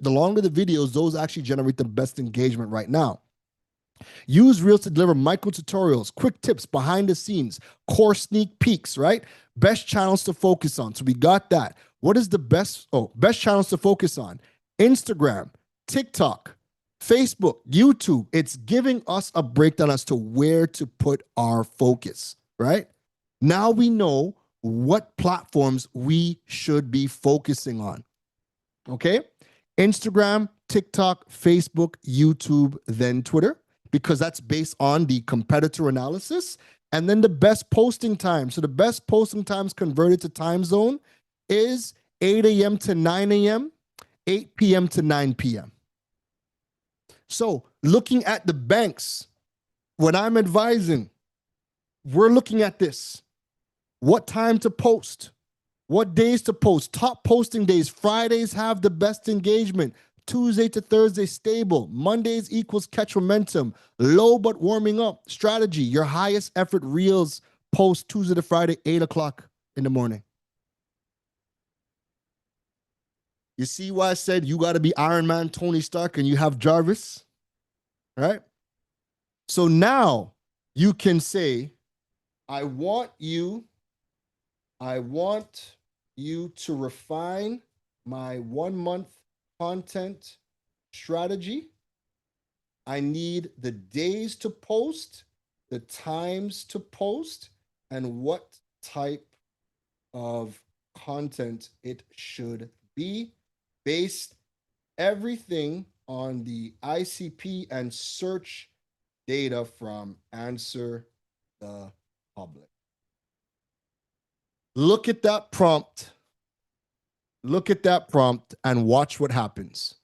longer the videos, those actually generate the best engagement right now. Use Reels to deliver micro tutorials, quick tips, behind the scenes, core sneak peeks, right? Best channels to focus on. So we got that. What is the best channels to focus on? Instagram, TikTok, Facebook, YouTube. It's giving us a breakdown as to where to put our focus, right? Now we know what platforms we should be focusing on. Okay? Instagram, TikTok, Facebook, YouTube, then Twitter, because that's based on the competitor analysis. And then the best posting time. So the best posting times converted to time zone is 8 a.m. to 9 a.m., 8 p.m. to 9 p.m. So looking at the banks, when I'm advising, we're looking at this. What time to post? What days to post? Top posting days. Fridays have the best engagement. Tuesday to Thursday, stable. Mondays equals catch momentum. Low but warming up. Strategy, your highest effort reels post Tuesday to Friday, 8 o'clock in the morning. You see why I said you got to be Iron Man, Tony Stark, and you have Jarvis? Right? So now you can say, I want you to refine my 1 month content strategy. I need the days to post, the times to post, and what type of content it should be, based everything on the ICP and search data from Answer the Public. Look at that prompt. Look at that prompt and watch what happens.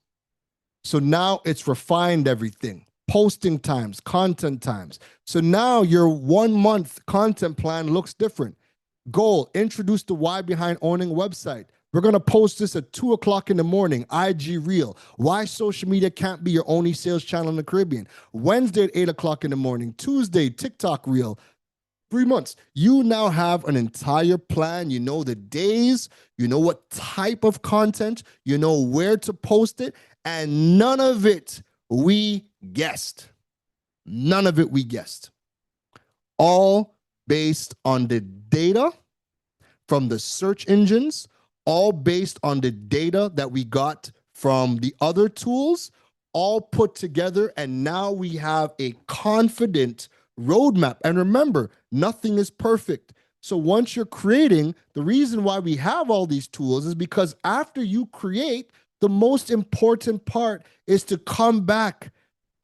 So now it's refined everything. Posting times, content times. So now your 1 month content plan looks different. Goal, introduce the why behind owning a website. We're going to post this at 2 o'clock in the morning, IG Reel. Why social media can't be your only sales channel in the Caribbean. Wednesday at 8 o'clock in the morning. Tuesday, TikTok Reel. 3 months. You now have an entire plan. You know the days, you know what type of content, you know where to post it, and none of it we guessed. None of it we guessed. All based on the data from the search engines, all based on the data that we got from the other tools, all put together, and now we have a confident roadmap. And remember, nothing is perfect. So once you're creating, the reason why we have all these tools is because after you create, the most important part is to come back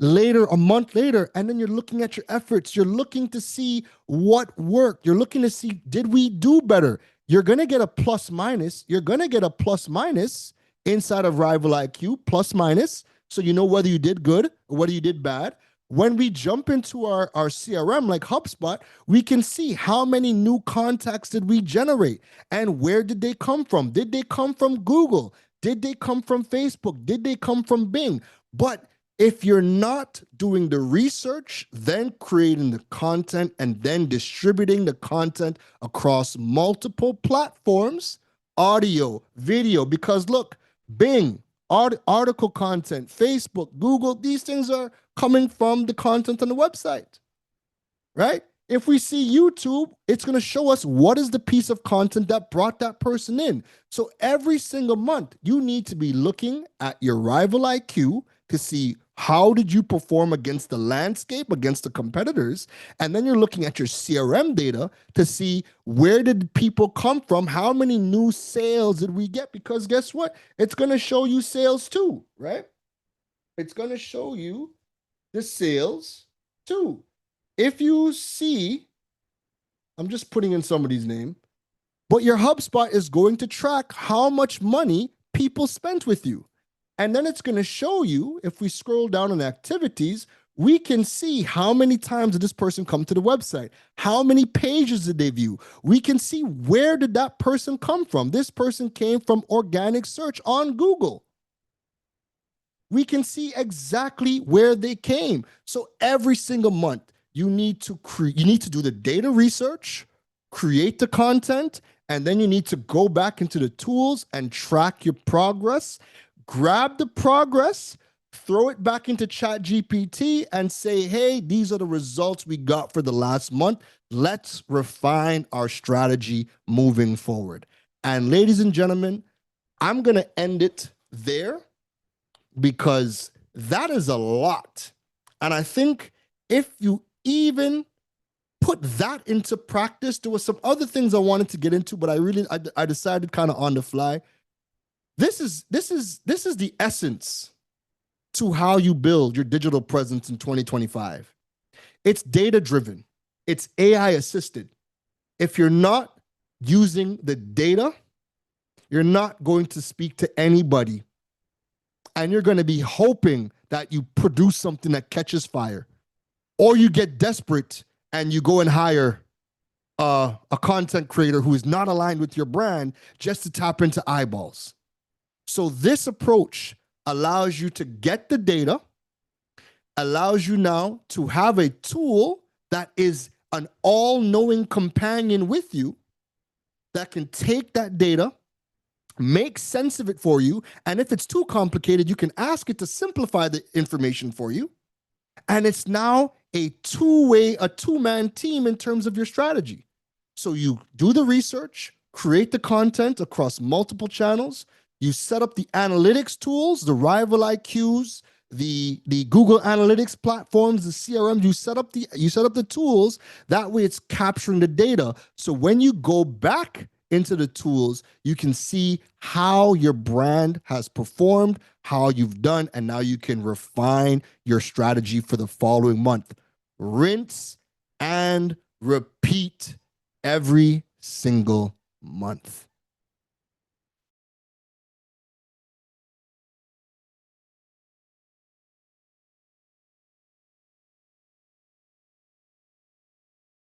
later, a month later, and then you're looking at your efforts. You're looking to see what worked. You're looking to see, did we do better? You're going to get a plus minus. You're going to get a plus minus inside of Rival IQ, plus minus. So you know whether you did good or whether you did bad. When we jump into our CRM like HubSpot, we can see how many new contacts did we generate and where did they come from? Did they come from Google? Did they come from Facebook? Did they come from Bing? But if you're not doing the research, then creating the content and then distributing the content across multiple platforms, audio, video, because look, Bing, article content, Facebook, Google, these things are coming from the content on the website, right? If we see YouTube, it's going to show us what is the piece of content that brought that person in. So every single month, you need to be looking at your Rival IQ to see how did you perform against the landscape, against the competitors, and then you're looking at your CRM data to see where did people come from, how many new sales did we get, because guess what? It's going to show you sales too, right? It's going to show you the sales too. If you see, I'm just putting in somebody's name, but your HubSpot is going to track how much money people spent with you. And then it's going to show you, if we scroll down on activities, we can see how many times did this person come to the website? How many pages did they view? We can see where did that person come from? This person came from organic search on Google. We can see exactly where they came. So every single month, you need to do the data research, create the content, and then you need to go back into the tools and track your progress. Grab the progress, throw it back into ChatGPT and say, hey, these are the results we got for the last month. Let's refine our strategy moving forward. And ladies and gentlemen, I'm going to end it there because that is a lot. And I think if you even put that into practice. There were some other things I wanted to get into, but I decided kind of on the fly. This is the essence to how you build your digital presence in 2025. It's data driven. It's AI assisted. If you're not using the data, you're not going to speak to anybody. And you're going to be hoping that you produce something that catches fire. Or you get desperate and you go and hire a content creator who is not aligned with your brand just to tap into eyeballs. So this approach allows you to get the data, allows you now to have a tool that is an all-knowing companion with you that can take that data, make sense of it for you, and if it's too complicated, you can ask it to simplify the information for you. And it's now a two-man team in terms of your strategy. So you do the research, create the content across multiple channels, you set up the analytics tools, the Rival IQs, the Google Analytics platforms, the CRM, you set up the tools. That way it's capturing the data. So when you go back into the tools, you can see how your brand has performed, how you've done, and now you can refine your strategy for the following month. Rinse and repeat every single month.